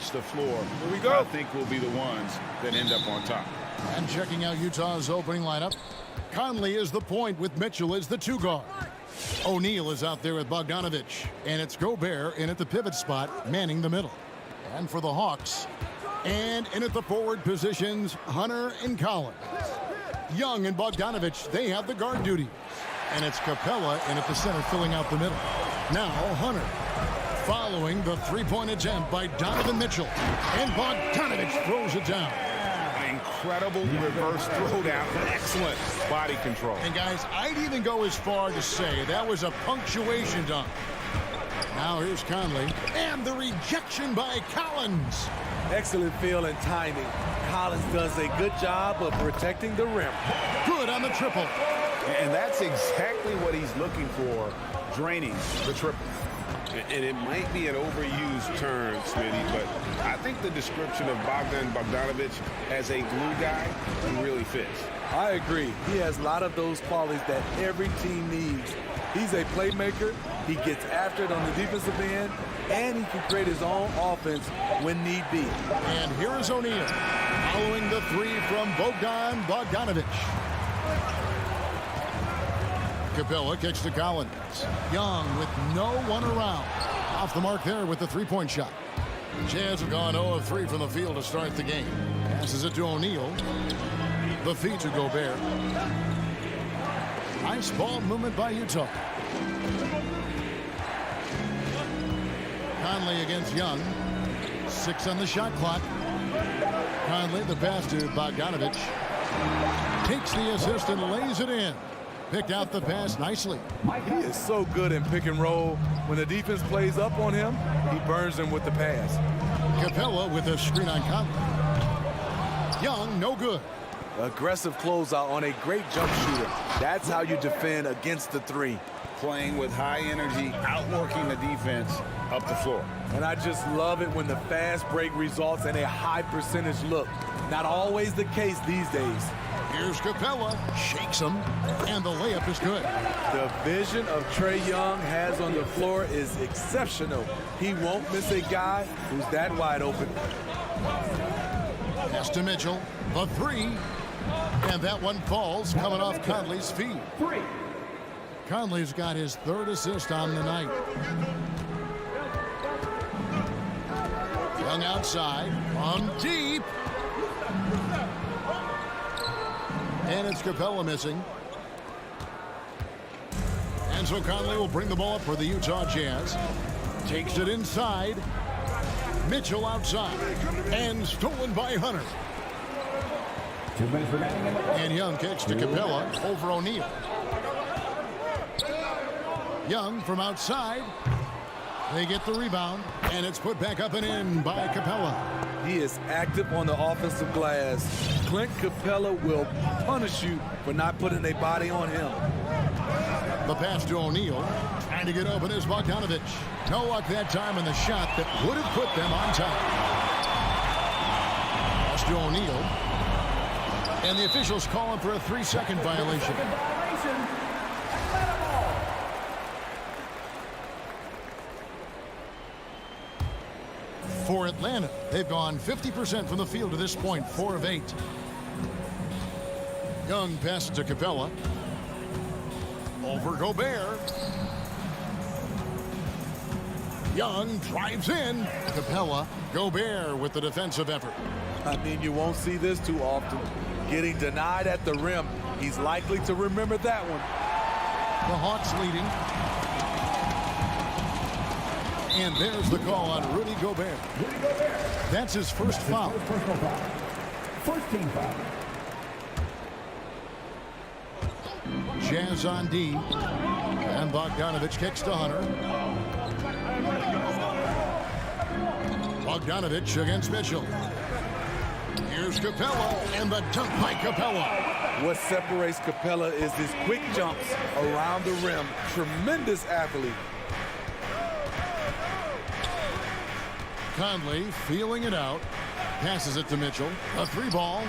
stretch the floor, Here we go. I think will be the ones that end up on top. And checking out Utah's opening lineup, Conley is the point with Mitchell as the 2 guard. O'Neal is out there with Bogdanovich, and it's Gobert in at the pivot spot, manning the middle. And for the Hawks, and in at the forward positions, Hunter and Collins. Young and Bogdanovich, they have the guard duty. And it's Capella in at the center filling out the middle. Now Hunter, following the 3-point attempt by Donovan Mitchell. And Bogdanovich throws it down. An incredible reverse throwdown. Excellent body control. And guys, I'd even go as far to say that was a punctuation dunk. Now here's Conley. And the rejection by Collins. Excellent feel and timing. Collins does a good job of protecting the rim. Good on the triple. And that's exactly what he's looking for, draining the triple. And it might be an overused term, Smitty, but I think the description of Bogdanovich as a glue guy really fits. I agree. He has a lot of those qualities that every team needs. He's a playmaker. He gets after it on the defensive end, and he can create his own offense when need be. And here is O'Neal following the 3 from Bogdanovich. Capella kicks to Collins. Young with no one around. Off the mark there with the 3-point shot. Jazz have gone 0 of 3 from the field to start the game. Passes it to O'Neal. The feed to Gobert. Nice ball movement by Utah. Conley against Young. 6 on the shot clock. Conley, the pass to Bogdanovich. Takes the assist and lays it in. Picked out the pass nicely. He is so good in pick and roll. When the defense plays up on him, he burns them with the pass. Capella with a screen on Conley. Young, no good. Aggressive closeout on a great jump shooter. That's how you defend against the 3. Playing with high energy, outworking the defense up the floor. And I just love it when the fast break results in a high percentage look. Not always the case these days. Here's Capella, shakes him, and the layup is good. The vision of Trae Young has on the floor is exceptional. He won't miss a guy who's that wide open. Pass to Mitchell, the 3, and that one falls coming off Conley's feet. Conley's got his 3rd assist on the night. Young outside, on deep. And it's Capella missing. And so Conley will bring the ball up for the Utah Jazz. Takes it inside. Mitchell outside. And stolen by Hunter. 2 minutes remaining in the quarter. And Young kicks to Capella over O'Neal. Young from outside. They get the rebound. And it's put back up and in by Capella. He is active on the offensive glass. Clint Capella will punish you for not putting a body on him. The pass to O'Neal. Trying to get open is Bogdanovich. No luck that time in the shot that would have put them on top. Pass to O'Neal. And the officials calling for a 3-second violation. For Atlanta, they've gone 50% from the field to this point, 4 of 8. Young passes to Capella. Over Gobert. Young drives in. Capella. Gobert with the defensive effort. I mean, you won't see this too often. Getting denied at the rim. He's likely to remember that one. The Hawks leading. And there's the call on Rudy Gobert. That's his first foul. Personal foul. First team foul. Jazz on D. And Bogdanovich kicks to Hunter. Bogdanovich against Mitchell. Here's Capella, and the dunk by Capella. What separates Capella is his quick jumps around the rim. Tremendous athlete. Conley feeling it out. Passes it to Mitchell. A 3-ball.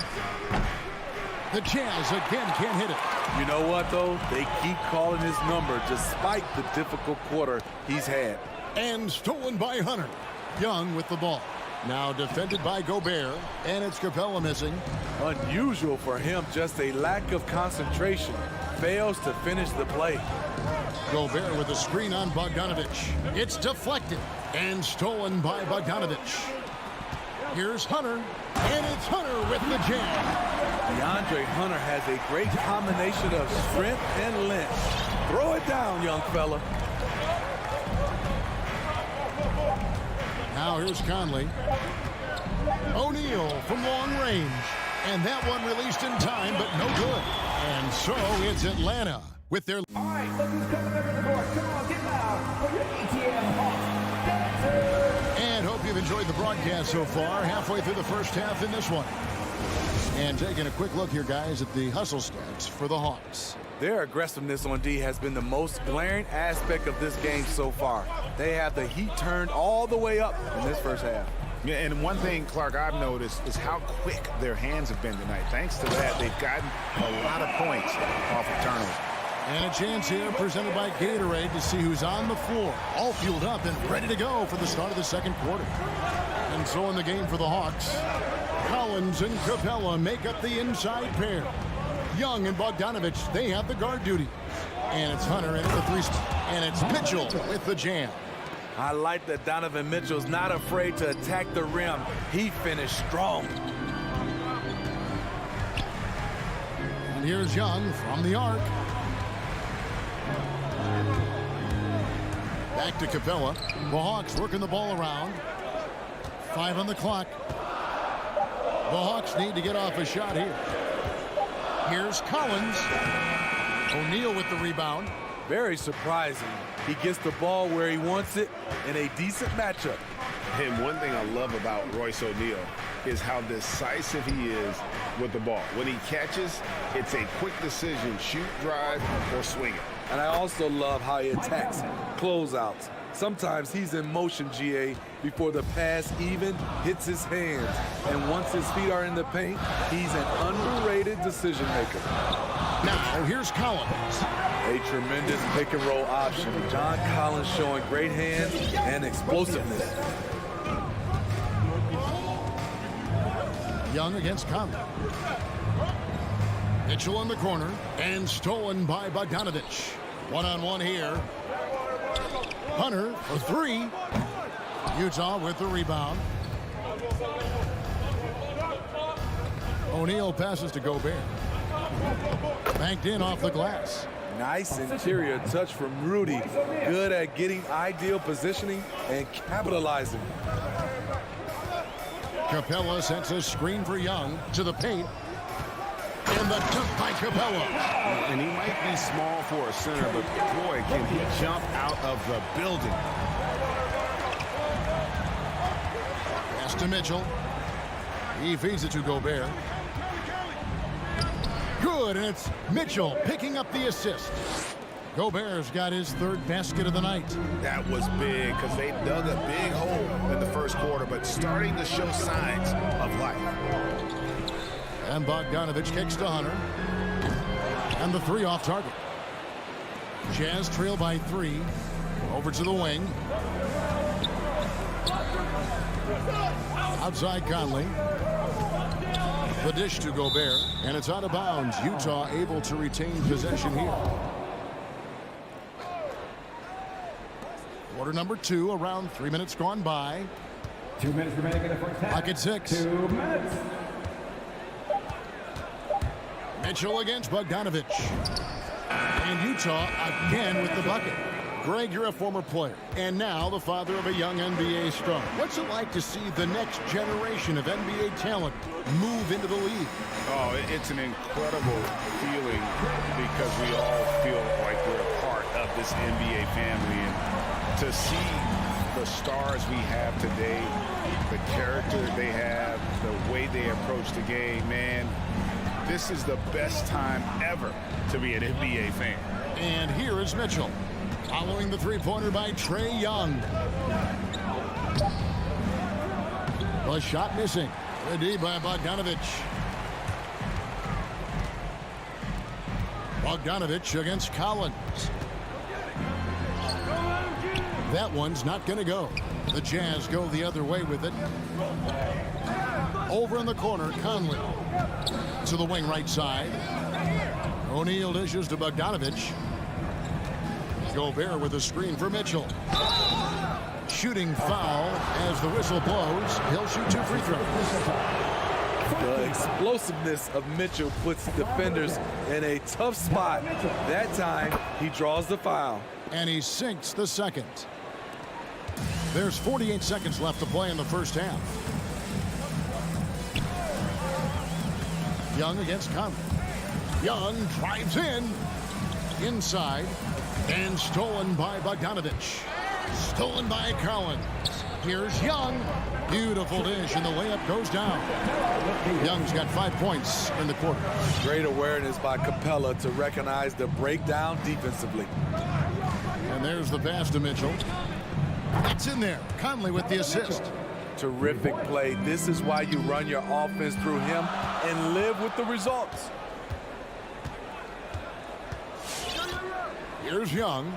The Jazz again can't hit it. You know what, though? They keep calling his number despite the difficult quarter he's had. And stolen by Hunter. Young with the ball. Now defended by Gobert, and it's Capella missing. Unusual for him, just a lack of concentration. Fails to finish the play. Gobert with a screen on Bogdanovich. It's deflected and stolen by Bogdanovich. Here's Hunter, and it's Hunter with the jam. DeAndre Hunter has a great combination of strength and length. Throw it down, young fella. Now here's Conley. O'Neal from long range. And that one released in time, but no good. And so it's Atlanta with their... All right, look who's coming over the court. Come on, get loud for your ATM Hawks dancers. And hope you've enjoyed the broadcast so far. Halfway through the first half in this one. And taking a quick look here, guys, at the hustle stats for the Hawks. Their aggressiveness on D has been the most glaring aspect of this game so far. They have the heat turned all the way up in this first half. Yeah, and one thing, Clark, I've noticed is how quick their hands have been tonight. Thanks to that, they've gotten a lot of points off of turnovers. And a chance here presented by Gatorade to see who's on the floor. All fueled up and ready to go for the start of the second quarter. And so in the game for the Hawks, Collins and Capella make up the inside pair. Young and Bogdanovich, they have the guard duty. And it's Hunter in at the three spot. And it's Mitchell with the jam. I like that Donovan Mitchell's not afraid to attack the rim. He finished strong. And here's Young from the arc. Back to Capella. The Hawks working the ball around. 5 on the clock. The Hawks need to get off a shot here. Here's Collins. O'Neal with the rebound. Very surprising. He gets the ball where he wants it in a decent matchup. And one thing I love about Royce O'Neal is how decisive he is with the ball. When he catches, it's a quick decision, shoot, drive, or swing it. And I also love how he attacks closeouts. Sometimes he's in motion, GA, before the pass even hits his hands. And once his feet are in the paint, he's an underrated decision maker. Now here's Collins. A tremendous pick and roll option. John Collins showing great hands and explosiveness. Young against Conley. Mitchell in the corner and stolen by Bogdanovich. One-on-one here. Hunter for 3. Utah with the rebound. O'Neal passes to Gobert. Banked in off the glass. Nice interior touch from Rudy. Good at getting ideal positioning and capitalizing. Capella sets a screen for Young to the paint. And the dunk by Capella. And he might be small for a center, but boy, can he jump out of the building. Pass to Mitchell. He feeds it to Gobert. Good, and it's Mitchell picking up the assist. Gobert's got his 3rd basket of the night. That was big because they dug a big hole in the first quarter, but starting to show signs of life. And Bogdanovich kicks to Hunter. And the 3 off target. Jazz trail by 3. Over to the wing. Outside Conley. The dish to Gobert, and it's out of bounds. Utah able to retain possession here. Quarter number 2, around 3 minutes gone by. 2 minutes remaining in the first half. Clock at 6. 2 minutes. Mitchell against Bogdanovich. And Utah again with the bucket. Greg, you're a former player, and now the father of a young NBA star. What's it like to see the next generation of NBA talent move into the league? Oh, it's an incredible feeling because we all feel like we're a part of this NBA family. And to see the stars we have today, the character they have, the way they approach the game, man, this is the best time ever to be an NBA fan. And here is Mitchell. Following the three-pointer by Trae Young. The shot missing. The D by Bogdanovich. Bogdanovich against Collins. That one's not going to go. The Jazz go the other way with it. Over in the corner, Conley. To the wing right side. O'Neal dishes to Bogdanovich. Gobert with a screen for Mitchell. Shooting foul as the whistle blows. He'll shoot 2 free throws. The explosiveness of Mitchell puts defenders in a tough spot. That time, he draws the foul. And he sinks the second. There's 48 seconds left to play in the first half. Young against Conley. Young drives in. Inside. And stolen by Bogdanovich. Stolen by Collins. Here's Young. Beautiful dish, and the layup goes down. Young's got 5 points in the quarter. Great awareness by Capella to recognize the breakdown defensively. And there's the pass to Mitchell. It's in there. Conley with the assist. Terrific play. This is why you run your offense through him and live with the results. Here's Young.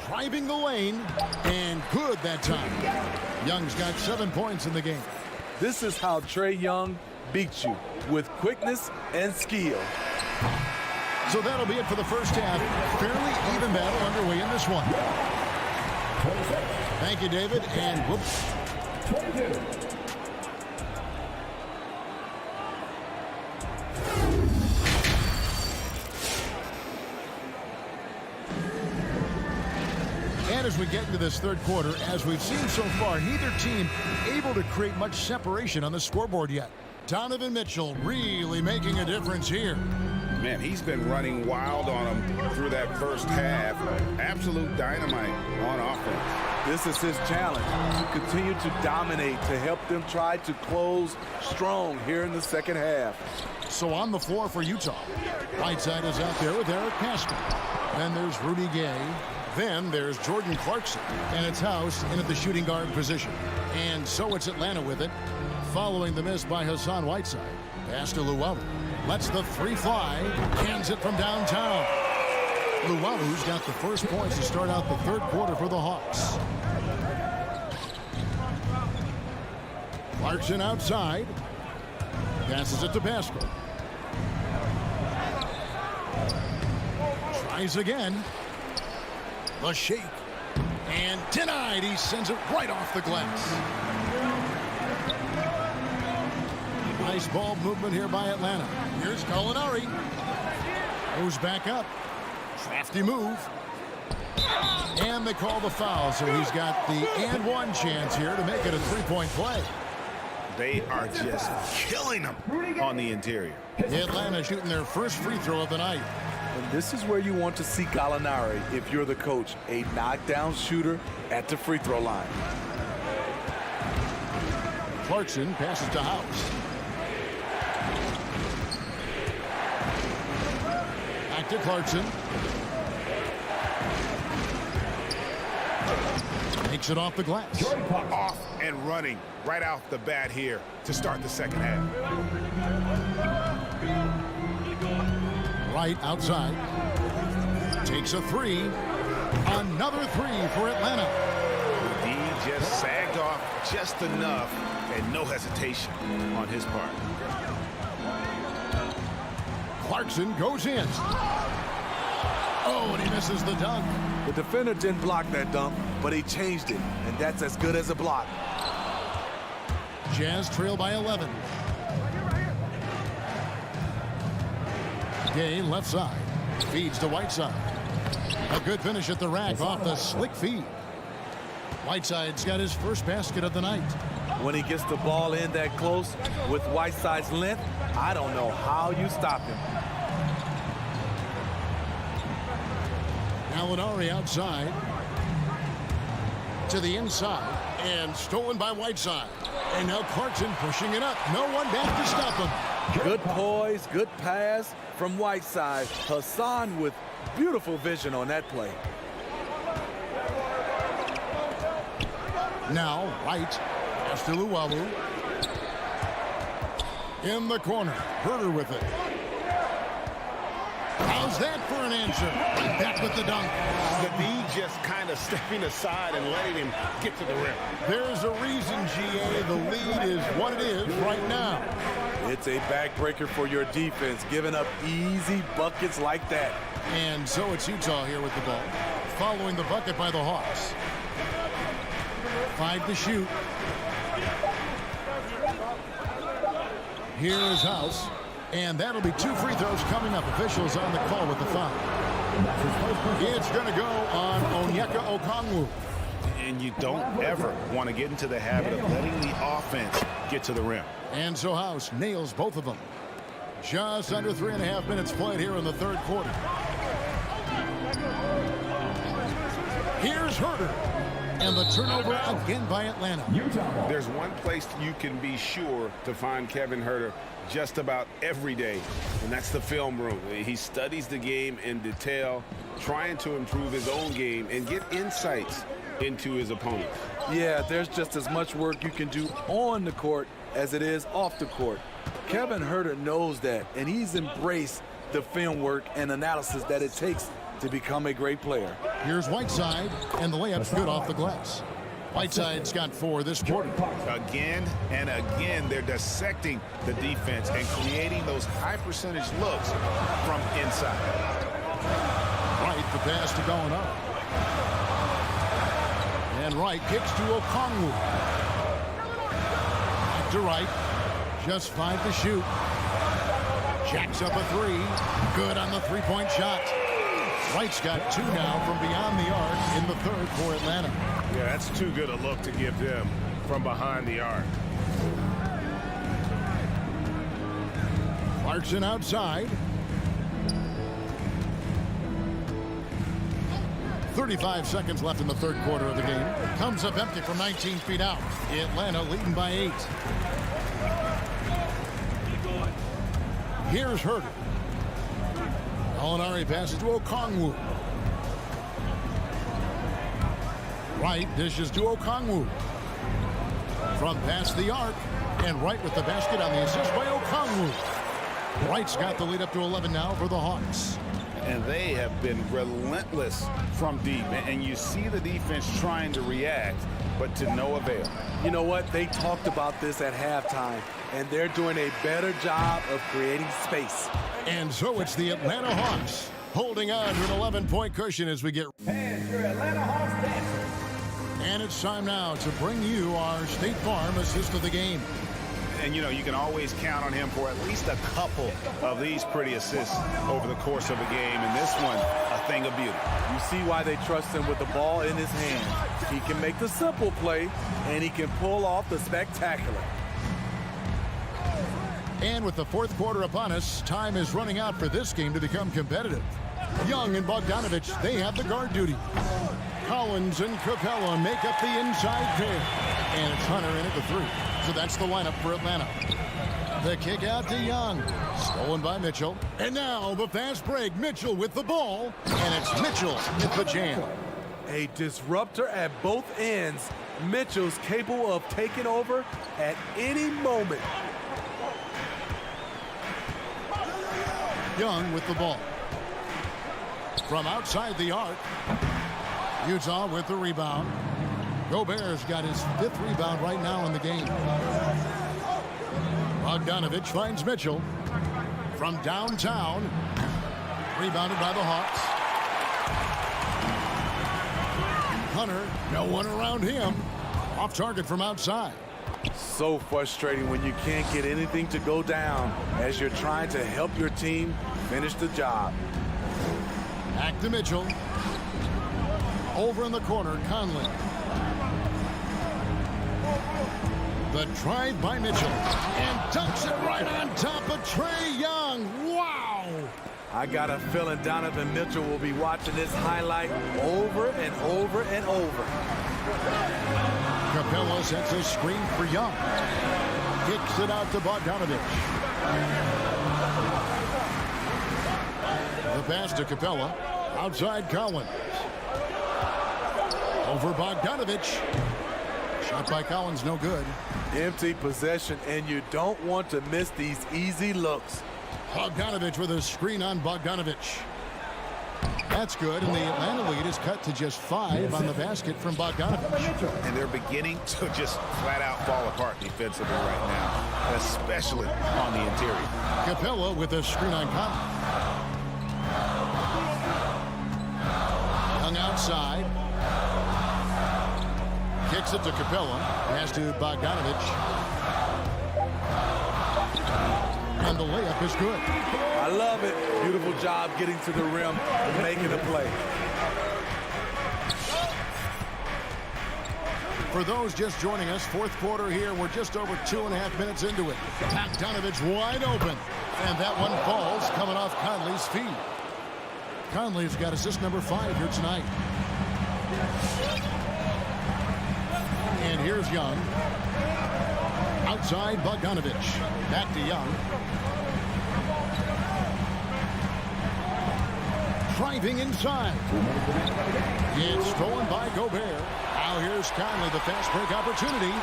Driving the lane, and good that time. Young's got 7 points in the game. This is how Trae Young beats you, with quickness and skill. So that'll be it for the first half. Fairly even battle underway in this one. Thank you, David, and whoops. 22. And as we get into this third quarter, as we've seen so far, neither team able to create much separation on the scoreboard yet. Donovan Mitchell really making a difference here. Man, he's been running wild on him through that first half. Absolute dynamite on offense. This is his challenge, to continue to dominate, to help them try to close strong here in the second half. So on the floor for Utah, Whiteside is out there with Eric Pascal. Then there's Rudy Gay. Then there's Jordan Clarkson, and it's House in at the shooting guard position. And so it's Atlanta with it, following the miss by Hassan Whiteside. Pass to Luwawu. Lets the 3 fly. Hands it from downtown. Luwawu's got the first points to start out the third quarter for the Hawks. Clarkson outside. Passes it to Pascal. Tries again. The shake. And denied. He sends it right off the glass. Nice ball movement here by Atlanta. Here's Gallinari. Goes back up. Crafty move. And they call the foul, so he's got the and one chance here to make it a 3-point play. They are just killing them on the interior. Atlanta shooting their first free throw of the night. And this is where you want to see Gallinari if you're the coach, a knockdown shooter at the free throw line. Clarkson passes to House. Back to Clarkson. Takes it off the glass. Off and running right off the bat here to start the second half. Right outside. Takes a 3. Another 3 for Atlanta. D just sagged off just enough and no hesitation on his part. Clarkson goes in. Oh, and he misses the dunk. The defender didn't block that dunk, but he changed it, and that's as good as a block. Jazz trail by 11. Gay left side. Feeds to Whiteside. A good finish at the rack off the slick feed. Whiteside's got his first basket of the night. When he gets the ball in that close with Whiteside's length, I don't know how you stop him. Gallinari outside. To the inside. And stolen by Whiteside. And now Clarkson pushing it up. No one back to stop him. Good poise, good pass from Whiteside. Hassan with beautiful vision on that play. Now White. Pass to Luwawu. In the corner. Herter with it. How's that for an answer? Right back with the dunk. The D just kind of stepping aside and letting him get to the rim. There's a reason, GA. The lead is what it is right now. It's a backbreaker for your defense, giving up easy buckets like that. And so it's Utah here with the ball, following the bucket by the Hawks. 5 to shoot. Here's House. And that'll be 2 free throws coming up. Officials on the call with the foul. It's going to go on Onyeka Okongwu. And you don't ever want to get into the habit of letting the offense get to the rim. And so House nails both of them. Just under 3.5 minutes played here in the third quarter. Here's Herter. And the turnover again by Atlanta. There's one place you can be sure to find Kevin Herter just about every day, and that's the film room. He studies the game in detail, trying to improve his own game and get insights into his opponents. Yeah, there's just as much work you can do on the court as it is off the court. Kevin Herter knows that, and he's embraced the film work and analysis that it takes to become a great player. Here's Whiteside, and the layup's good off the glass. Whiteside's got 4 this quarter. Again and again, they're dissecting the defense and creating those high percentage looks from inside. Wright, the pass to going up. And Wright kicks to Okongwu. Back to Wright. Just 5 to shoot. Jacks up a 3. Good on the three-point shot. Wright's got 2 now from beyond the arc in the third for Atlanta. Yeah, that's too good a look to give them from behind the arc. Clarkson outside. 35 seconds left in the third quarter of the game. Comes up empty from 19 feet out. Atlanta leading by 8. Here's Herter. Molinari passes to Okongwu. Wright dishes to Okongwu. From past the arc. And Wright with the basket on the assist by Okongwu. Wright's got the lead up to 11 now for the Hawks. And they have been relentless from deep. And you see the defense trying to react, but to no avail. You know what? They talked about this at halftime, and they're doing a better job of creating space. And so it's the Atlanta Hawks holding on to an 11-point cushion as we get. And your Atlanta Hawks dancers. And it's time now to bring you our State Farm assist of the game. And, you know, you can always count on him for at least a couple of these pretty assists over the course of a game. And this one, a thing of beauty. You see why they trust him with the ball in his hand. He can make the simple play, and he can pull off the spectacular. And with the fourth quarter upon us, time is running out for this game to become competitive. Young and Bogdanovich, they have the guard duty. Collins and Capella make up the inside pair. And it's Hunter in at the 3. So that's the lineup for Atlanta. The kick out to Young. Stolen by Mitchell. And now the fast break. Mitchell with the ball. And it's Mitchell with the jam. A disruptor at both ends. Mitchell's capable of taking over at any moment. Young with the ball. From outside the arc. Utah with the rebound. Gobert's got his 5th rebound right now in the game. Bogdanovich finds Mitchell. From downtown. Rebounded by the Hawks. Hunter, no one around him. Off target from outside. So frustrating when you can't get anything to go down as you're trying to help your team finish the job. Back to Mitchell. Over in the corner, Conley. The drive by Mitchell. And dunks it right on top of Trae Young. Wow! I got a feeling Donovan Mitchell will be watching this highlight over and over and over. Capella sets a screen for Young. Kicks it out to Bogdanovich. The pass to Capella. Outside Collins. Over Bogdanovich. Shot by Collins, no good. Empty possession, and you don't want to miss these easy looks. Bogdanovich with a screen on Bogdanovich. That's good, and the Atlanta lead is cut to just 5 on the basket from Bogdanovich. And they're beginning to just flat out fall apart defensively right now, especially on the interior. Capella with a screen on Conley. Young outside. Kicks it to Capella. Pass to Bogdanovich. And the layup is good. I love it. Beautiful job getting to the rim and making a play. For those just joining us, fourth quarter here. We're just over 2.5 minutes into it. Bogdanovich wide open. And that one falls coming off Conley's feet. Conley's got assist number 5 here tonight. And here's Young. Outside Bogdanovich. Back to Young. Driving inside. It's stolen by Gobert. Now here's Conley, the fast break opportunity.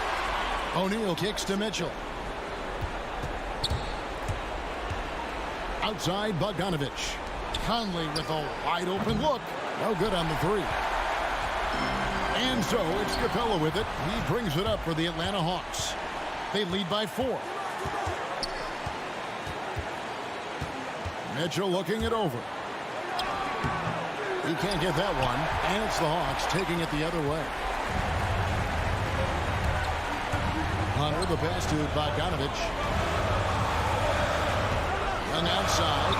O'Neal kicks to Mitchell. Outside Bogdanovich. Conley with a wide open look. No good on the 3. And so it's Capella with it. He brings it up for the Atlanta Hawks. They lead by 4. Mitchell looking it over. He can't get that one. And it's the Hawks taking it the other way. Hunter, the pass to Bogdanovich. Young outside.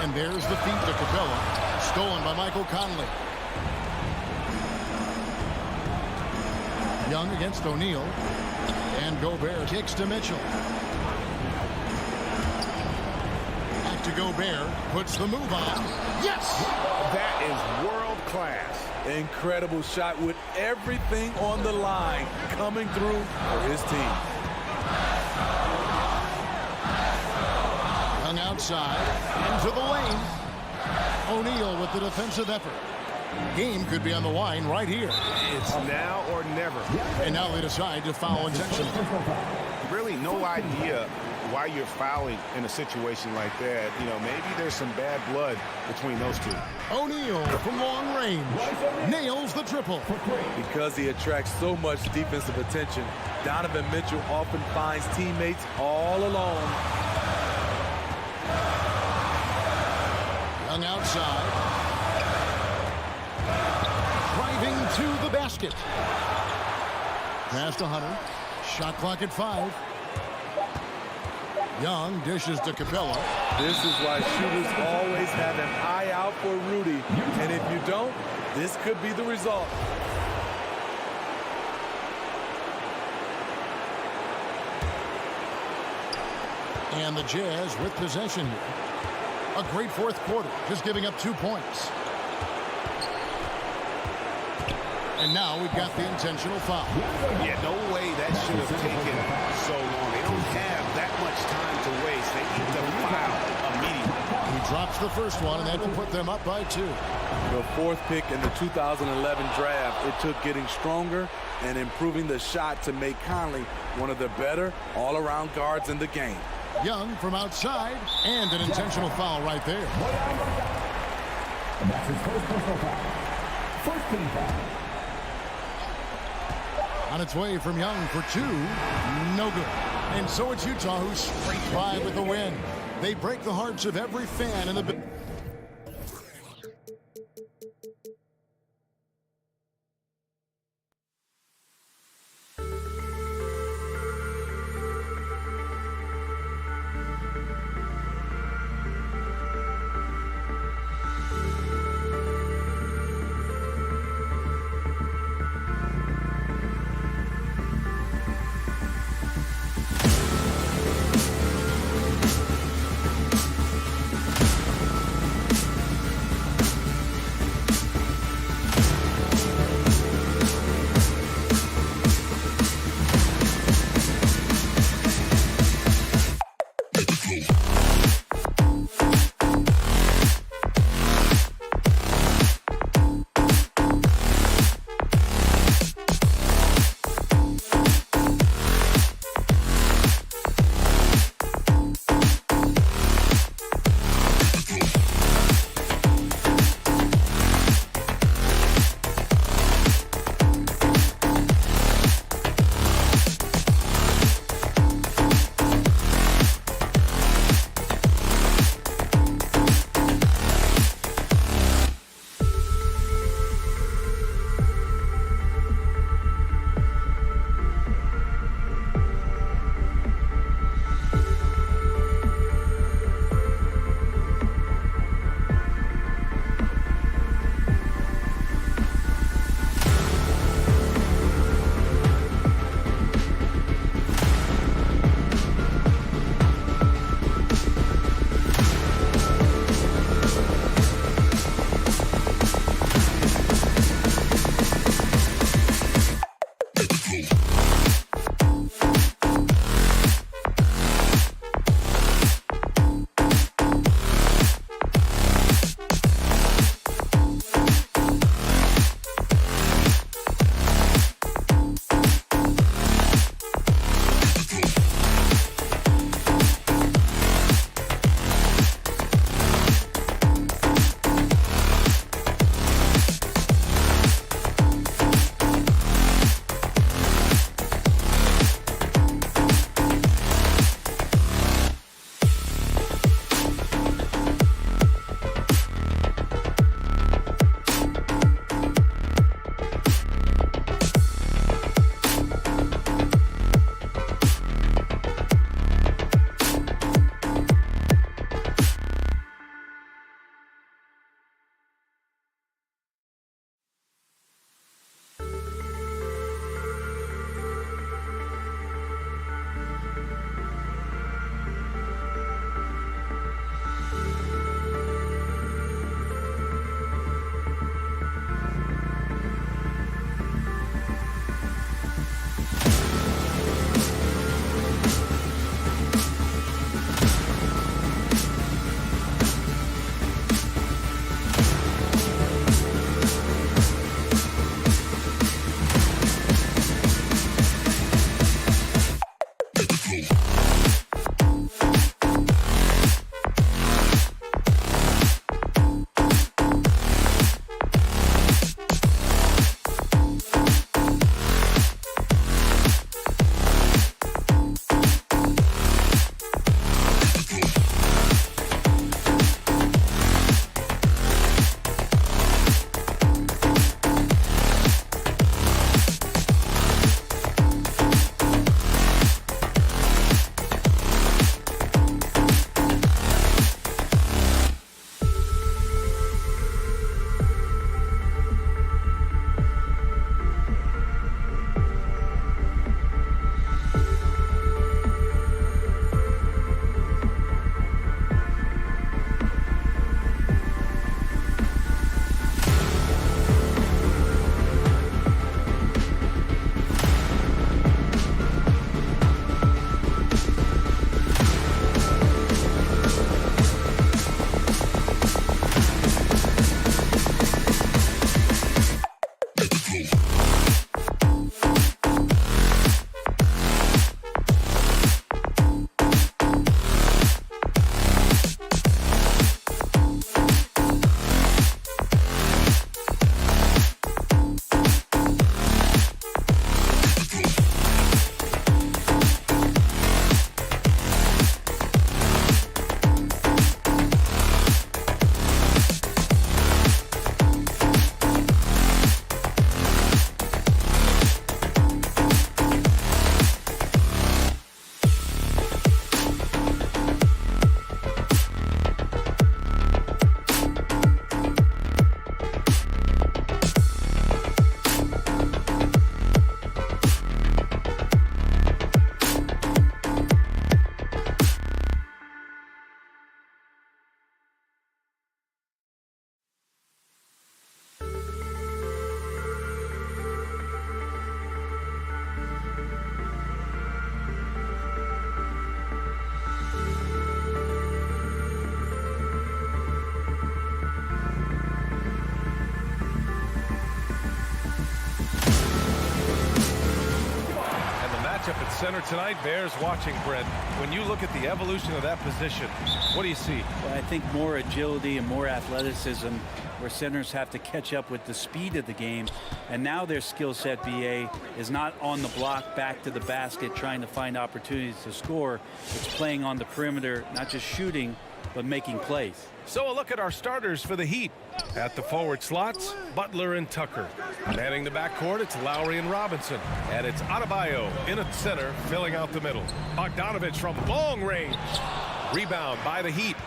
And there's the feed to Capella. Stolen by Michael Conley. Young against O'Neal. And Gobert kicks to Mitchell. Back to Gobert. Puts the move on. Yes! That is world class. Incredible shot with everything on the line coming through for his team. Young outside. Into the lane. O'Neal with the defensive effort. Game could be on the line right here. It's now or never. And now they decide to foul intentionally. Really no idea why you're fouling in a situation like that. You know, maybe there's some bad blood between those two. O'Neal from long range nails the triple. Because he attracts so much defensive attention, Donovan Mitchell often finds teammates all alone. Young outside. Driving to the basket. Pass to Hunter. Shot clock at 5. Young dishes to Capella. This is why shooters always have an eye out for Rudy. And if you don't, this could be the result. And the Jazz with possession here. A great fourth quarter, just giving up 2 points. And now we've got the intentional foul. Yeah, no way that should have taken so long. They don't have that much time to waste. They need to foul immediately. He drops the first one, and that will put them up by 2. The 4th pick in the 2011 draft, it took getting stronger and improving the shot to make Conley one of the better all-around guards in the game. Young from outside, and an intentional foul right there. And that's his first personal foul. First team foul. On its way from Young for 2. No good. And so it's Utah who scrapes by with the win. They break the hearts of every fan in the... Matchup at center tonight bears watching, Brent. When you look at the evolution of that position, what do you see? Well, I think more agility and more athleticism, where centers have to catch up with the speed of the game. And now their skill set, BA, is not on the block back to the basket trying to find opportunities to score. It's playing on the perimeter, not just shooting, but making plays. So a look at our starters for the Heat. At the forward slots, Butler and Tucker. Manning the backcourt, it's Lowry and Robinson. And it's Adebayo in at center, filling out the middle. Bogdanovich from long range. Rebound by the Heat.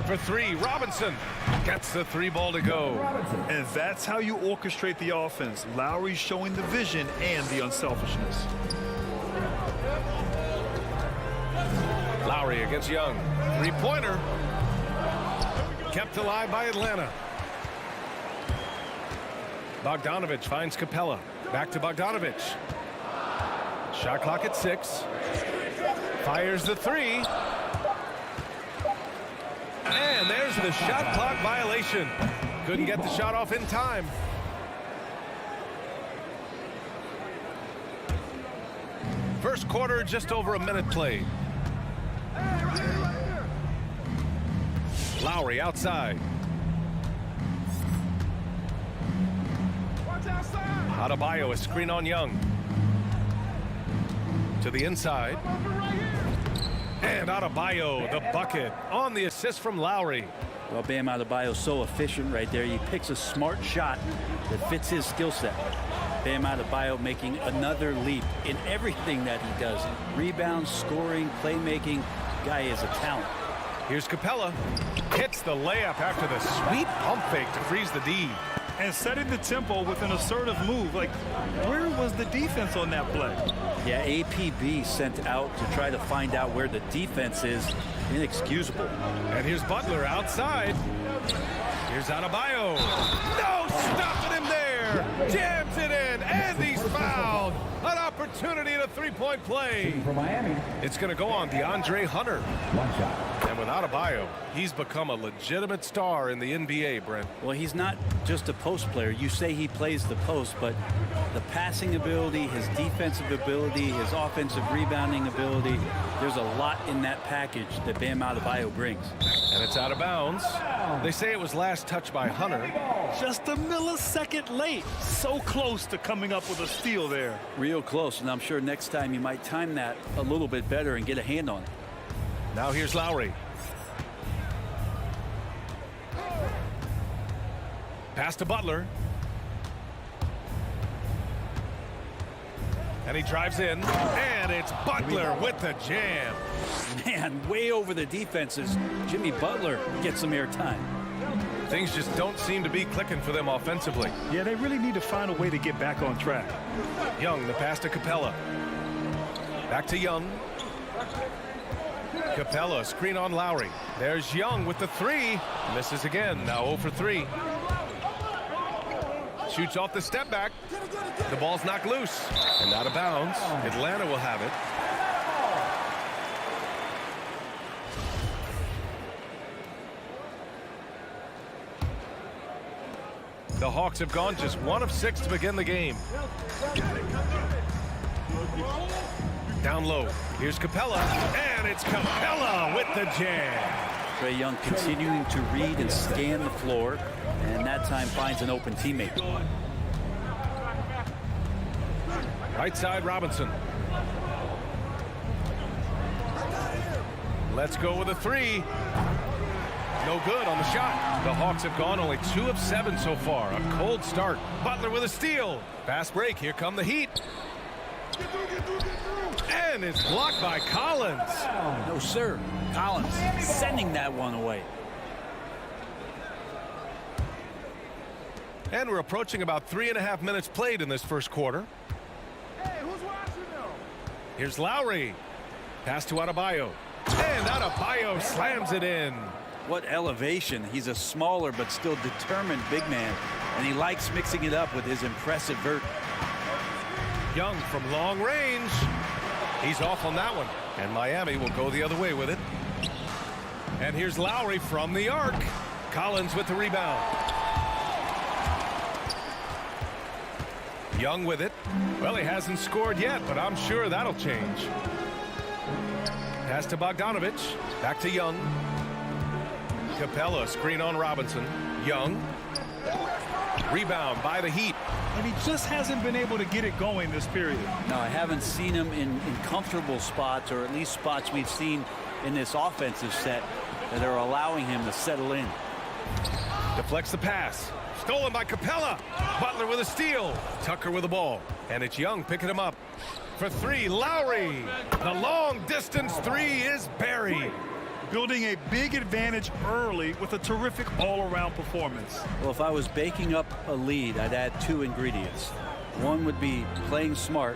For three, Robinson gets the three ball to go. And that's how you orchestrate the offense. Lowry showing the vision and the unselfishness. Lowry against Young. Three-pointer. Kept alive by Atlanta. Bogdanovich finds Capella. Back to Bogdanovich. Shot clock at 6. Fires the three. And there's the shot clock violation. Couldn't get the shot off in time. First quarter, just over a minute played. Lowry outside. Adebayo, a screen on Young. To the inside. And Adebayo, the bucket on the assist from Lowry. Well, Bam Adebayo so efficient right there. He picks a smart shot that fits his skill set. Bam Adebayo making another leap in everything that he does. Rebounds, scoring, playmaking. Guy is a talent. Here's Capella. Hits the layup after the sweet pump fake to freeze the D. And setting the tempo with an assertive move. Like, where was the defense on that play? Yeah, APB sent out to try to find out where the defense is. Inexcusable. And here's Butler outside. Here's Adebayo. No stopping him there. Jams it in, and he's fouled. An opportunity at a three-point play. For Miami. It's going to go on DeAndre Hunter. One shot. And with Adebayo, he's become a legitimate star in the NBA, Brent. Well, he's not just a post player. You say he plays the post, but the passing ability, his defensive ability, his offensive rebounding ability, there's a lot in that package that Bam Adebayo brings. And it's out of bounds. They say it was last touched by Hunter. Just a millisecond late. So close to coming up with a steal there. Real close, and I'm sure next time you might time that a little bit better and get a hand on it. Now here's Lowry. Pass to Butler. And he drives in, and it's Butler with the jam. Man, way over the defenses. Jimmy Butler gets some airtime. Things just don't seem to be clicking for them offensively. Yeah, they really need to find a way to get back on track. Young, the pass to Capella. Back to Young. Capella, screen on Lowry. There's Young with the three. Misses again, now 0 for 3. Shoots off the step back. The ball's knocked loose and out of bounds. Atlanta will have it. The Hawks have gone just 1 of 6 to begin the game. Down low. Here's Capella, and it's Capella with the jam. Trae Young continuing to read and scan the floor, and that time finds an open teammate. Right side, Robinson. Let's go with a 3. No good on the shot. The Hawks have gone only 2 of 7 so far. A cold start. Butler with a steal. Fast break. Here come the Heat. And it's blocked by Collins. No, sir. Collins sending that one away. And we're approaching about 3.5 minutes played in this first quarter. Here's Lowry. Pass to Adebayo. And Adebayo slams it in. What elevation. He's a smaller but still determined big man, and he likes mixing it up with his impressive vert. Young from long range. He's off on that one, and Miami will go the other way with it. And here's Lowry from the arc. Collins with the rebound. Young with it. Well, he hasn't scored yet, but I'm sure that'll change. Pass to Bogdanovich. Back to Young. Capella, screen on Robinson. Young. Rebound by the Heat. And he just hasn't been able to get it going this period. No, I haven't seen him in comfortable spots, or at least spots we've seen in this offensive set that are allowing him to settle in. Deflects the pass. Stolen by Capella. Butler with a steal. Tucker with the ball. And it's Young picking him up. For 3, Lowry. The long distance 3 is buried. Building a big advantage early with a terrific all-around performance. Well, if I was baking up a lead, I'd add 2 ingredients. One would be playing smart.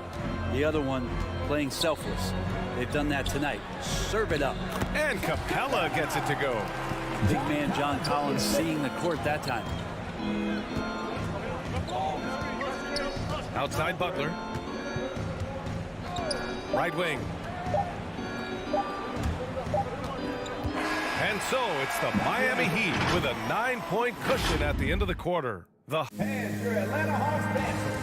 The other one, playing selfless. They've done that tonight. Serve it up. And Capella gets it to go. Big man John Collins seeing the court that time. Outside Butler. Right wing. And so it's the Miami Heat with a 9-point cushion at the end of the quarter. And your Atlanta Hawks dancers.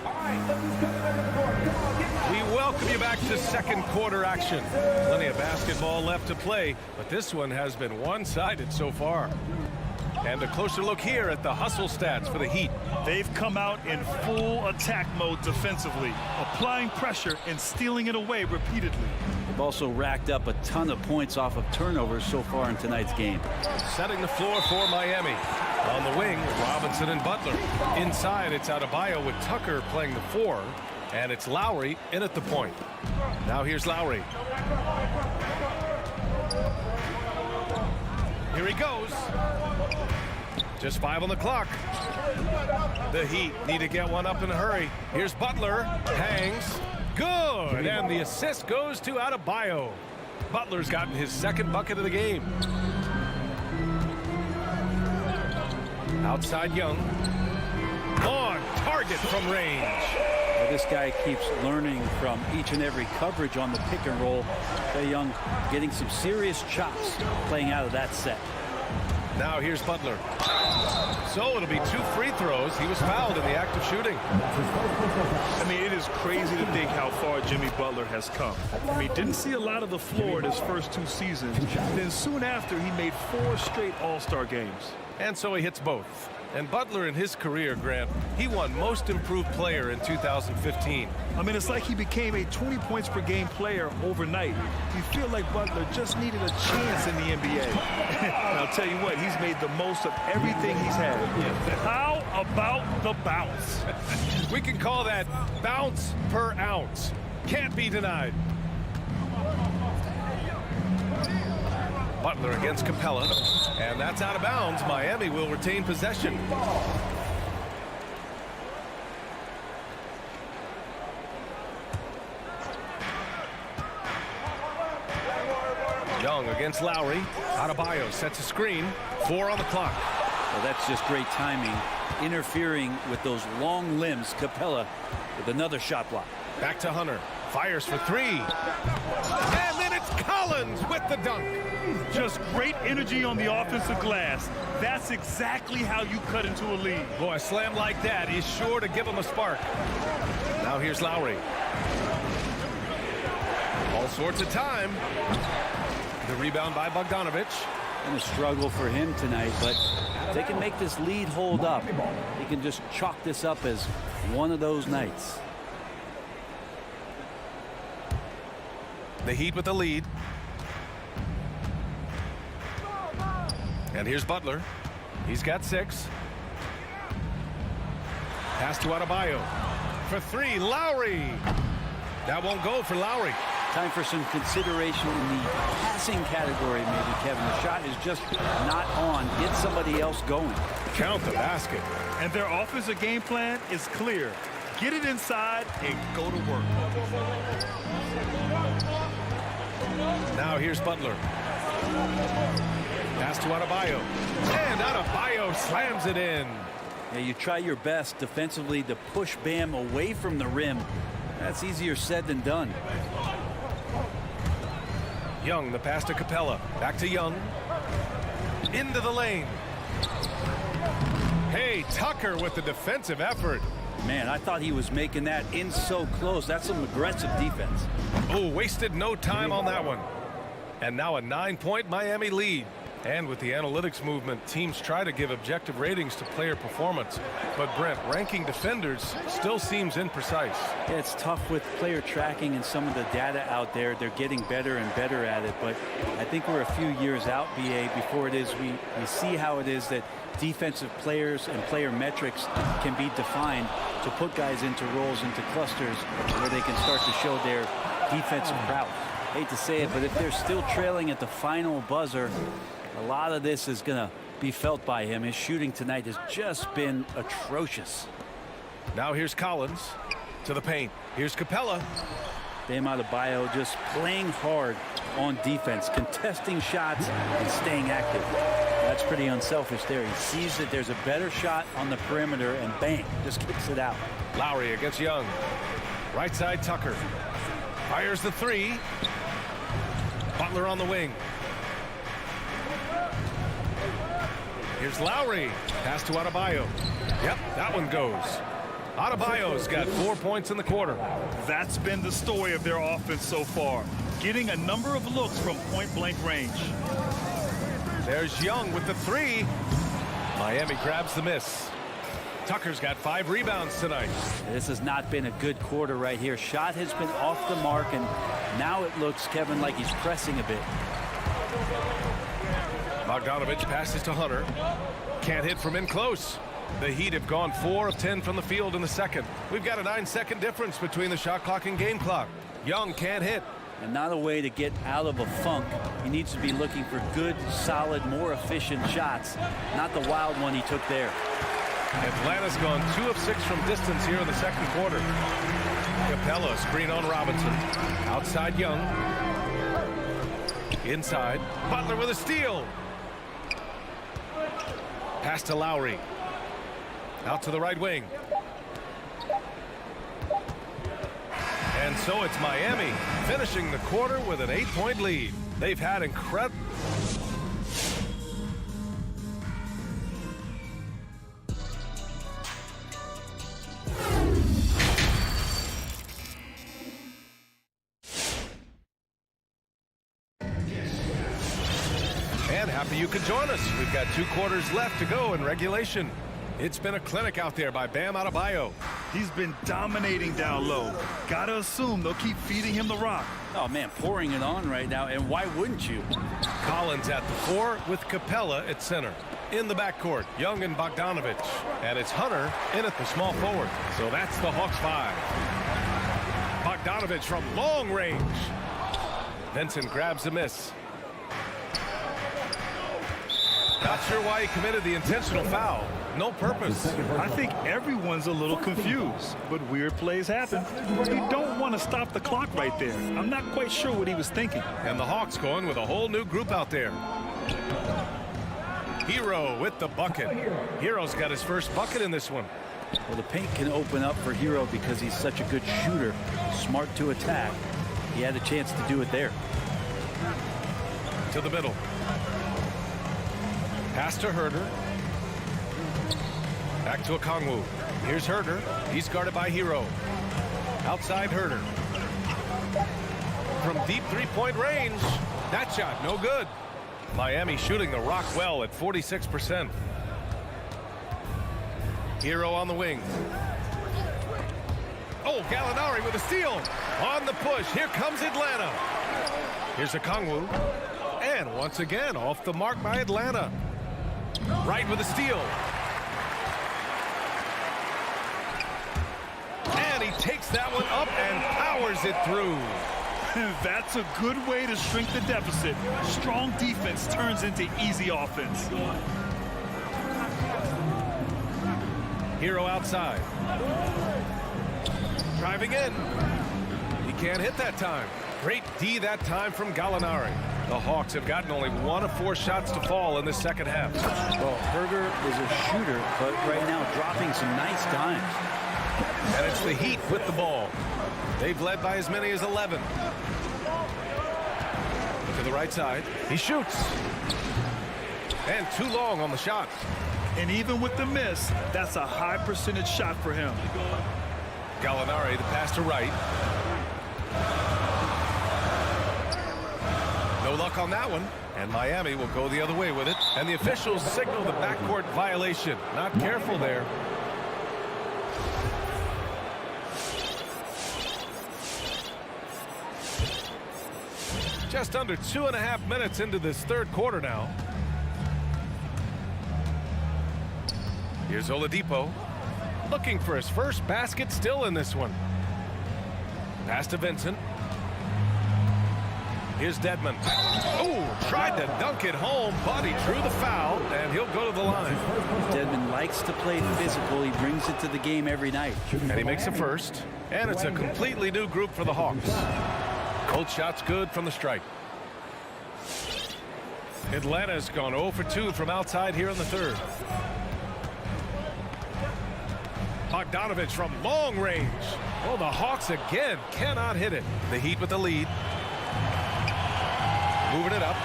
All right, look who's coming over the court. Come on, get back. We welcome you back to second quarter action. Plenty of basketball left to play, but this one has been one-sided so far. And a closer look here at the hustle stats for the Heat. They've come out in full attack mode defensively, applying pressure and stealing it away repeatedly. They've also racked up a ton of points off of turnovers so far in tonight's game. Setting the floor for Miami. On the wing, Robinson and Butler. Inside, it's Adebayo with Tucker playing the 4. And it's Lowry in at the point. Now here's Lowry. Here he goes. Just 5 on the clock. The Heat need to get one up in a hurry. Here's Butler. Hangs. Good. And the assist goes to Adebayo. Butler's gotten his second bucket of the game. Outside Young. On target from range. Well, this guy keeps learning from each and every coverage on the pick and roll. Trae Young getting some serious chops playing out of that set. Now here's Butler. So it'll be 2 free throws. He was fouled in the act of shooting. I mean, it is crazy to think how far Jimmy Butler has come. I mean, didn't see a lot of the floor in his first 2 seasons. Then soon after, he made 4 straight All-Star games. And so he hits both. And Butler in his career, Grant, he won Most Improved Player in 2015. I mean, it's like he became a 20 points per game player overnight. You feel like Butler just needed a chance in the NBA. And I'll tell you what, he's made the most of everything he's had. How about the bounce? We can call that bounce per ounce. Can't be denied. Butler against Capella, and that's out of bounds. Miami will retain possession. Young against Lowry. Adebayo sets a screen. 4 on the clock. Well, that's just great timing. Interfering with those long limbs. Capella with another shot block. Back to Hunter. Fires for 3. And then it's Collins with the dunk. Just great energy on the offensive glass. That's exactly how you cut into a lead. Boy, a slam like that is sure to give him a spark. Now here's Lowry. All sorts of time. The rebound by Bogdanovic. And a struggle for him tonight, but if they can make this lead hold up, he can just chalk this up as one of those nights. The Heat with the lead. And here's Butler. He's got 6. Pass to Adebayo. For 3, Lowry. That won't go for Lowry. Time for some consideration in the passing category, maybe, Kevin. The shot is just not on. Get somebody else going. Count the basket. And their offensive game plan is clear. Get it inside and go to work. Now here's Butler. Pass to Adebayo. And Adebayo slams it in. Yeah, you try your best defensively to push Bam away from the rim. That's easier said than done. Young, the pass to Capella. Back to Young. Into the lane. Hey, Tucker with the defensive effort. Man, I thought he was making that in so close. That's some aggressive defense. Oh, wasted no time on that one. And now a 9-point Miami lead. And with the analytics movement, teams try to give objective ratings to player performance. But Brent, ranking defenders still seems imprecise. Yeah, it's tough with player tracking and some of the data out there. They're getting better and better at it. But I think we're a few years out, BA, before it is we see how it is that defensive players and player metrics can be defined to put guys into roles, into clusters where they can start to show their defensive prowess. Hate to say it, but if they're still trailing at the final buzzer, a lot of this is going to be felt by him. His shooting tonight has just been atrocious. Now here's Collins to the paint. Here's Capella. Bam Adebayo just playing hard on defense, contesting shots and staying active. That's pretty unselfish there. He sees that there's a better shot on the perimeter and bang, just kicks it out. Lowry against Young. Right side Tucker. Fires the 3. Butler on the wing. Here's Lowry. Pass to Adebayo. Yep, that one goes. Adebayo's got 4 points in the quarter. That's been the story of their offense so far. Getting a number of looks from point-blank range. There's Young with the 3. Miami grabs the miss. Tucker's got 5 rebounds tonight. This has not been a good quarter right here. Shot has been off the mark, and now it looks, Kevin, like he's pressing a bit. Bogdanovic passes to Hunter. Can't hit from in close. The Heat have gone 4 of 10 from the field in the second. We've got a 9-second difference between the shot clock and game clock. Young can't hit. And not a way to get out of a funk. He needs to be looking for good, solid, more efficient shots, not the wild one he took there. Atlanta's gone 2 of 6 from distance here in the second quarter. Capella screen on Robinson. Outside Young. Inside. Butler with a steal. Pass to Lowry. Out to the right wing. so it's Miami finishing the quarter with an 8-point lead. They've had incredible... And happy you could join us. We've got 2 quarters left to go in regulation. It's been a clinic out there by Bam Adebayo. He's been dominating down low. Gotta assume they'll keep feeding him the rock. Oh, man, pouring it on right now, and why wouldn't you? Collins at the 4 with Capella at center. In the backcourt, Young and Bogdanovich. And it's Hunter in at the small forward. So that's the Hawks 5. Bogdanovich from long range. Vincent grabs a miss. Not sure why he committed the intentional foul. No purpose. I think everyone's a little confused, but weird plays happen. You don't want to stop the clock right there. I'm not quite sure what he was thinking. And the Hawks going with a whole new group out there. Hero with the bucket. Hero's got his first bucket in this one. Well, the paint can open up for Hero because he's such a good shooter, smart to attack. He had a chance to do it there. To the middle. Pass to Herter. Back to Okongwu. Here's Herter. He's guarded by Hero. Outside Herter. From deep three-point range. That shot, no good. Miami shooting the rock well at 46%. Hero on the wing. Oh, Gallinari with a steal. On the push. Here comes Atlanta. Here's Okongwu. And once again, off the mark by Atlanta. Right with a steal. And he takes that one up and powers it through. That's a good way to shrink the deficit. Strong defense turns into easy offense. Hero outside. Driving in. He can't hit that time. Great D that time from Gallinari. The Hawks have gotten only 1 of 4 shots to fall in the second half. Well, Herter is a shooter, but right now dropping some nice dimes. And it's the Heat with the ball. They've led by as many as 11. To the right side. He shoots. And too long on the shot. And even with the miss, that's a high percentage shot for him. Gallinari, the pass to right. No luck on that one. And Miami will go the other way with it. And the officials signal the backcourt violation. Not careful there. Just under 2.5 minutes into this third quarter now. Here's Oladipo. Looking for his first basket still in this one. Pass to Vincent. Here's Dedmon. Oh, tried to dunk it home, but he drew the foul, and he'll go to the line. Dedmon likes to play physical. He brings it to the game every night. And he makes a first. And it's a completely new group for the Hawks. Both shots good from the stripe. Atlanta's gone 0 for 2 from outside here in the third. Bogdanovich from long range. Oh, the Hawks again cannot hit it. The Heat with the lead. Moving it up.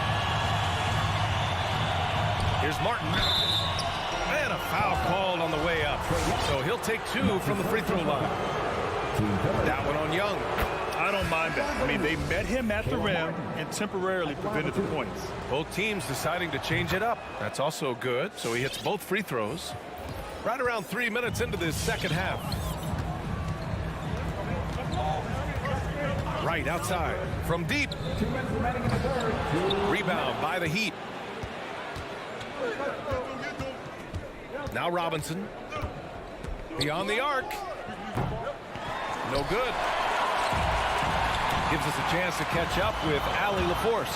Here's Martin. And a foul called on the way up. So he'll take 2 from the free throw line. That one on Young. I don't mind that. I mean, they met him at the rim and temporarily prevented the points. Both teams deciding to change it up. That's also good. So he hits both free throws. Right around 3 minutes into this second half. Right outside. From deep. Rebound by the Heat. Now Robinson. Beyond the arc. No good. Gives us a chance to catch up with Allie LaForce.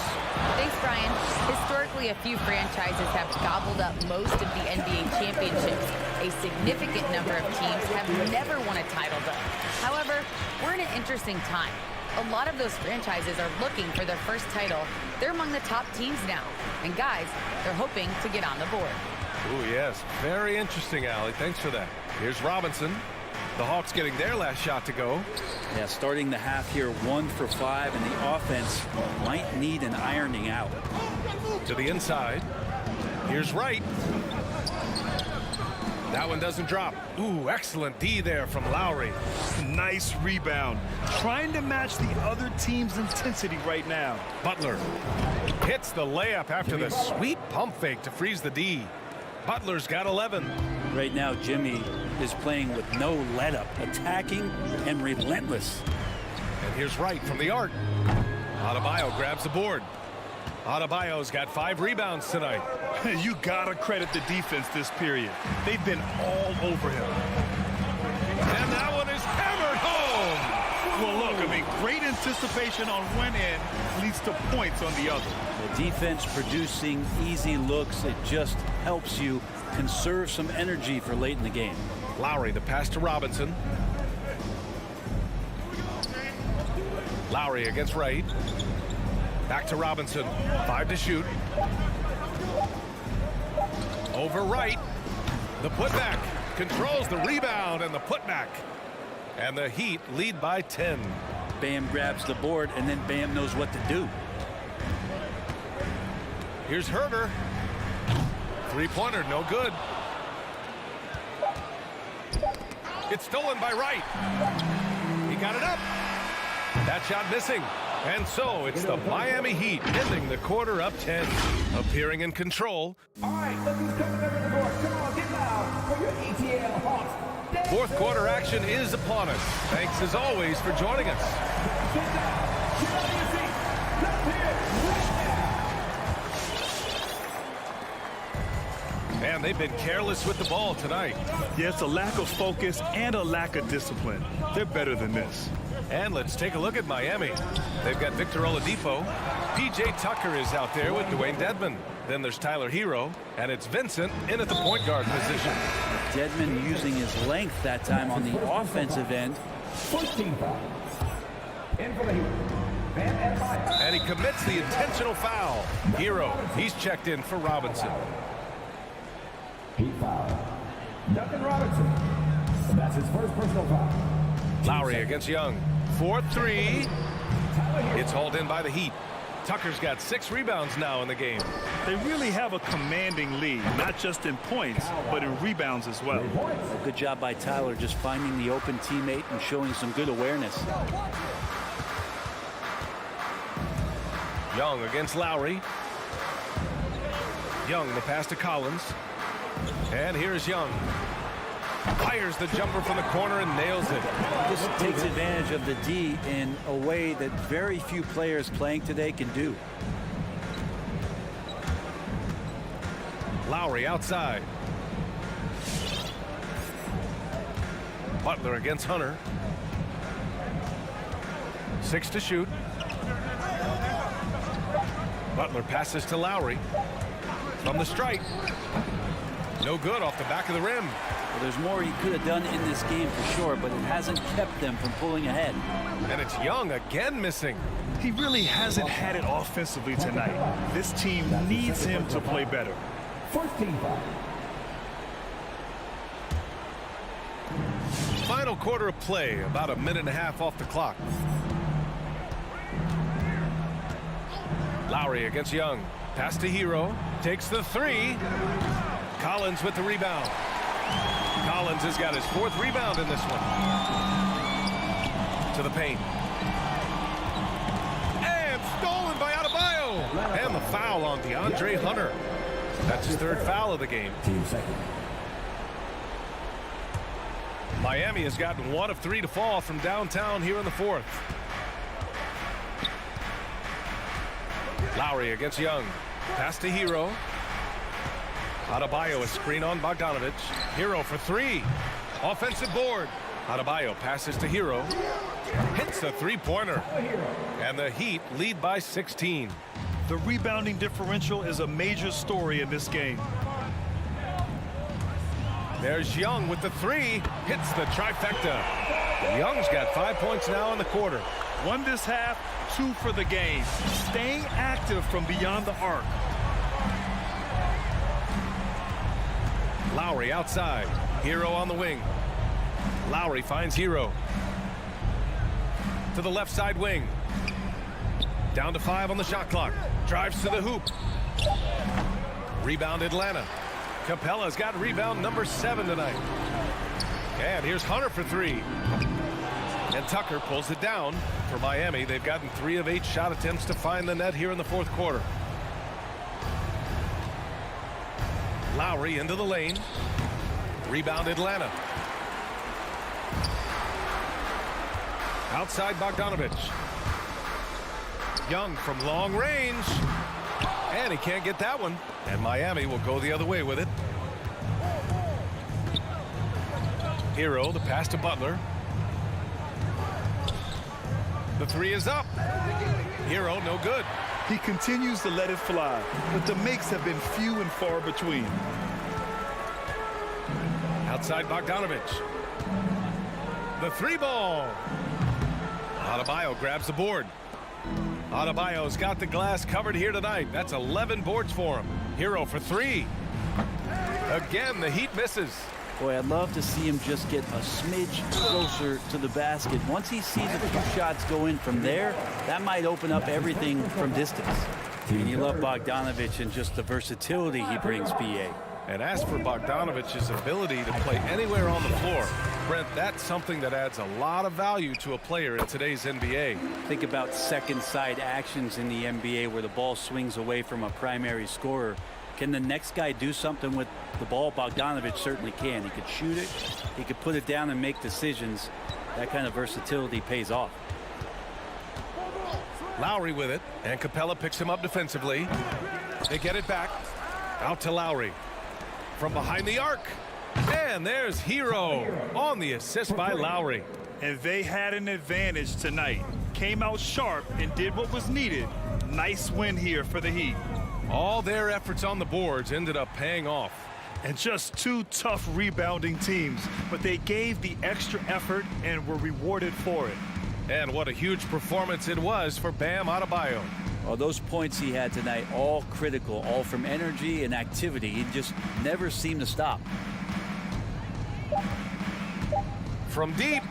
Thanks, Brian. Historically, a few franchises have gobbled up most of the NBA championships. A significant number of teams have never won a title, though. However, we're in an interesting time. A lot of those franchises are looking for their first title. They're among the top teams now. And guys, they're hoping to get on the board. Oh, yes. Very interesting, Allie. Thanks for that. Here's Robinson. The Hawks getting their last shot to go. Yeah, starting the half here 1 for 5, and the offense might need an ironing out. To the inside. Here's Wright. That one doesn't drop. Ooh, excellent D there from Lowry. Nice rebound. Trying to match the other team's intensity right now. Butler hits the layup after the sweet pump fake to freeze the D. Butler's got 11. Right now, Jimmy is playing with no let-up, attacking and relentless. And here's Wright from the arc. Adebayo grabs the board. Adebayo's got 5 rebounds tonight. You gotta credit the defense this period. They've been all over him. And that one is hammered home. Well, look, I mean, great anticipation on one end leads to points on the other. The defense producing easy looks. It just helps you conserve some energy for late in the game. Lowry, the pass to Robinson. Lowry against Wright. Back to Robinson. 5 to shoot. Over Wright. The putback. Controls the rebound and the putback. And the Heat lead by 10. Bam grabs the board, and then Bam knows what to do. Here's Herter. 3-pointer, no good. It's stolen by Wright. He got it up. That shot missing. And so it's the Miami Heat ending the quarter up 10. Appearing in control. All right, look who's coming over the board. Come on, get loud for your ETL Hawks. Fourth quarter action is upon us. Thanks as always for joining us. Get down. Get out of your seat. Let's hear it right now. And they've been careless with the ball tonight. Yeah, it's a lack of focus and a lack of discipline. They're better than this. And let's take a look at Miami. They've got Victor Oladipo. P.J. Tucker is out there with Dwayne Dedmon. Then there's Tyler Hero. And it's Vincent in at the point guard position. Dedmon using his length that time on the offensive end. 14 foul. In for the Heat. Bam Adebayo. And he commits the intentional foul. Hero, he's checked in for Robinson. Heat foul. Duncan Robinson. And that's his first personal foul. Lowry against Young. 4-3. It's hauled in by the Heat. Tucker's got 6 rebounds now in the game. They really have a commanding lead, not just in points, but in rebounds as well. A good job by Tyler just finding the open teammate and showing some good awareness. Young against Lowry. Young, the pass to Collins. And here's Young. Fires the jumper from the corner and nails it. Just takes advantage of the D in a way that very few players playing today can do. Lowry outside. Butler against Hunter. 6 to shoot. Butler passes to Lowry. From the strike. No good off the back of the rim. Well, there's more he could have done in this game for sure, but it hasn't kept them from pulling ahead. And it's Young again missing. He really hasn't had it offensively tonight. This team needs him to play better. 14 foul. Final quarter of play, about a minute and a half off the clock. Lowry against Young. Pass to Hero. Takes the 3. Collins with the rebound. Collins has got his 4th rebound in this one. To the paint. And stolen by Adebayo. And the foul on DeAndre Hunter. That's his 3rd foul of the game. Team second. Miami has gotten 1 of 3 to fall from downtown here in the 4th. Lowry against Young. Pass to Hero. Adebayo, a screen on Bogdanovich. Hero for 3. Offensive board. Adebayo passes to Hero. Hits the 3-pointer. And the Heat lead by 16. The rebounding differential is a major story in this game. There's Young with the 3. Hits the trifecta. Young's got 5 points now in the quarter. 1 this half, 2 for the game. Staying active from beyond the arc. Lowry outside. Hero on the wing. Lowry finds Hero. To the left side wing. Down to 5 on the shot clock. Drives to the hoop. Rebound Atlanta. Capella's got rebound number 7 tonight. And here's Hunter for 3. And Tucker pulls it down for Miami. They've gotten 3 of 8 shot attempts to find the net here in the fourth quarter. Lowry into the lane. Rebound Atlanta. Outside Bogdanovich. Young from long range. And he can't get that one. And Miami will go the other way with it. Hero, the pass to Butler. The 3 is up. Hero, no good. He continues to let it fly, but the makes have been few and far between. Outside Bogdanovich. The 3 ball. Adebayo grabs the board. Adebayo's got the glass covered here tonight. That's 11 boards for him. Hero for 3. Again, the Heat misses. Boy, I'd love to see him just get a smidge closer to the basket. Once he sees a few shots go in from there, that might open up everything from distance. And you love Bogdanovich and just the versatility he brings, PA. And as for Bogdanovich's ability to play anywhere on the floor, Brent, that's something that adds a lot of value to a player in today's NBA. Think about second side actions in the NBA where the ball swings away from a primary scorer. Can the next guy do something with the ball? Bogdanovich certainly can. He could shoot it. He could put it down and make decisions. That kind of versatility pays off. Lowry with it, and Capella picks him up defensively. They get it back. Out to Lowry. From behind the arc. And there's Hero on the assist by Lowry. And they had an advantage tonight. Came out sharp and did what was needed. Nice win here for the Heat. All their efforts on the boards ended up paying off. And just 2 tough rebounding teams, but they gave the extra effort and were rewarded for it. And what a huge performance it was for Bam Adebayo. Well, those points he had tonight, all critical, all from energy and activity. He just never seemed to stop. From deep.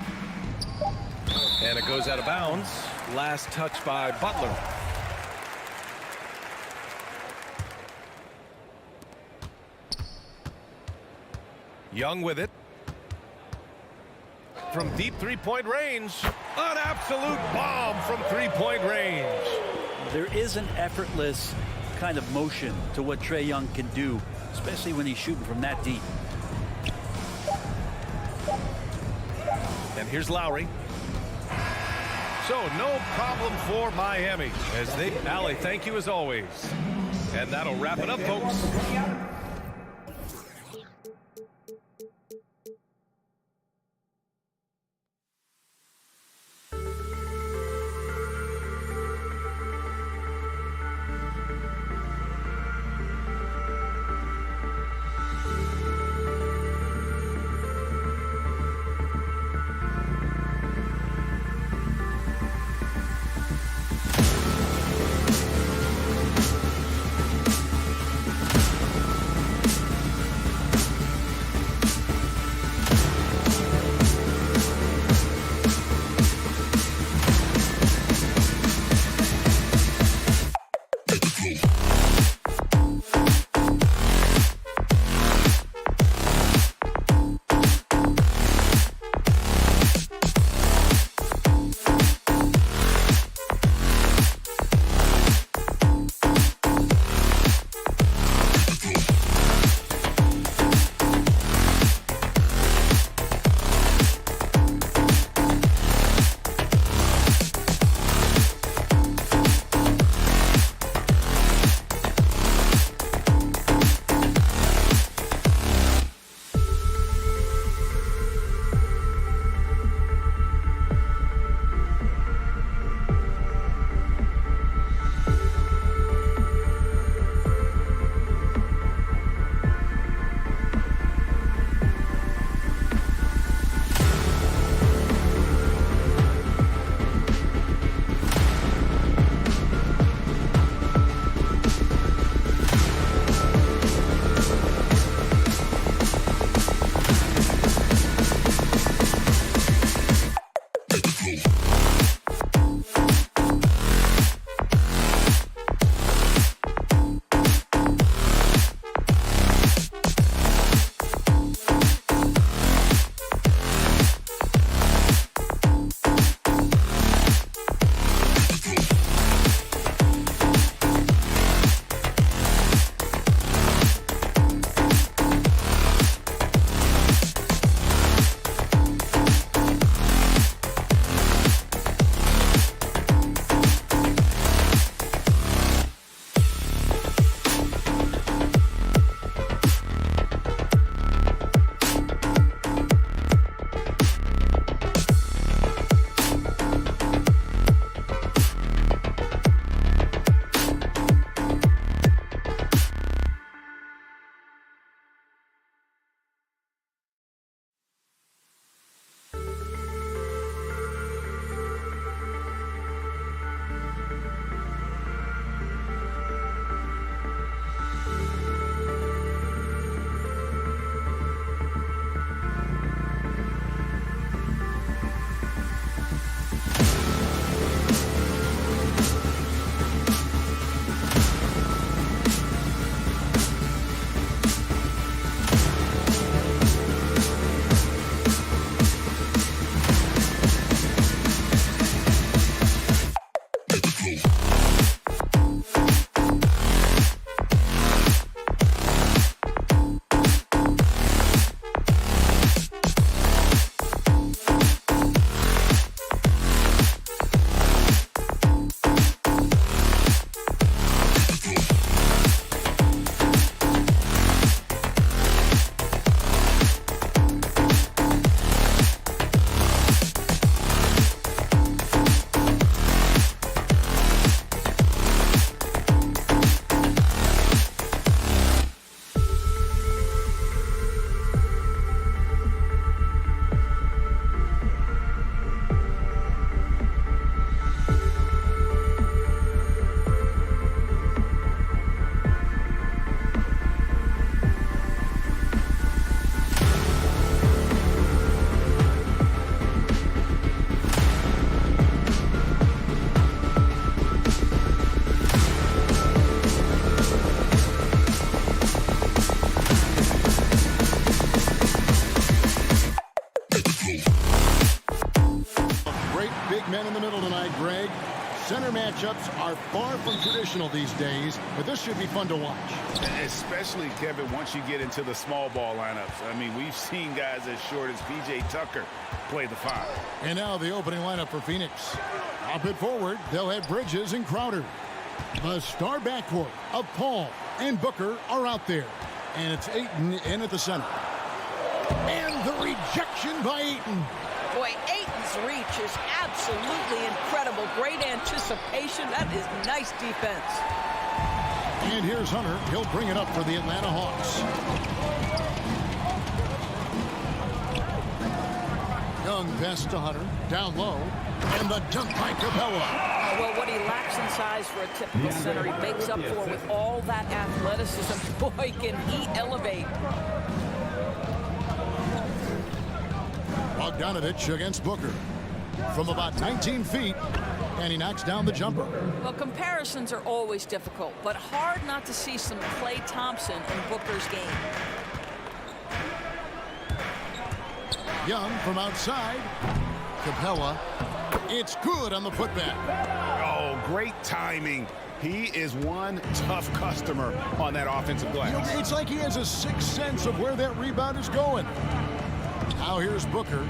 And it goes out of bounds. Last touch by Butler. Young with it. From deep three-point range. An absolute bomb from three-point range. There is an effortless kind of motion to what Trae Young can do, especially when he's shooting from that deep. And here's Lowry. So no problem for Miami as they Allie, thank you as always. And that'll wrap it up, folks. Greg. Center matchups are far from traditional these days, but this should be fun to watch. Especially, Kevin, once you get into the small ball lineups. I mean, we've seen guys as short as P.J. Tucker play the 5. And now the opening lineup for Phoenix. Up and forward, they'll have Bridges and Crowder. The star backcourt of Paul and Booker are out there. And it's Ayton in at the center. And the rejection by Ayton. Boy, Ayton's reach is absolutely incredible. Great anticipation. That is nice defense. And here's Hunter. He'll bring it up for the Atlanta Hawks. Young pass to Hunter. Down low. And the dunk by Capella. Well, what he lacks in size for a typical center, he makes up for with all that athleticism. Boy, can he elevate. Bogdanovich against Booker from about 19 feet, and he knocks down the jumper. Well, comparisons are always difficult, but hard not to see some Klay Thompson in Booker's game. Young from outside. Capella. It's good on the putback. Oh, great timing. He is one tough customer on that offensive glass. It's like he has a sixth sense of where that rebound is going. Now here's Booker.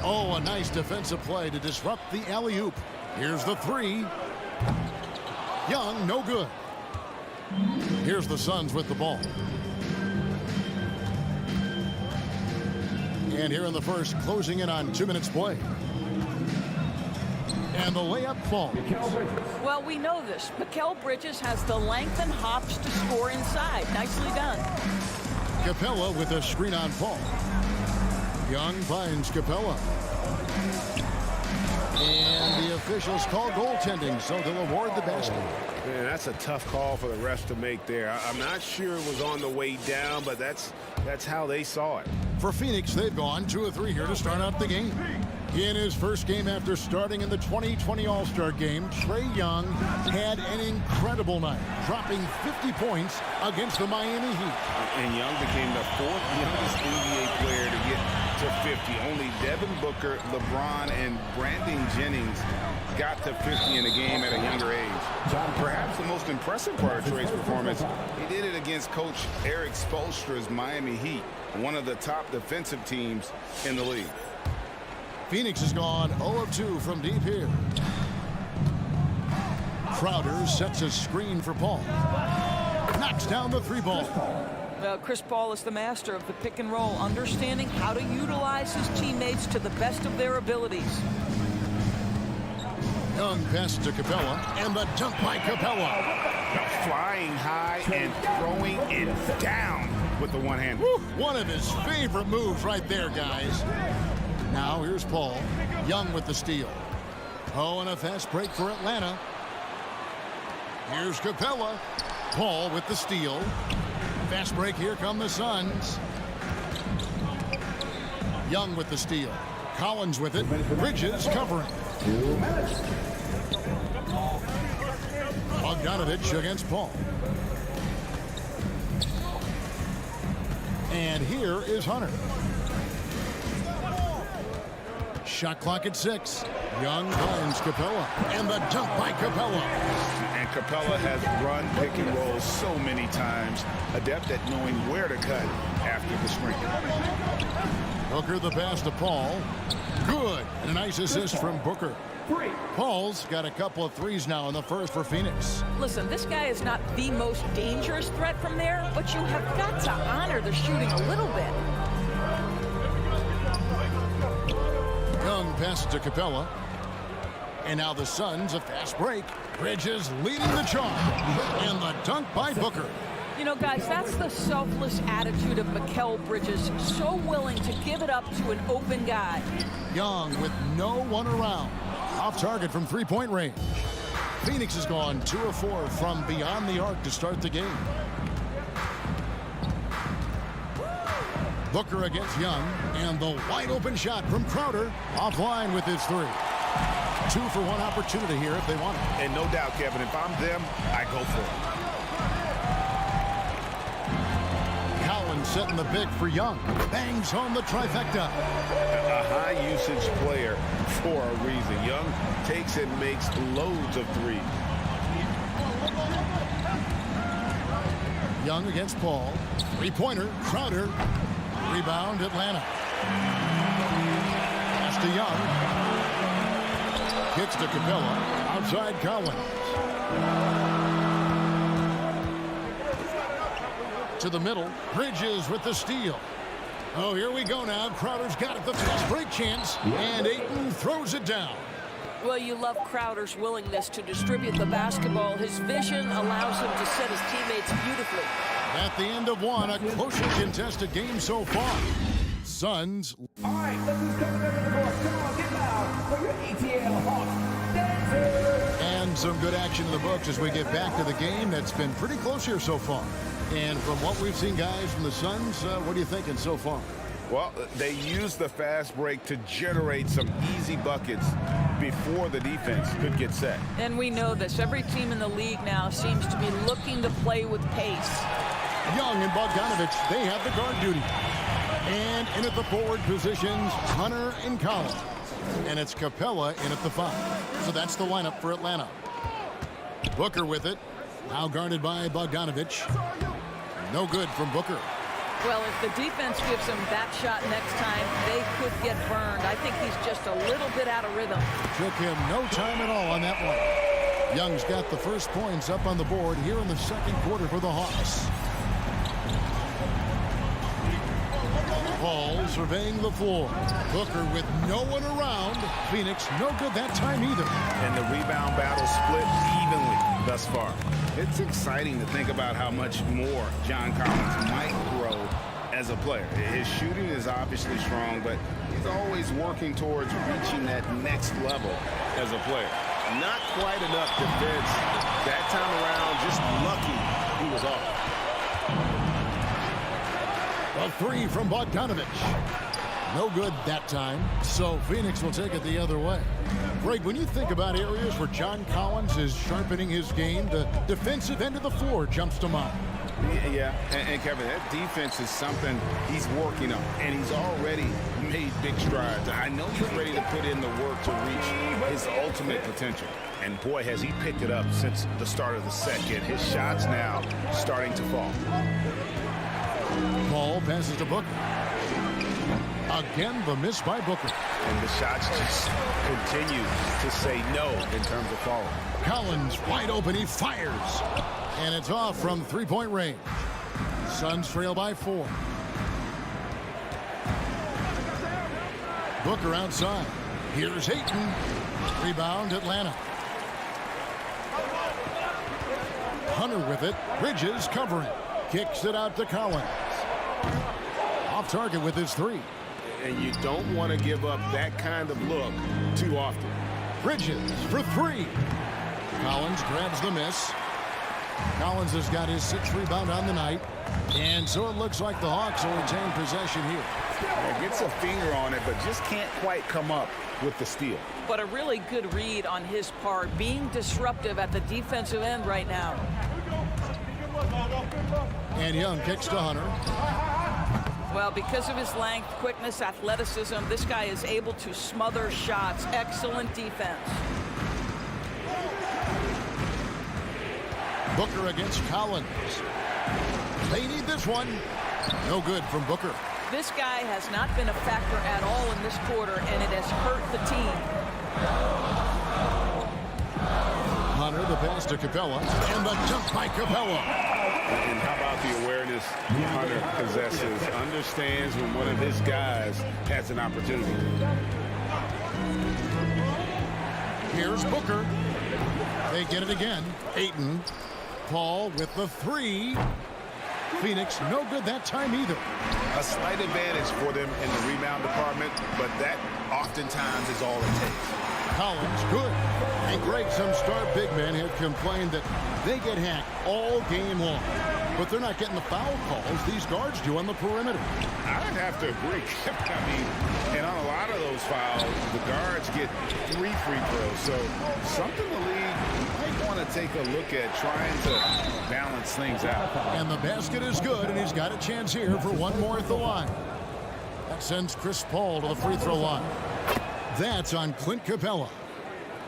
Oh, a nice defensive play to disrupt the alley-oop. Here's the 3. Young, no good. Here's the Suns with the ball. And here in the first, closing in on 2 minutes play. And the layup falls. Well, we know this. Mikal Bridges has the length and hops to score inside. Nicely done. Capella with a screen on Paul. Young finds Capella. And the officials call goaltending, so they'll award the basket. Man, that's a tough call for the refs to make there. I'm not sure it was on the way down, but that's how they saw it. For Phoenix, they've gone 2 of 3 here to start out the game. In his first game after starting in the 2020 All-Star game, Trae Young had an incredible night, dropping 50 points against the Miami Heat. And Young became the 4th youngest NBA player to get to 50. Only Devin Booker, LeBron, and Brandon Jennings got to 50 in the game at a younger age. Perhaps the most impressive part of Trae's performance, he did it against Coach Eric Spoelstra's Miami Heat, one of the top defensive teams in the league. Phoenix has gone 0 of 2 from deep here. Crowder sets a screen for Paul. Knocks down the 3-ball. Well, Chris Paul is the master of the pick and roll, understanding how to utilize his teammates to the best of their abilities. Young pass to Capella, and the dunk by Capella. Flying high and throwing it down with the one-hand. One of his favorite moves right there, guys. Now here's Paul. Young with the steal. Oh, and a fast break for Atlanta. Here's Capella. Paul with the steal. Fast break. Here come the Suns. Young with the steal. Collins with it. Bridges covering. Bogdanovich against Paul. And here is Hunter. Shot clock at 6. Young finds Capella. And the dunk by Capella. And Capella has run pick and roll so many times. Adept at knowing where to cut after the screen. Booker the pass to Paul. Good. And a nice assist from Booker. Paul's got a couple of threes now in the first for Phoenix. Listen, this guy is not the most dangerous threat from there, but you have got to honor the shooting a little bit. Young passes to Capella. And now the Suns, a fast break. Bridges leading the charge. And the dunk by Booker. You know, guys, that's the selfless attitude of Mikal Bridges. So willing to give it up to an open guy. Young with no one around. Off target from three-point range. Phoenix has gone 2 of 4 from beyond the arc to start the game. Booker against Young, and the wide open shot from Crowder offline with his 3. 2 for 1 opportunity here if they want it. And no doubt, Kevin, if I'm them, I go for it. Collins Collins setting the pick for Young. Bangs home the trifecta. A high-usage player for a reason. Young takes and makes loads of threes. Young against Paul. Three-pointer. Crowder. Rebound, Atlanta. Pass to Young. Kicks to Capella. Outside Collins. To the middle. Bridges with the steal. Oh, here we go now. Crowder's got it. The fast break chance. And Ayton throws it down. Well, you love Crowder's willingness to distribute the basketball. His vision allows him to set his teammates beautifully. At the end of one, a closely contested game so far. Suns. All right, look who's coming over the court. Come on, get loud for your ATL Hawks dancers. And some good action in the books as we get back to the game that's been pretty close here so far. And from what we've seen, guys, from the Suns, what are you thinking so far? Well, they used the fast break to generate some easy buckets before the defense could get set. And we know this. Every team in the league now seems to be looking to play with pace. Young and Bogdanovich, they have the guard duty. And in at the forward positions, Hunter and Collins. And it's Capella in at the 5. So that's the lineup for Atlanta. Booker with it. Now guarded by Bogdanovich. No good from Booker. Well, if the defense gives him that shot next time, they could get burned. I think he's just a little bit out of rhythm. Took him no time at all on that one. Young's got the first points up on the board here in the second quarter for the Hawks. Paul surveying the floor. Booker with no one around. Phoenix no good that time either. And the rebound battle split evenly thus far. It's exciting to think about how much more John Collins might grow as a player. His shooting is obviously strong, but he's always working towards reaching that next level as a player. Not quite enough defense that time around, just lucky he was off. A 3 from Bogdanovich. No good that time, so Phoenix will take it the other way. Greg, when you think about areas where John Collins is sharpening his game, the defensive end of the floor jumps to mind. Yeah, and Kevin, that defense is something he's working on, and he's already made big strides. I know he's ready to put in the work to reach his ultimate potential. And boy, has he picked it up since the start of the second. His shots now starting to fall. Paul passes to Booker. Again, the miss by Booker. And the shots just continue to say no in terms of falling. Collins wide open, he fires. And it's off from three-point range. Suns trail by 4. Booker outside. Here's Ayton. Rebound, Atlanta. Hunter with it. Bridges covering. Kicks it out to Collins. Off target with his 3. And you don't want to give up that kind of look too often. Bridges for 3. Collins grabs the miss. Collins has got his 6th rebound on the night. And so it looks like the Hawks will retain possession here. Gets a finger on it, but just can't quite come up with the steal. But a really good read on his part, being disruptive at the defensive end right now. And Young kicks to Hunter. Well, because of his length, quickness, athleticism, this guy is able to smother shots. Excellent defense. Booker against Collins. They need this one. No good from Booker. This guy has not been a factor at all in this quarter, and it has hurt the team. Hunter, the pass to Capella, and the jump by Capella. And how about the awareness Hunter possesses? Understands when one of his guys has an opportunity. Here's Booker. They get it again. Ayton. Paul with the 3. Phoenix no good that time either. A slight advantage for them in the rebound department, but that oftentimes is all it takes. Collins good. And Greg, some star big men have complained that they get hacked all game long. But they're not getting the foul calls these guards do on the perimeter. I'd have to agree. I mean, and on a lot of those fouls, the guards get 3 free throws. So something the league might want to to take a look at trying to balance things out. And the basket is good, and he's got a chance here for one more at the line. That sends Chris Paul to the free throw line. That's on Clint Capella.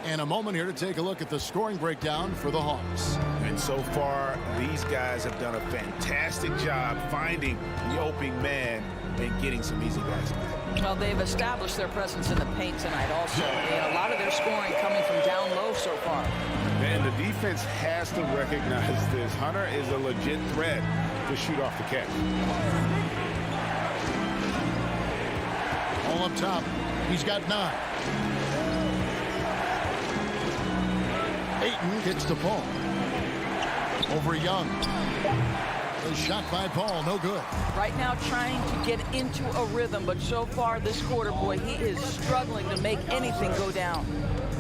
And a moment here to take a look at the scoring breakdown for the Hawks. And so far, these guys have done a fantastic job finding the opening man and getting some easy baskets. Well, they've established their presence in the paint tonight also. A lot of their scoring coming from down low so far. And the defense has to recognize this. Hunter is a legit threat to shoot off the catch. All up top. He's got 9. Ayton kicks to Paul. Over Young. A shot by Paul, no good. Right now trying to get into a rhythm, but so far this quarter, boy, he is struggling to make anything go down.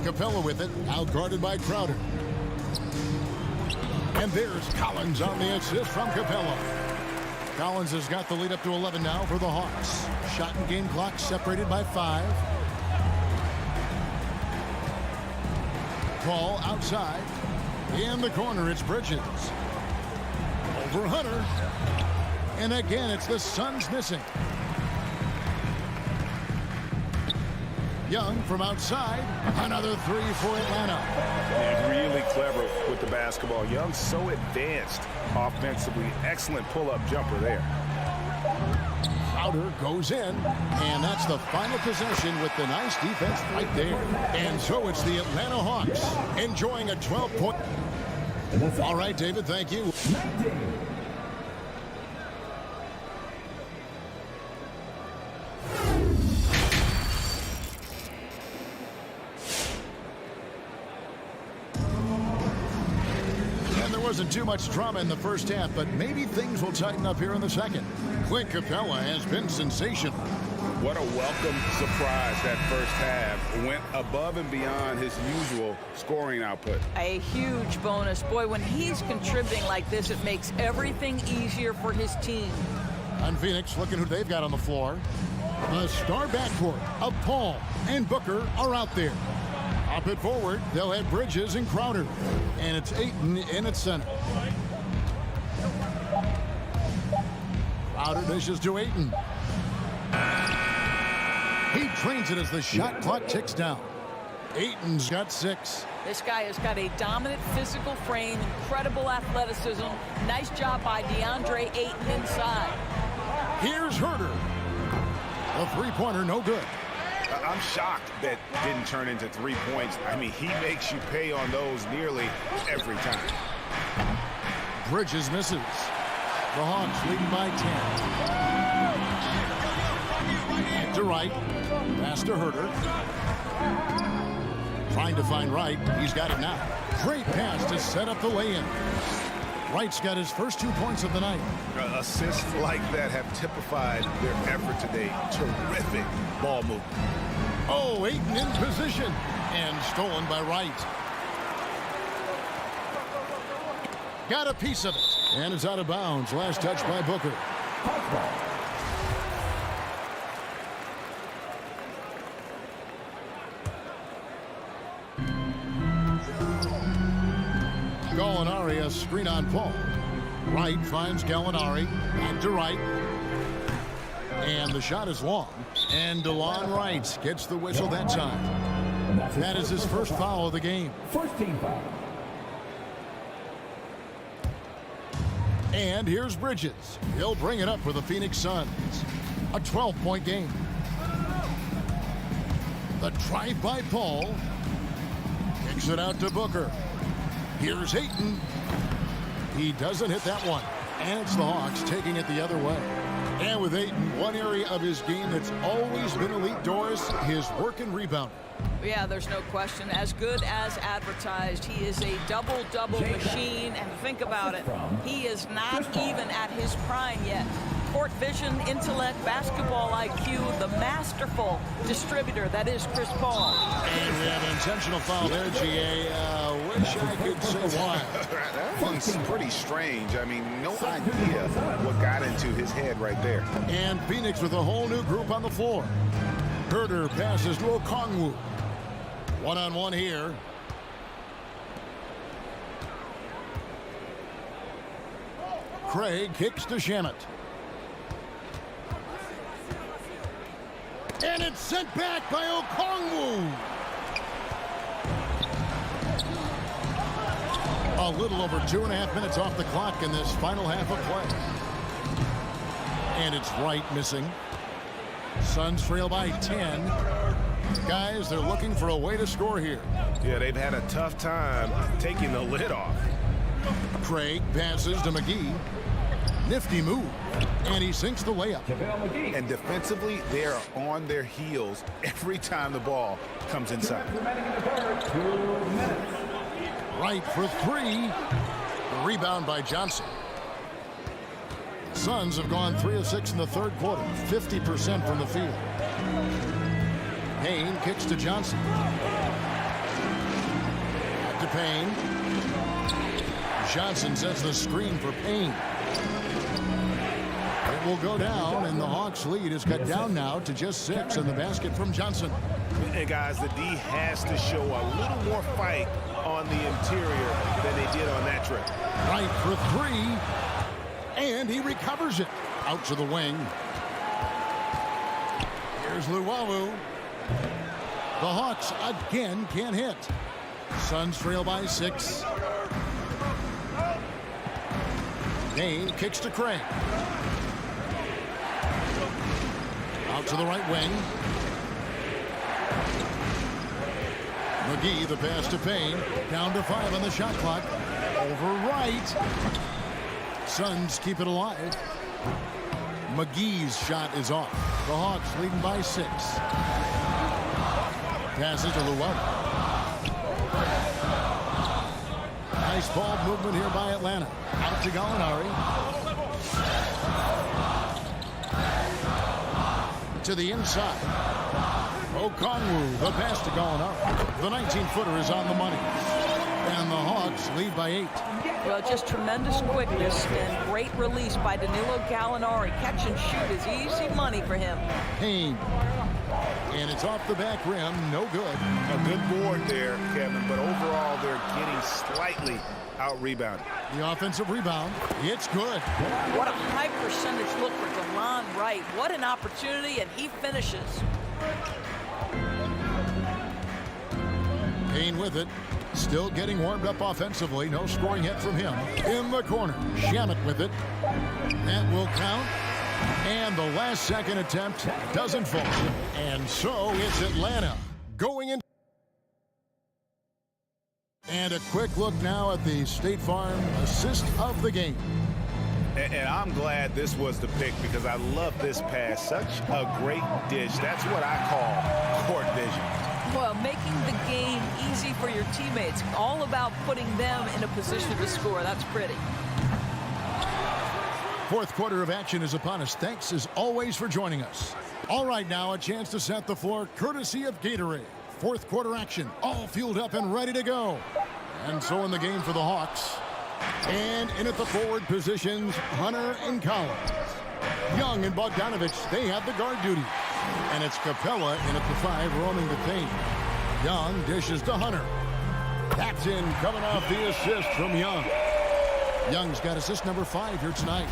Capella with it, out guarded by Crowder. And there's Collins on the assist from Capella. Collins has got the lead up to 11 now for the Hawks. Shot and game clock separated by 5. Paul outside. In the corner, it's Bridges. Over Hunter. And again, it's the Suns missing. Young from outside. Another 3 for Atlanta. And really clever with the basketball. Young's so advanced offensively. Excellent pull-up jumper there. Crowder goes in, and that's the final possession with the nice defense right there. And so it's the Atlanta Hawks enjoying a 12-point. All right, David, thank you. Wasn't too much drama in the first half, but maybe things will tighten up here in the second. Clint Capella has been sensational. What a welcome surprise that first half. Went above and beyond his usual scoring output. A huge bonus. Boy, when he's contributing like this, it makes everything easier for his team. On Phoenix, looking who they've got on the floor. The star backcourt of Paul and Booker are out there. Up it forward, they'll have Bridges and Crowder. And it's Ayton in its center. Crowder dishes to Ayton. He trains it as the shot clock ticks down. Ayton's got 6. This guy has got a dominant physical frame, incredible athleticism. Nice job by DeAndre Ayton inside. Here's Herter. A three-pointer, no good. I'm shocked that didn't turn into 3 points. I mean, he makes you pay on those nearly every time. Bridges misses. The Hawks leading by 10. Back to Wright. Pass to Herter. Trying to find Wright. He's got it now. Great pass to set up the lay-in. Wright's got his first 2 points of the night. Assists like that have typified their effort today. Terrific ball movement. Oh, Ayton in position. And stolen by Wright. Got a piece of it. And it's out of bounds. Last touch by Booker. Gallinari, a screen on Paul. Wright finds Gallinari. Back to Wright. And the shot is long. And DeLon Wright gets the whistle that time. That is his first foul of the game. First team foul. And here's Bridges. He'll bring it up for the Phoenix Suns. A 12-point game. The drive by Paul. Kicks it out to Booker. Here's Ayton. He doesn't hit that one. And it's the Hawks taking it the other way. And with Ayton, one area of his game that's always been elite, Doris, his work and rebound. Yeah, there's no question. As good as advertised, he is a double-double machine. And think about it, he is not even at his prime yet. Court vision, intellect, basketball IQ, the masterful distributor that is Chris Paul. And we have an intentional foul there, GA. Wish I could say why. That one's pretty strange. I mean, no idea what got into his head right there. And Phoenix with a whole new group on the floor. Herter passes to Okongwu. One-on-one here. Craig kicks to Shamet. And it's sent back by Okongwu. A little over 2.5 minutes off the clock in this final half of play. And it's Wright missing. Suns trail by 10. Guys, they're looking for a way to score here. Yeah, they've had a tough time taking the lid off. Craig passes to McGee. Nifty move. And he sinks the layup. And defensively, they are on their heels every time the ball comes inside. Wright for three. Rebound by Johnson. Suns have gone 3 of 6 in the third quarter. 50% from the field. Payne kicks to Johnson. Back to Payne. Johnson sets the screen for Payne. It will go down, and the Hawks' lead is cut down now to just 6 in the basket from Johnson. And guys, the D has to show a little more fight on the interior than they did on that trip. Wright for three, and he recovers it. Out to the wing. Here's Luwawu. The Hawks again can't hit. Suns trail by 6. Dane kicks to Craig. Out to the right wing. McGee, the pass to Payne. Down to 5 on the shot clock. Over Wright. Suns keep it alive. McGee's shot is off. The Hawks leading by 6. Passes to Luwawu. Nice ball movement here by Atlanta. Out to Gallinari. To the inside. Okongwu, the pass to Gallinari. The 19-footer is on the money. And the Hawks lead by 8. Well, just tremendous quickness and great release by Danilo Gallinari. Catch and shoot is easy money for him. Payne. And it's off the back rim. No good. A good board there, Kevin, but overall they're getting slightly out-rebounded. The offensive rebound. It's good. What a high percentage look for DeLon Wright. What an opportunity, and he finishes. Payne with it. Still getting warmed up offensively. No scoring hit from him. In the corner. Shamet with it. That will count. And the last second attempt doesn't fall. And so it's Atlanta going in. And a quick look now at the State Farm assist of the game. And I'm glad this was the pick because I love this pass. Such a great dish. That's what I call court vision. Well, making the game easy for your teammates. All about putting them in a position to score. That's pretty. Fourth quarter of action is upon us. Thanks as always for joining us. All right, now a chance to set the floor courtesy of Gatorade. Fourth quarter action, all fueled up and ready to go. And so in the game for the Hawks. And in at the forward positions, Hunter and Collins. Young and Bogdanovich, they have the guard duty. And it's Capella in at the 5, roaming the paint. Young dishes to Hunter. That's in, coming off the assist from Young. Young's got assist number 5 here tonight.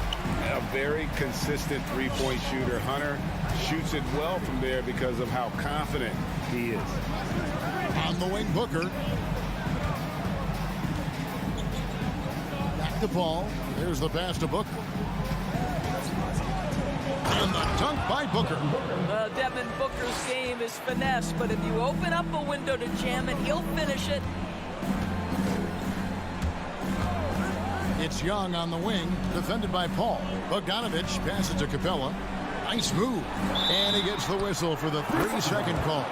A very consistent three-point shooter. Hunter shoots it well from there because of how confident he is. On the wing, Booker. Back to Paul. There's the pass to Booker. And the dunk by Booker. Well, Devin Booker's game is finesse, but if you open up a window to jam it, he'll finish it. It's Young on the wing, defended by Paul. Bogdanovich passes to Capella. Nice move. And he gets the whistle for the 3-second call.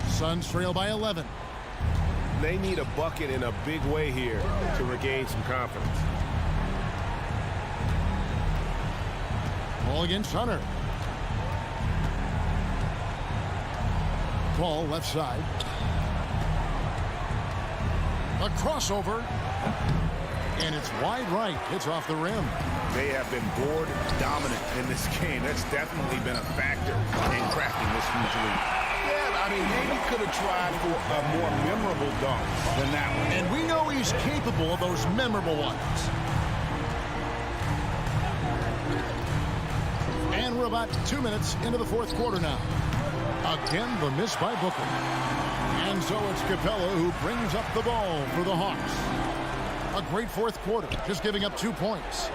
Suns trail by 11. They need a bucket in a big way here to regain some confidence. Ball against Hunter. Paul left side. A crossover. And it's wide right. It's off the rim. They have been board dominant in this game. That's definitely been a factor in crafting this huge lead. Yeah, I mean, maybe could have tried for a more memorable dunk than that one. And we know he's capable of those memorable ones. And we're about 2 minutes into the fourth quarter now. Again, the miss by Booker. And so it's Capella who brings up the ball for the Hawks. A great fourth quarter, just giving up 2 points.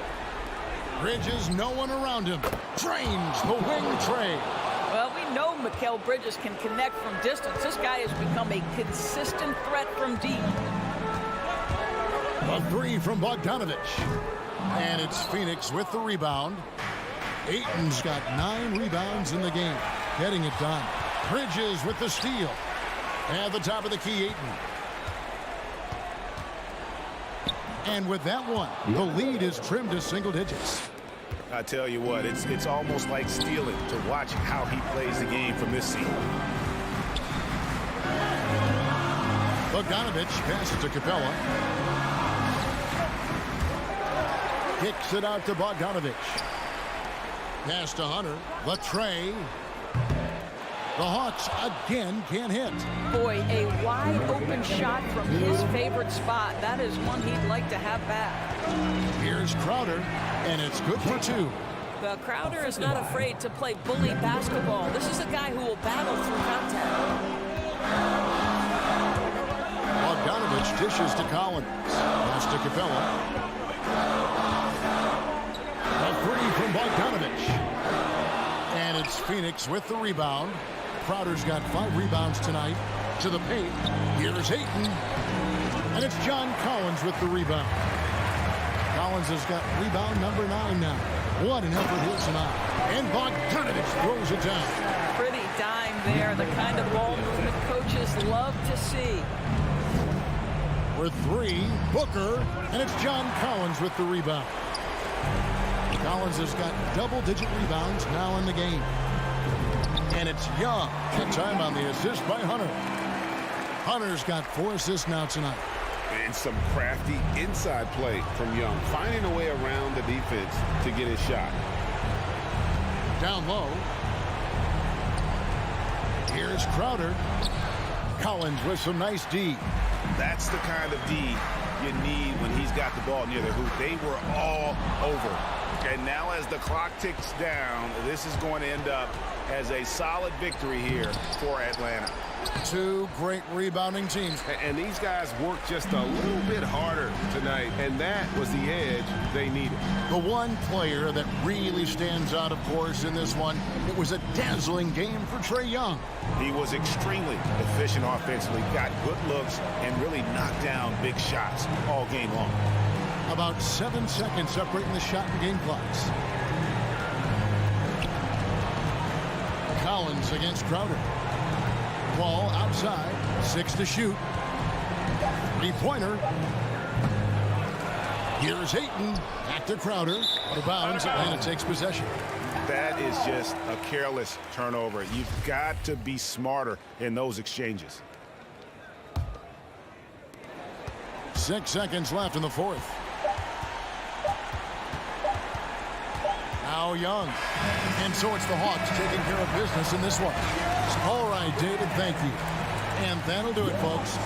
Bridges, no one around him. Drains the wing trade. Well, we know Mikal Bridges can connect from distance. This guy has become a consistent threat from deep. A three from Bogdanovich. And it's Phoenix with the rebound. Ayton's got 9 rebounds in the game, getting it done. Bridges with the steal. At the top of the key, Ayton. And with that one, the lead is trimmed to single digits. I tell you what, it's almost like stealing to watch how he plays the game from this seat. Bogdanovich passes to Capella. Kicks it out to Bogdanovich. Pass to Hunter. The tray. The Hawks again can't hit. Boy, a wide open shot from his favorite spot. That is one he'd like to have back. Here's Crowder, and it's good for 2. Well, Crowder is not afraid to play bully basketball. This is a guy who will battle through contact. Bogdanovich dishes to Collins. Pass to Capella. A three from Bogdanovich. And it's Phoenix with the rebound. Crowder's got 5 rebounds tonight. To the paint. Here's Ayton. And it's John Collins with the rebound. Collins has got rebound number 9 now. What an effort here tonight. And Bogdanovich throws it down. Pretty dime there. The kind of ball movement coaches love to see. For 3, Booker. And it's John Collins with the rebound. Collins has got double-digit rebounds now in the game. And it's Young. And time on the assist by Hunter. Hunter's got 4 assists now tonight. And some crafty inside play from Young, finding a way around the defense to get his shot. Down low. Here's Crowder. Collins with some nice D. That's the kind of D you need when he's got the ball near the hoop. They were all over. And now as the clock ticks down, this is going to end up as a solid victory here for Atlanta. 2 great rebounding teams. And these guys worked just a little bit harder tonight, and that was the edge they needed. The one player that really stands out, of course, in this one, it was a dazzling game for Trae Young. He was extremely efficient offensively, got good looks, and really knocked down big shots all game long. About 7 seconds separating the shot and game clocks. Collins against Crowder. Ball outside. 6 to shoot. 3-pointer. Here's Ayton. Back to Crowder. Out of bounds. Atlanta takes possession. That is just a careless turnover. You've got to be smarter in those exchanges. 6 seconds left in the fourth. Now Young. And so it's the Hawks taking care of business in this one. All right, David, thank you. And that'll do it, folks.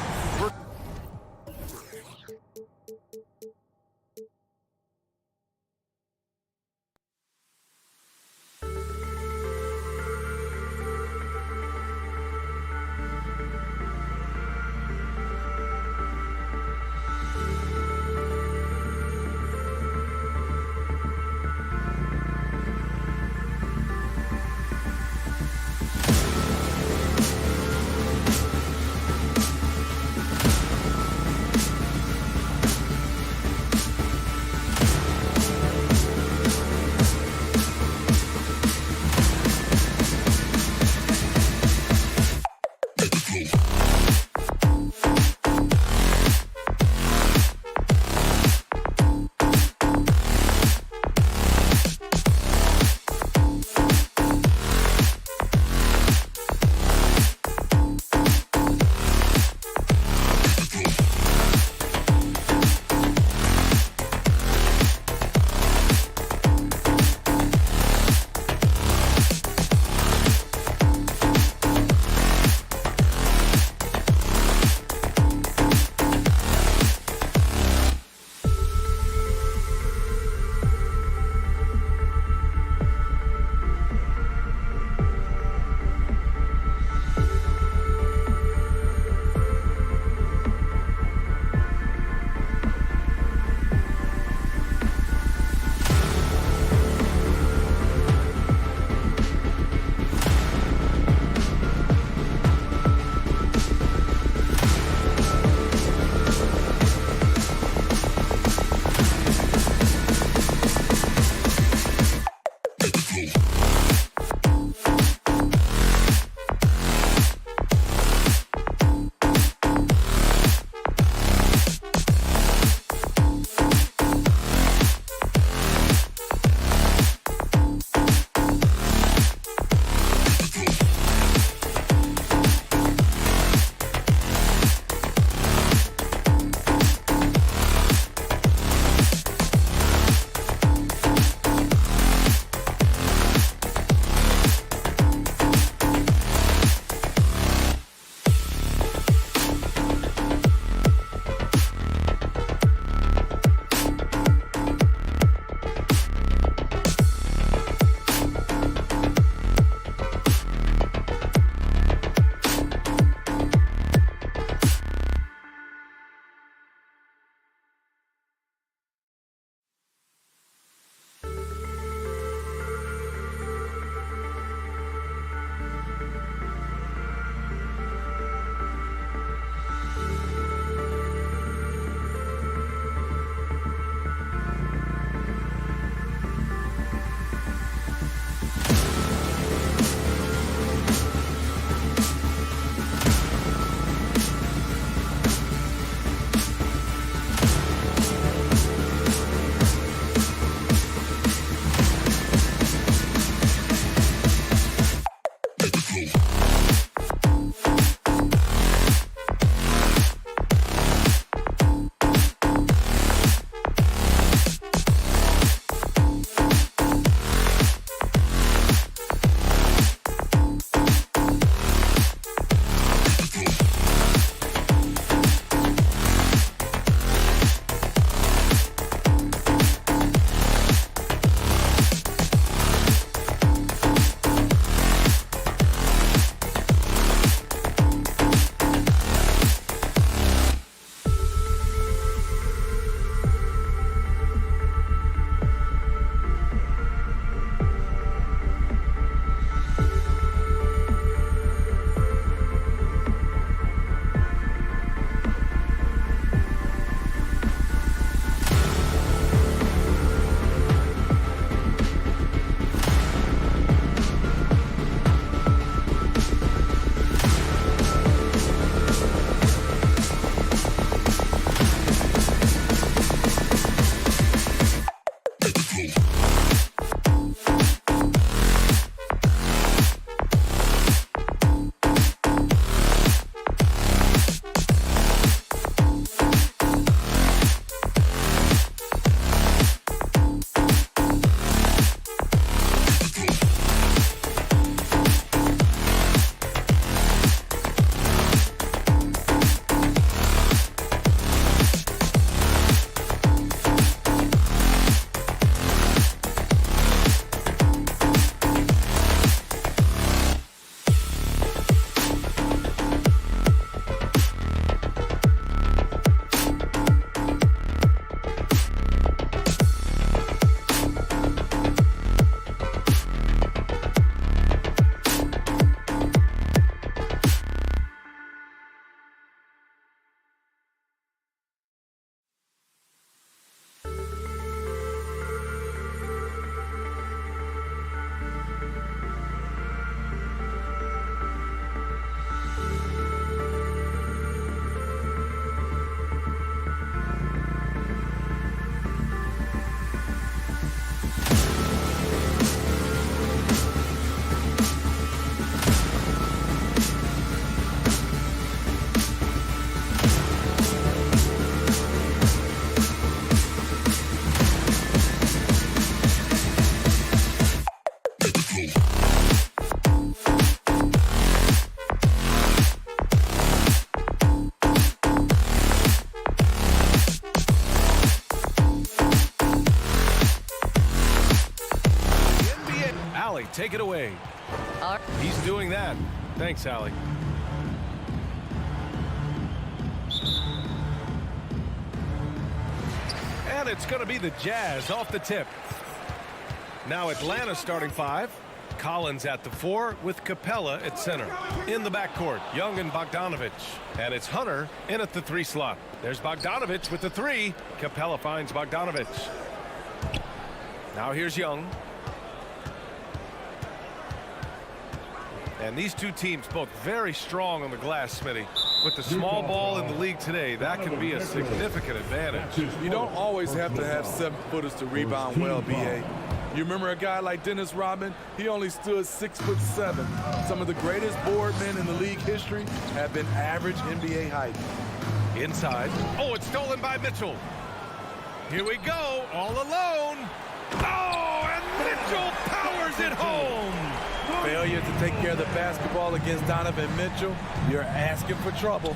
take it away. He's doing that. Thanks, Allie. And it's going to be the Jazz off the tip. Now Atlanta starting 5. Collins at the 4 with Capella at center. In the backcourt, Young and Bogdanovich. And it's Hunter in at the 3 slot. There's Bogdanovich with the 3. Capella finds Bogdanovich. Now here's Young. And these two teams both very strong on the glass, Smitty. With the small ball in the league today, that can be a significant advantage. You don't always have to have 7-footers to rebound well, B.A. You remember a guy like Dennis Rodman? He only stood 6'7". Some of the greatest board men in the league history have been average NBA height. Inside. Oh, it's stolen by Mitchell. Here we go, all alone. Oh, and Mitchell powers it home. Failure to take care of the basketball against Donovan Mitchell, you're asking for trouble.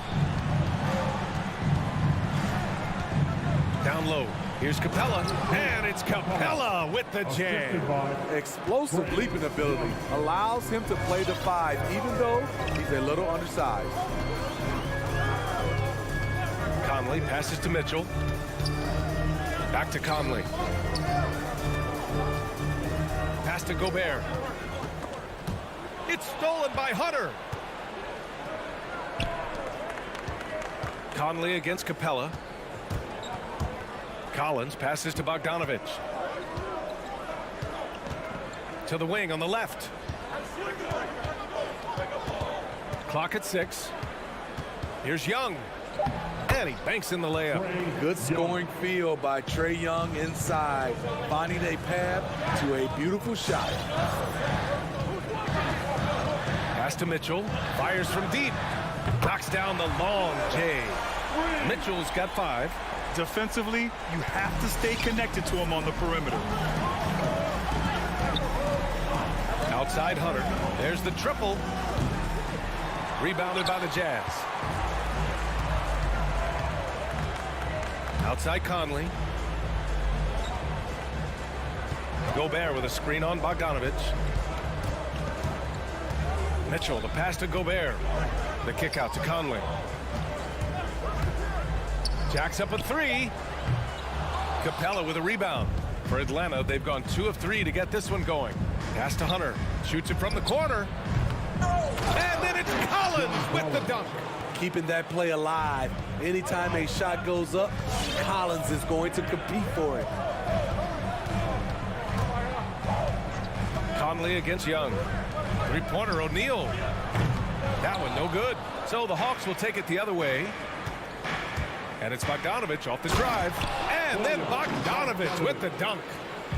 Down low. Here's Capella, and it's Capella with the jam. Explosive leaping ability allows him to play the 5, even though he's a little undersized. Conley passes to Mitchell. Back to Conley. Pass to Gobert. It's stolen by Hunter. Conley against Capella. Collins passes to Bogdanovich. To the wing on the left. Clock at 6. Here's Young. And he banks in the layup. Good scoring field by Trae Young inside, finding a path to a beautiful shot. Pass to Mitchell. Fires from deep. Knocks down the long J. Mitchell's got 5. Defensively, you have to stay connected to him on the perimeter. Outside Hunter. There's the triple. Rebounded by the Jazz. Outside Conley. Gobert with a screen on Bogdanovich. Mitchell, the pass to Gobert. The kick out to Conley. Jacks up a 3. Capella with a rebound. For Atlanta, they've gone 2 of 3 to get this one going. Pass to Hunter. Shoots it from the corner. And then it's Collins with the dunk. Keeping that play alive. Anytime a shot goes up, Collins is going to compete for it. Conley against Young. 3-pointer O'Neal. That one no good. So the Hawks will take it the other way. And it's Bogdanovich off the drive. And then Bogdanovich with the dunk.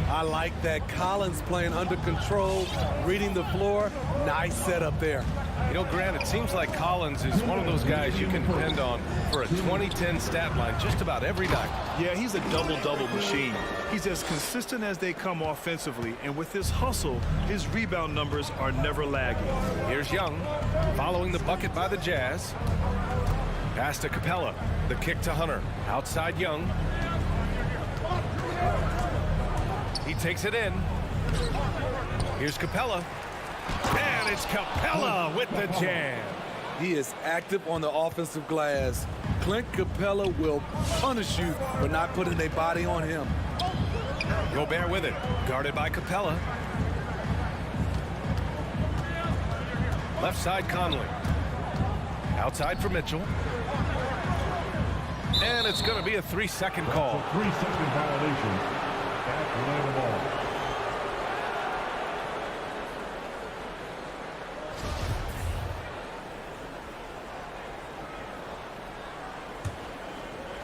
I like that. Collins playing under control, reading the floor. Nice setup there. You know, Grant, it seems like Collins is one of those guys you can depend on for a 2010 stat line just about every night. Yeah, he's a double-double machine. He's as consistent as they come offensively, and with his hustle, his rebound numbers are never lagging. Here's Young, following the bucket by the Jazz. Pass to Capella. The kick to Hunter. Outside Young. He takes it in. Here's Capella. And it's Capella with the jam. He is active on the offensive glass. Clint Capella will punish you for not putting a body on him. Gobert with it. Guarded by Capella. Left side Conley. Outside for Mitchell. And it's going to be a 3-second call. 3-second violation. Atlanta ball.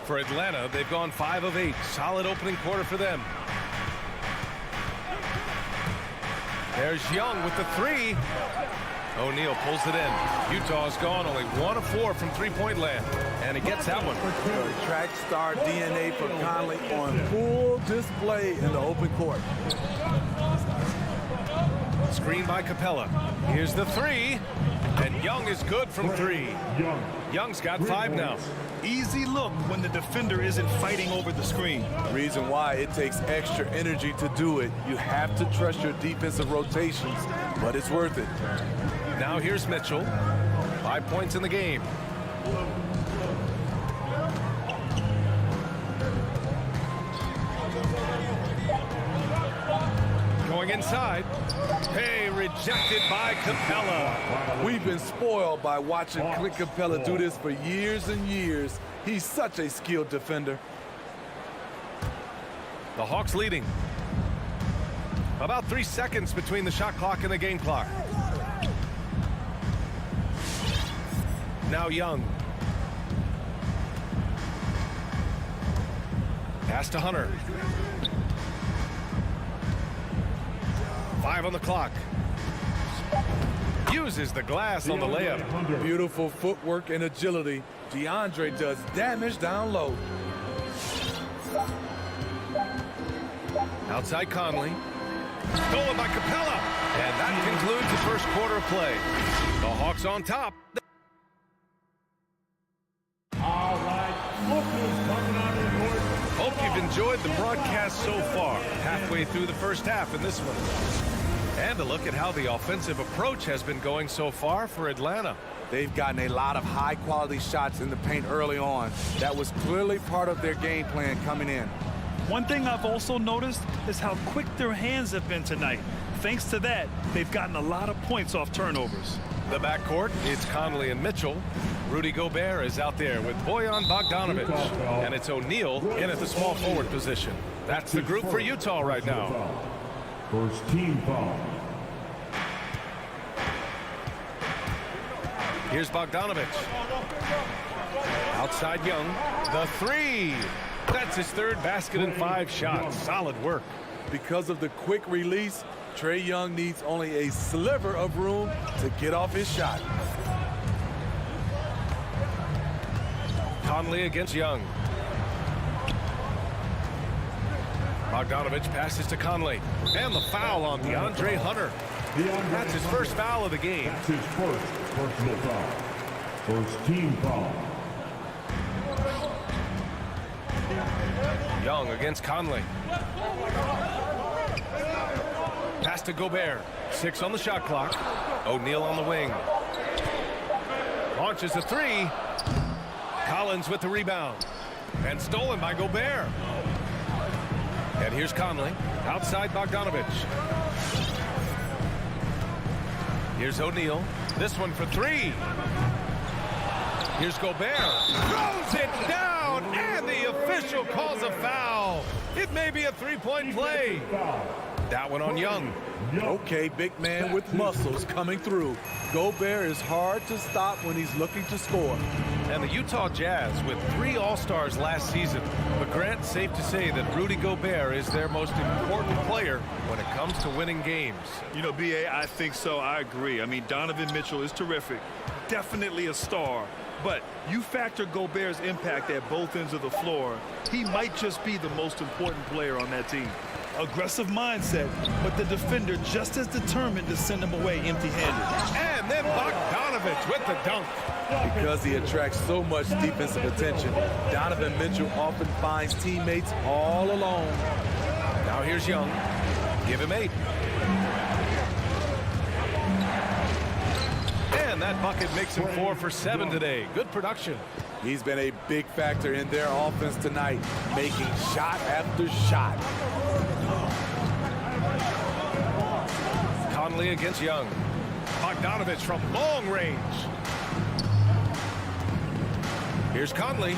For Atlanta, they've gone 5 of 8. Solid opening quarter for them. There's Young with the 3. O'Neal pulls it in. Utah's gone only 1 of 4 from three-point land. And he gets that one. Track star DNA for Conley on full display in the open court. Screen by Capella. Here's the three. And Young is good from three. Young's got 5 now. Easy look when the defender isn't fighting over the screen. Reason why it takes extra energy to do it. You have to trust your defensive rotations, but it's worth it. Now here's Mitchell. 5 points in the game. Going inside. Hey, rejected by Capella. We've been spoiled by watching Clint Capella do this for years and years. He's such a skilled defender. The Hawks leading. About 3 seconds between the shot clock and the game clock. Now Young. Pass to Hunter. 5 on the clock. Uses the glass on the layup. Beautiful footwork and agility. DeAndre does damage down low. Outside Conley. Stolen by Capella. And that concludes the first quarter of play. The Hawks on top. All right, look who's coming out of the court. Hope you've enjoyed the broadcast so far. Halfway through the first half in this one. And a look at how the offensive approach has been going so far for Atlanta. They've gotten a lot of high-quality shots in the paint early on. That was clearly part of their game plan coming in. One thing I've also noticed is how quick their hands have been tonight. Thanks to that, they've gotten a lot of points off turnovers. The backcourt, it's Conley and Mitchell. Rudy Gobert is out there with Bojan Bogdanovic. And it's O'Neal in at the small forward position. That's the group for Utah right now. First team foul. Here's Bogdanovic. Outside Young. The three. That's his third basket in 5 shots. Solid work. Because of the quick release, Trae Young needs only a sliver of room to get off his shot. Conley against Young. Bogdanovic passes to Conley. And the foul on DeAndre Hunter. That's his first foul of the game. That's his first personal foul. First team foul. Young against Conley. Pass to Gobert. 6 on the shot clock. O'Neal on the wing. Launches a three. Collins with the rebound. And stolen by Gobert. And here's Conley. Outside Bogdanovic. Here's O'Neal. This one for 3. Here's Gobert. Throws it down. And the official calls a foul. It may be a 3-point play. That one on Young. Okay, big man with muscles coming through. Gobert is hard to stop when he's looking to score. And the Utah Jazz with 3 All-Stars last season. But Grant, safe to say that Rudy Gobert is their most important player when it comes to winning games. You know, B.A., I think so. I agree. I mean, Donovan Mitchell is terrific. Definitely a star. But you factor Gobert's impact at both ends of the floor, he might just be the most important player on that team. Aggressive mindset, but the defender just as determined to send him away empty-handed. And then Bogdanovic with the dunk. Because he attracts so much defensive attention, Donovan Mitchell often finds teammates all alone. Now here's Young. Give him 8. And that bucket makes him 4 for 7 today. Good production. He's been a big factor in their offense tonight, making shot after shot. Conley against Young. Bogdanovic from long range. Here's Conley.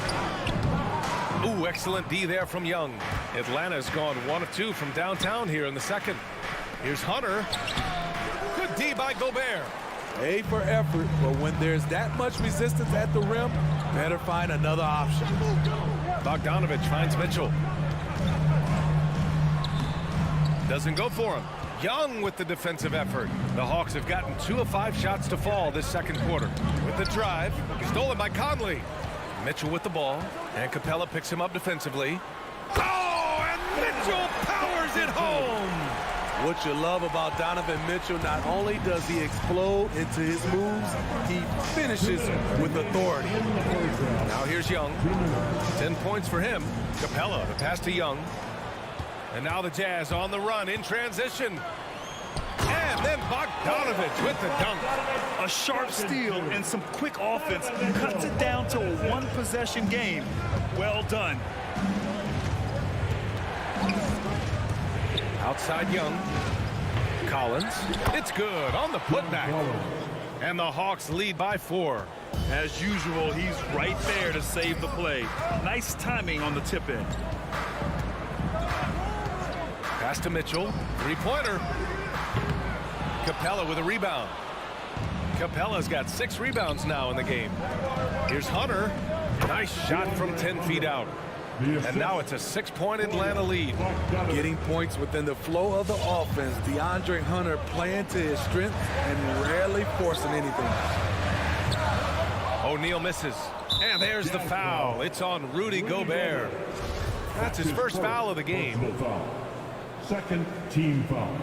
Ooh, excellent D there from Young. Atlanta's gone 1 of 2 from downtown here in the second. Here's Hunter. Good D by Gobert. A for effort, but when there's that much resistance at the rim, better find another option. Bogdanovic finds Mitchell. Doesn't go for him. Young with the defensive effort. The Hawks have gotten 2 of 5 shots to fall this second quarter. With the drive, stolen by Conley. Mitchell with the ball, and Capella picks him up defensively. Oh, and Mitchell powers it home. What you love about Donovan Mitchell, not only does he explode into his moves, he finishes with authority. Now here's Young. 10 points for him. Capella, the pass to Young. And now the Jazz on the run in transition. And then Bogdanovich with the dunk. A sharp steal and some quick offense cuts it down to a one-possession game. Well done. Outside Young. Collins. It's good on the putback. And the Hawks lead by 4. As usual, he's right there to save the play. Nice timing on the tip in. Pass to Mitchell. Three-pointer. Capella with a rebound. Capella's got 6 rebounds now in the game. Here's Hunter. Nice shot from 10 feet out. And now it's a 6-point Atlanta lead. Getting points within the flow of the offense. DeAndre Hunter playing to his strength and rarely forcing anything. O'Neal misses. And there's the foul. It's on Rudy Gobert. That's his first foul of the game. Second team foul.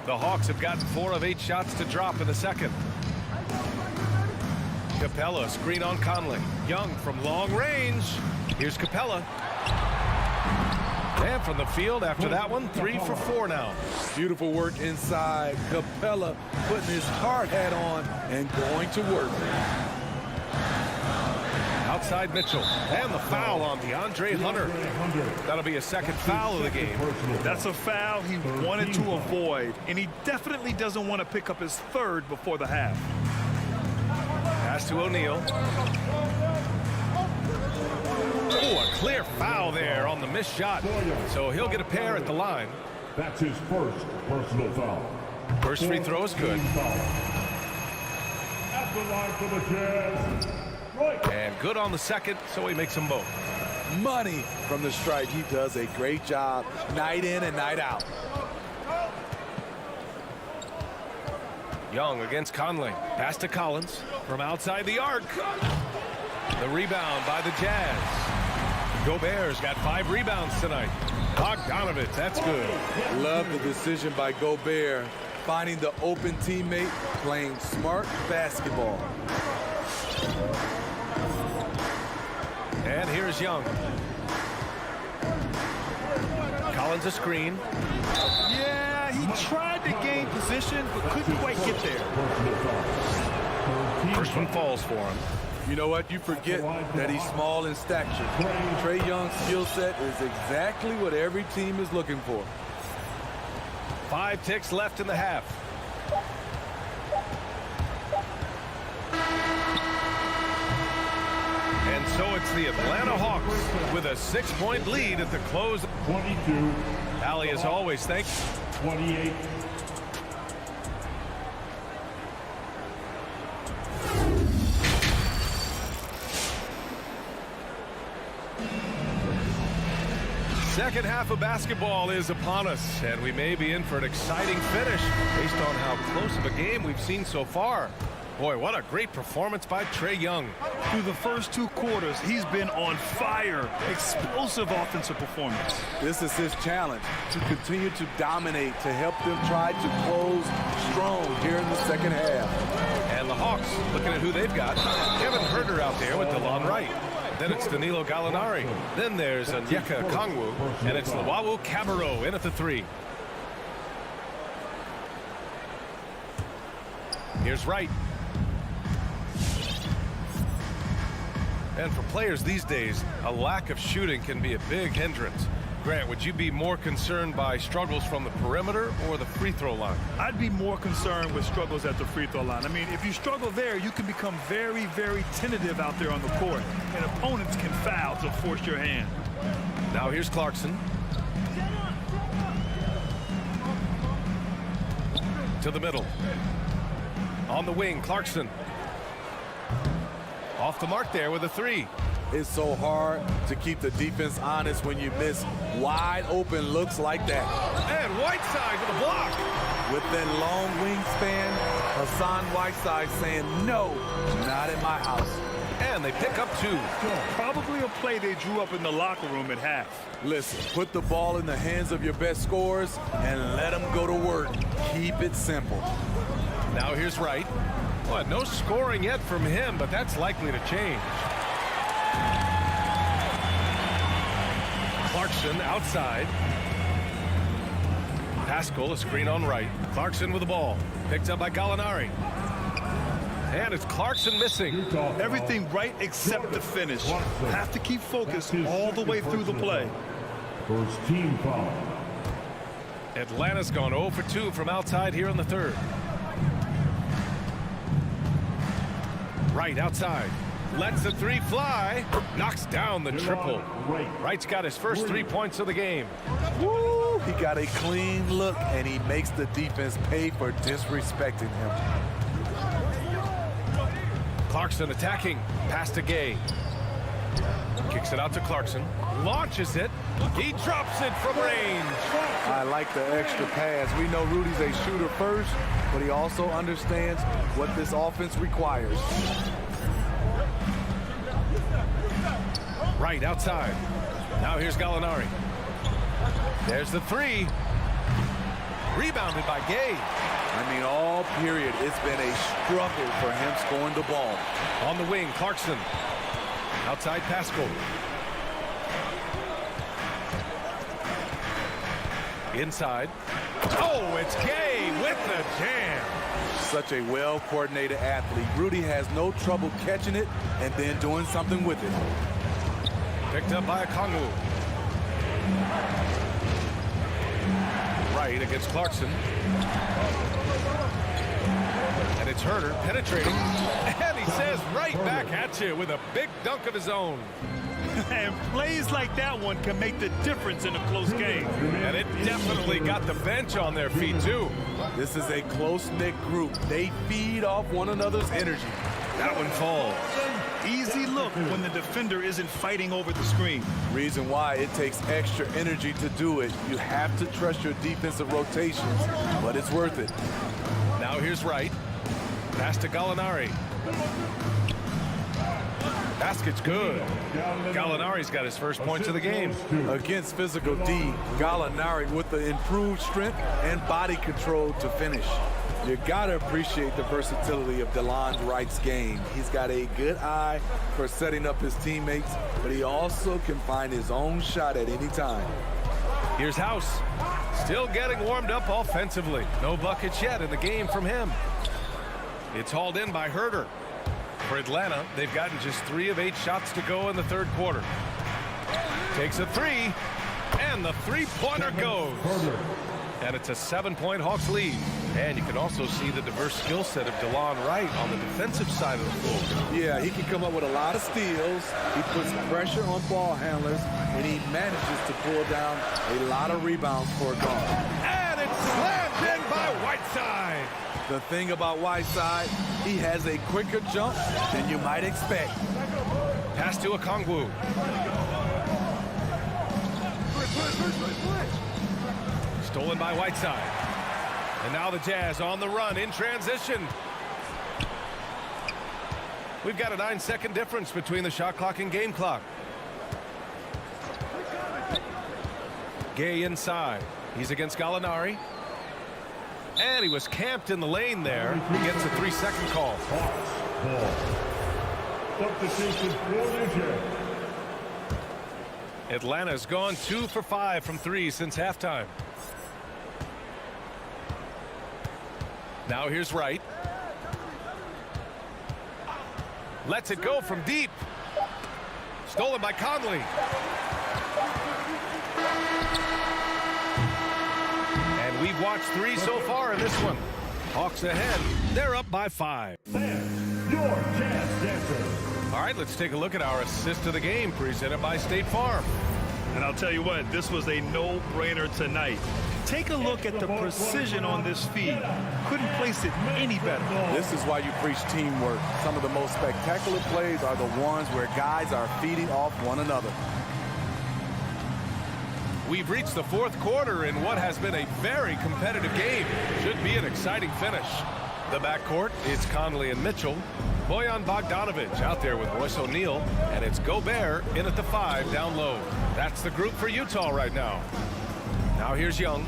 The Hawks have gotten 4 of 8 shots to drop in the second. Capella, screen on Conley. Young from long range. Here's Capella. And from the field after that one, 3 for 4 now. Beautiful work inside. Capella putting his hard hat on and going to work. Outside Mitchell. And the foul on DeAndre Hunter. That'll be a second foul of the game. That's a foul he wanted to avoid, and he definitely doesn't want to pick up his third before the half. Pass to O'Neal. Oh, a clear foul there on the missed shot. So he'll get a pair at the line. That's his first personal foul. First free throw is good. At the line for the Jazz. And good on the second, so he makes them both. Money from the stripe. He does a great job night in and night out. Young against Conley. Pass to Collins from outside the arc. The rebound by the Jazz. Gobert's got 5 rebounds tonight. Bogdanovich, that's good. Love the decision by Gobert, finding the open teammate, playing smart basketball. And here's Young. Collins a screen. Yeah, he tried to gain position, but couldn't quite get there. First one falls for him. You know what? You forget that he's small in stature. Trae Young's skill set is exactly what every team is looking for. 5 ticks left in the half. And so it's the Atlanta Hawks with a 6-point lead at the close. 22. Allie, as always, thanks. 28. Second half of basketball is upon us, and we may be in for an exciting finish based on how close of a game we've seen so far. Boy, what a great performance by Trae Young. Through the first 2 quarters, he's been on fire. Explosive offensive performance. This is his challenge, to continue to dominate, to help them try to close strong here in the second half. And the Hawks, looking at who they've got. Kevin Huerter out there with DeLon Wright. Then it's Danilo Gallinari. Then there's Onyeka Okongwu. And it's Luwawu Cabarrot in at the 3. Here's Wright. And for players these days, a lack of shooting can be a big hindrance. Grant, would you be more concerned by struggles from the perimeter or the free throw line? I'd be more concerned with struggles at the free throw line. I mean, if you struggle there, you can become very, very tentative out there on the court, and opponents can foul to force your hand. Now here's Clarkson. To the middle. On the wing, Clarkson. Off the mark there with a 3. It's so hard to keep the defense honest when you miss wide open looks like that. And Whiteside with a block. With that long wingspan, Hassan Whiteside saying, no, not in my house. And they pick up 2. Probably a play they drew up in the locker room at half. Listen, put the ball in the hands of your best scorers and let them go to work. Keep it simple. Now here's Wright. Well, no scoring yet from him, but that's likely to change. Clarkson outside. Pascal, a screen on Wright. Clarkson with the ball. Picked up by Gallinari. And it's Clarkson missing. Everything right except the finish. Have to keep focused all the way through the play. First team foul. Atlanta's gone 0 for 2 from outside here in the third. Wright outside. Lets the 3 fly. Knocks down the triple. Wright's got his first 3 points of the game. Woo! He got a clean look, and he makes the defense pay for disrespecting him. Clarkson attacking. Pass to Gay. Kicks it out to Clarkson. Launches it. He drops it from range. I like the extra pass. We know Rudy's a shooter first, but he also understands what this offense requires. Right outside. Now here's Gallinari. There's the 3. Rebounded by Gay. I mean, all period, it's been a struggle for him scoring the ball. On the wing, Clarkson. Outside Pascal. Inside. Oh, it's Gay with the jam. Such a well-coordinated athlete. Rudy has no trouble catching it and then doing something with it. Picked up by Okongwu. Right against Clarkson. And it's Herter penetrating. And he says right back at you with a big dunk of his own. And plays like that one can make the difference in a close game. And it definitely got the bench on their feet, too. This is a close-knit group. They feed off one another's energy. That one falls. Easy look when the defender isn't fighting over the screen. Reason why it takes extra energy to do it. You have to trust your defensive rotations, but it's worth it. Now here's Wright. Pass to Gallinari. Basket's good. Gallinari's got his first points of the game. Against physical D, Gallinari with the improved strength and body control to finish. You gotta appreciate the versatility of DeLon Wright's game. He's got a good eye for setting up his teammates, but he also can find his own shot at any time. Here's House. Still getting warmed up offensively. No buckets yet in the game from him. It's hauled in by Herter. For Atlanta, they've gotten just 3 of 8 shots to go in the third quarter. Takes a 3, and the 3-pointer goes. And it's a 7-point Hawks lead. And you can also see the diverse skill set of DeLon Wright on the defensive side of the floor. Yeah, he can come up with a lot of steals. He puts pressure on ball handlers, and he manages to pull down a lot of rebounds for a guard. And it's slammed in by Whiteside. The thing about Whiteside, he has a quicker jump than you might expect. Pass to Okongwu. Stolen by Whiteside. And now the Jazz on the run in transition. We've got a 9-second difference between the shot clock and game clock. Gay inside. He's against Gallinari. And he was camped in the lane there. He gets a 3-second call. Substitution for the Jazz. Atlanta's gone 2 for 5 from 3 since halftime. Now here's Wright. Lets it go from deep. Stolen by Conley. And we've watched 3 so far in this one. Hawks ahead. They're up by 5. And your Jazz Dancer. All right, let's take a look at our assist of the game presented by State Farm. And I'll tell you what, this was a no-brainer tonight. Take a look at the precision on this feed. Couldn't place it any better. This is why you preach teamwork. Some of the most spectacular plays are the ones where guys are feeding off one another. We've reached the 4th quarter in what has been a very competitive game. Should be an exciting finish. The backcourt, it's Conley and Mitchell. Bojan Bogdanovic out there with Royce O'Neal. And it's Gobert in at the 5 down low. That's the group for Utah right now. Now here's Young.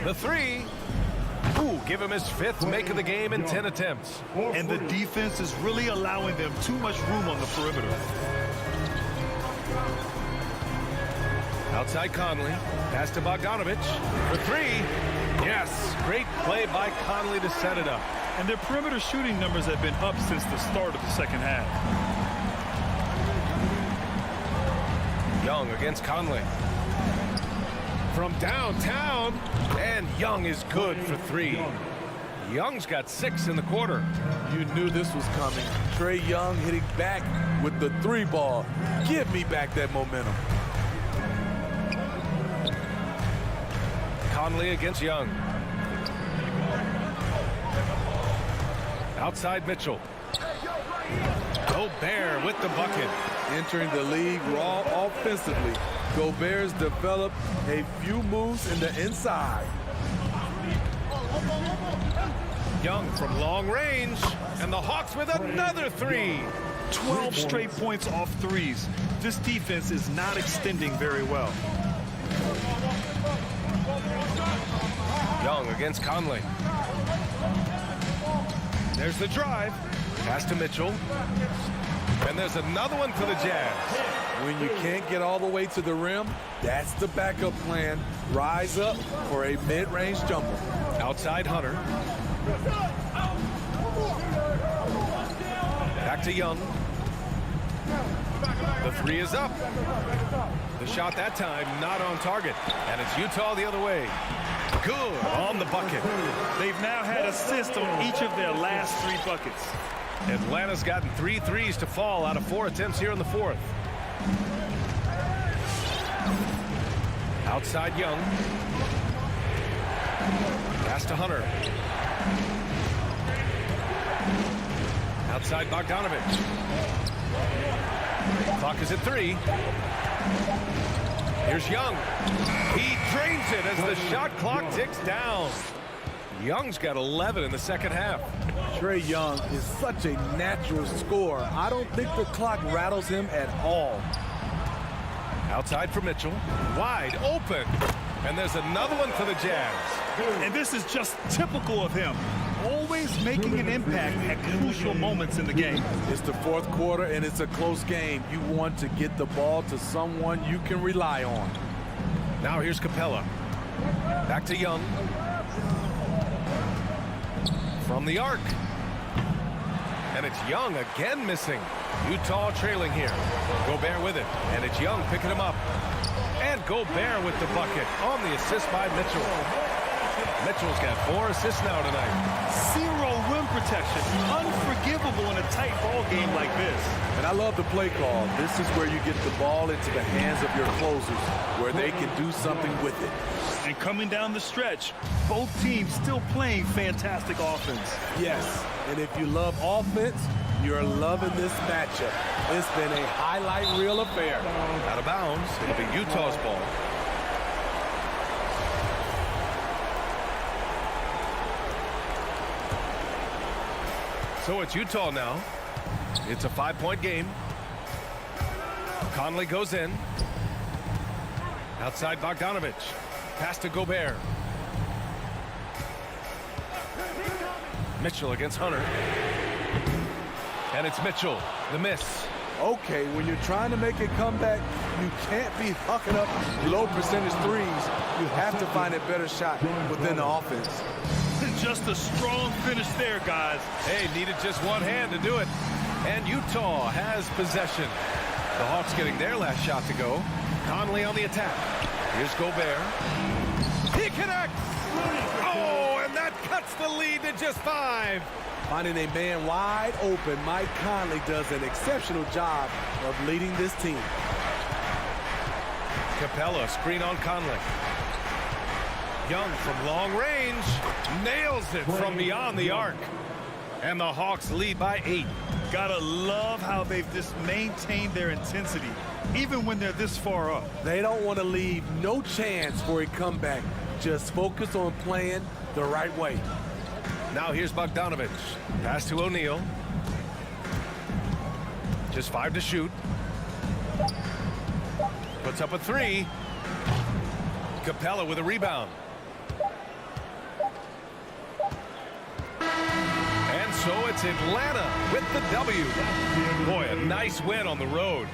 The 3. Ooh, give him his 5th make of the game in 10 attempts. And the defense is really allowing them too much room on the perimeter. Outside Conley. Pass to Bogdanovic. For 3. Yes, great play by Conley to set it up. And their perimeter shooting numbers have been up since the start of the second half. Young against Conley. From downtown, and Young is good for 3. Young's got 6 in the quarter. You knew this was coming. Trae Young hitting back with the 3 ball. Give me back that momentum. Conley against Young. Outside Mitchell. Gobert with the bucket. Entering the league raw offensively, Gobert's developed a few moves in the inside. Young from long range, and the Hawks with another 3. 12 straight points off threes. This defense is not extending very well. Young against Conley. There's the drive. Pass to Mitchell. And there's another one for the Jazz. When you can't get all the way to the rim, that's the backup plan. Rise up for a mid-range jumper. Outside Hunter. Back to Young. The 3 is up. The shot that time not on target. And it's Utah the other way. Good on the bucket. They've now had assists on each of their last 3 buckets. Atlanta's gotten 3 threes to fall out of 4 attempts here in the 4th. Outside Young. Pass to Hunter. Outside Bogdanovic. Clock is at 3. Here's Young. He drains it as the shot clock ticks down. Young's got 11 in the second half. Trae Young is such a natural scorer. I don't think the clock rattles him at all. Outside for Mitchell. Wide open. And there's another one for the Jazz. And this is just typical of him. Always making an impact at crucial moments in the game. It's the 4th quarter and it's a close game. You want to get the ball to someone you can rely on. Now here's Capella. Back to Young. From the arc. And it's Young again missing. Utah trailing here. Gobert with it. And it's Young picking him up. And Gobert with the bucket on the assist by Mitchell. Mitchell's got 4 assists now tonight. 0 rim protection. Unforgivable in a tight ball game like this. And I love the play call. This is where you get the ball into the hands of your closers, where they can do something with it. And coming down the stretch, both teams still playing fantastic offense. Yes, and if you love offense, you're loving this matchup. It's been a highlight reel affair. Out of bounds. It'll be Utah's ball. So it's Utah now. It's a 5-point game. Conley goes in. Outside Bogdanovic. Pass to Gobert. Mitchell against Hunter. And it's Mitchell. The miss. Okay, when you're trying to make a comeback, you can't be hucking up low percentage threes. You have to find a better shot within the offense. Just a strong finish there, guys. Hey, needed just one hand to do it. And Utah has possession. The Hawks getting their last shot to go. Conley on the attack. Here's Gobert. He connects! Oh, and that cuts the lead to just 5. Finding a man wide open, Mike Conley does an exceptional job of leading this team. Capella, screen on Conley. Young from long range, nails it from beyond the arc. And the Hawks lead by 8. Gotta love how they've just maintained their intensity, even when they're this far up. They don't want to leave no chance for a comeback. Just focus on playing the right way. Now here's Bogdanovich. Pass to O'Neal. Just 5 to shoot. Puts up a 3. Capella with a rebound. And so it's Atlanta with the W. Boy, a nice win on the road.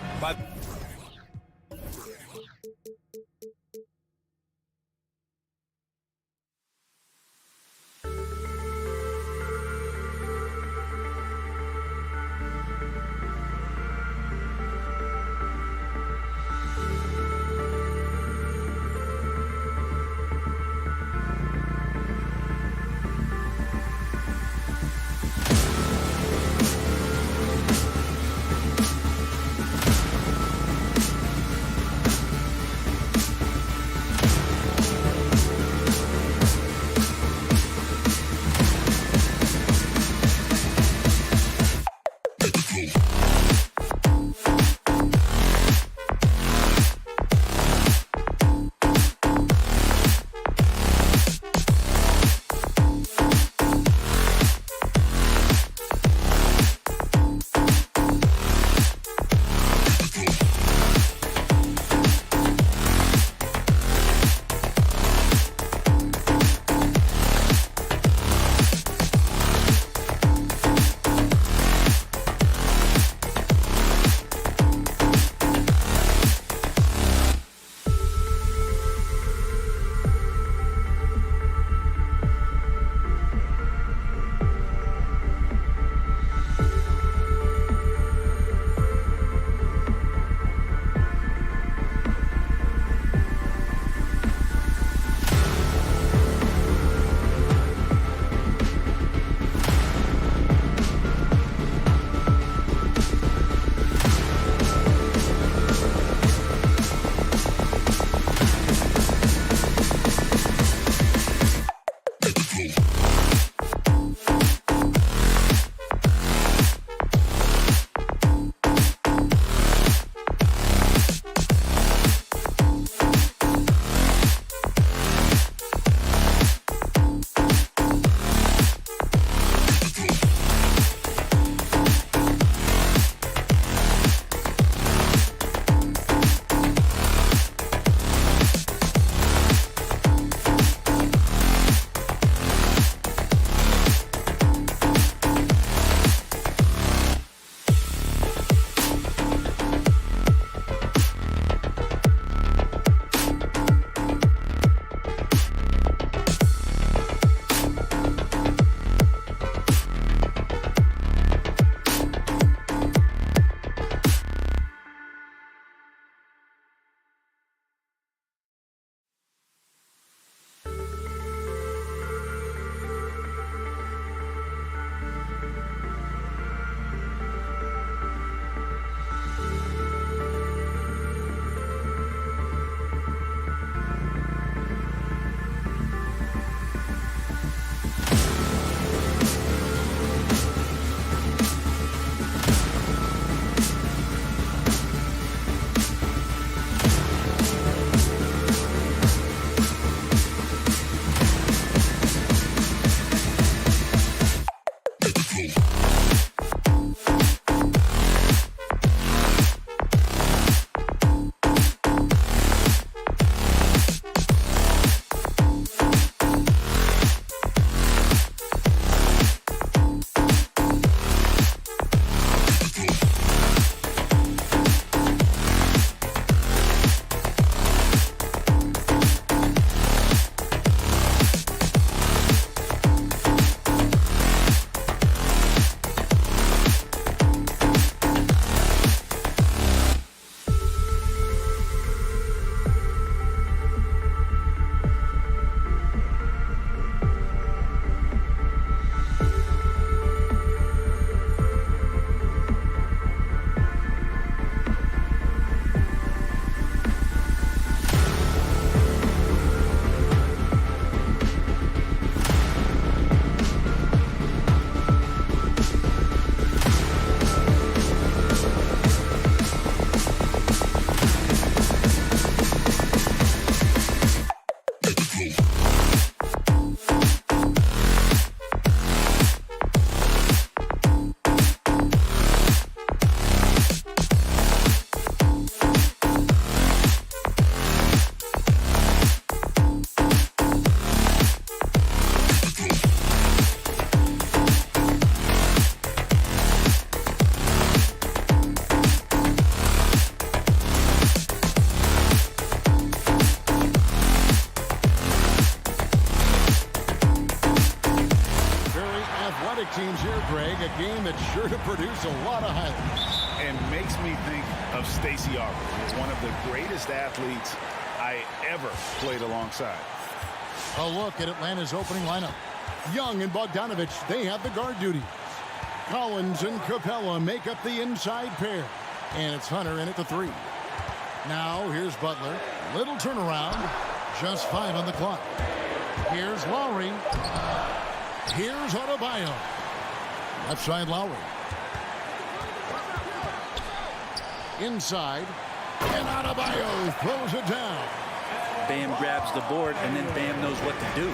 Greg, a game that's sure to produce a lot of highlights. And makes me think of Stacey Aubrey, one of the greatest athletes I ever played alongside. A look at Atlanta's opening lineup. Young and Bogdanovich, they have the guard duties. Collins and Capella make up the inside pair. And it's Hunter in at the 3. Now here's Butler. Little turnaround. Just 5 on the clock. Here's Lowry. Here's Adebayo. Left side Lowry. Inside. And Adebayo throws it down. Bam grabs the board, and then Bam knows what to do.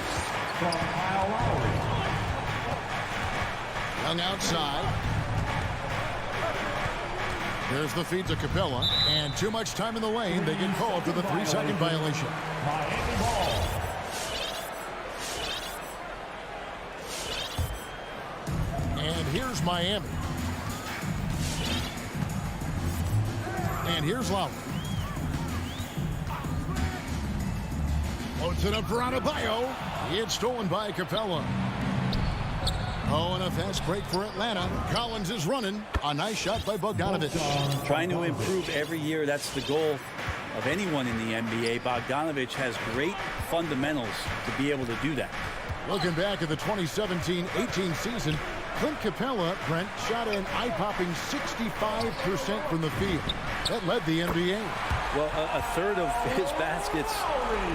Young outside. There's the feed to Capella. And too much time in the lane. They get called for the 3-second violation. Miami ball. And here's Miami. And here's Lowry. Loads it up for Adebayo. It's stolen by Capella. Oh, and a fast break for Atlanta. Collins is running. A nice shot by Bogdanovich. Trying to improve every year. That's the goal of anyone in the NBA. Bogdanovich has great fundamentals to be able to do that. Looking back at the 2017-18 season, Clint Capella, Brent, shot an eye-popping 65% from the field. That led the NBA. Well, a third of his baskets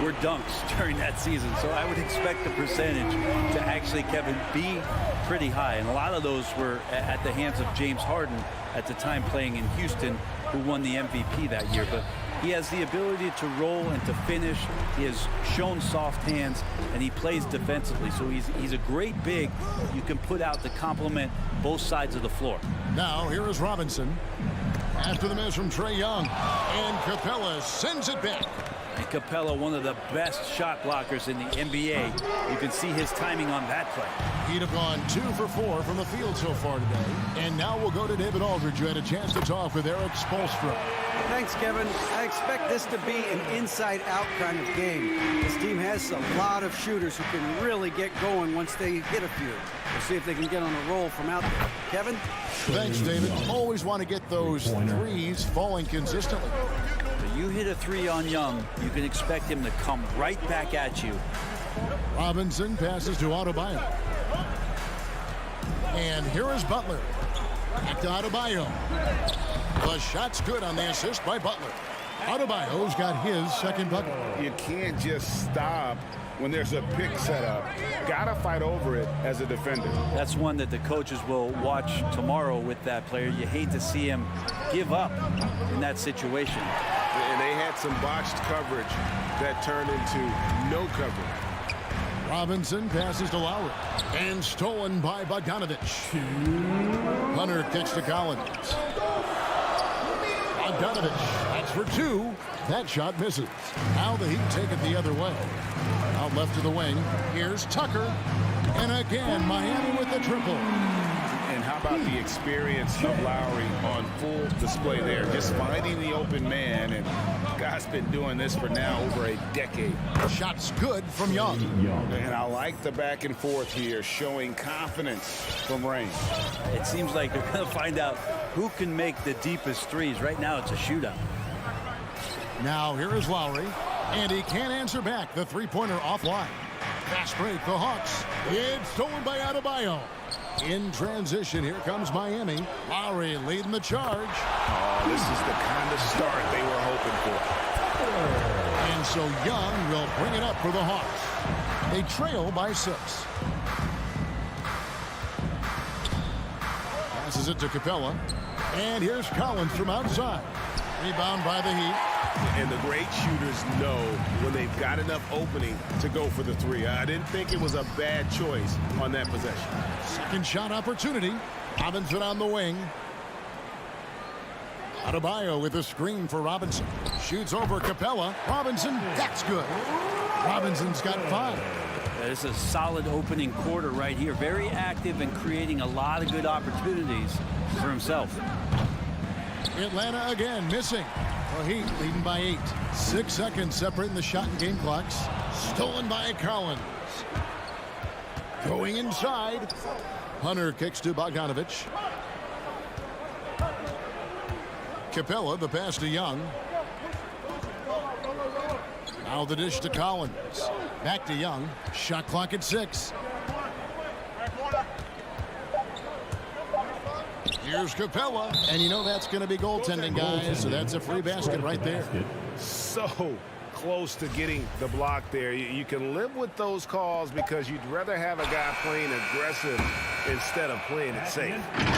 were dunks during that season, so I would expect the percentage to actually, Kevin, be pretty high. And a lot of those were at the hands of James Harden at the time playing in Houston, who won the MVP that year. But he has the ability to roll and to finish. He has shown soft hands, and he plays defensively. So he's a great big you can put out to complement both sides of the floor. Now, here is Robinson. After the miss from Trae Young. And Capella sends it back. And Capella, one of the best shot blockers in the NBA. You can see his timing on that play. He'd have gone 2 for 4 from the field so far today. And now we'll go to David Aldridge, who had a chance to talk with Eric Spoelstra. Thanks, Kevin. I expect this to be an inside-out kind of game. This team has a lot of shooters who can really get going once they hit a few. We'll see if they can get on a roll from out there. Kevin? Thanks, David. Always want to get those threes falling consistently. You hit a 3 on Young, you can expect him to come right back at you. Robinson passes to Adebayo. And here is Butler. Back to Adebayo. The shot's good on the assist by Butler. Adebayo's got his second bucket. You can't just stop when there's a pick set up. Gotta fight over it as a defender. That's one that the coaches will watch tomorrow with that player. You hate to see him give up in that situation. And they had some botched coverage that turned into no coverage. Robinson passes to Lowry. And stolen by Bogdanovich. Hunter kicks to Collins. Bogdanovich, that's for 2. That shot misses. Now the Heat take it the other way. Out left to the wing. Here's Tucker. And again, Miami with the triple. And how about the experience of Lowry on full display there? Just finding the open man. And guy's been doing this for now over a decade. Shot's good from Young. And I like the back and forth here, showing confidence from Rain. It seems like they're going to find out who can make the deepest threes. Right now, it's a shootout. Now here is Lowry. And he can't answer back. The three-pointer offline. Fast break, the Hawks. It's stolen by Adebayo. In transition, here comes Miami. Lowry leading the charge. Oh, this is the kind of start they were hoping for. And so Young will bring it up for the Hawks. They trail by 6. Passes it to Capella. And here's Collins from outside. Rebound by the Heat. And the great shooters know when they've got enough opening to go for the 3. I didn't think it was a bad choice on that possession. Second shot opportunity. Robinson on the wing. Adebayo with a screen for Robinson. Shoots over Capella. Robinson, that's good. Robinson's got 5. This is a solid opening quarter right here. Very active and creating a lot of good opportunities for himself. Atlanta again missing. The Heat leading by 8. 6 seconds separating the shot and game clocks. Stolen by Collins. Going inside. Hunter kicks to Bogdanovich. Capella, the pass to Young. Now the dish to Collins. Back to Young. Shot clock at 6. Here's Capella. And you know that's going to be goaltending, guys. So that's a free basket right there. So close to getting the block there. You can live with those calls because you'd rather have a guy playing aggressive instead of playing it safe.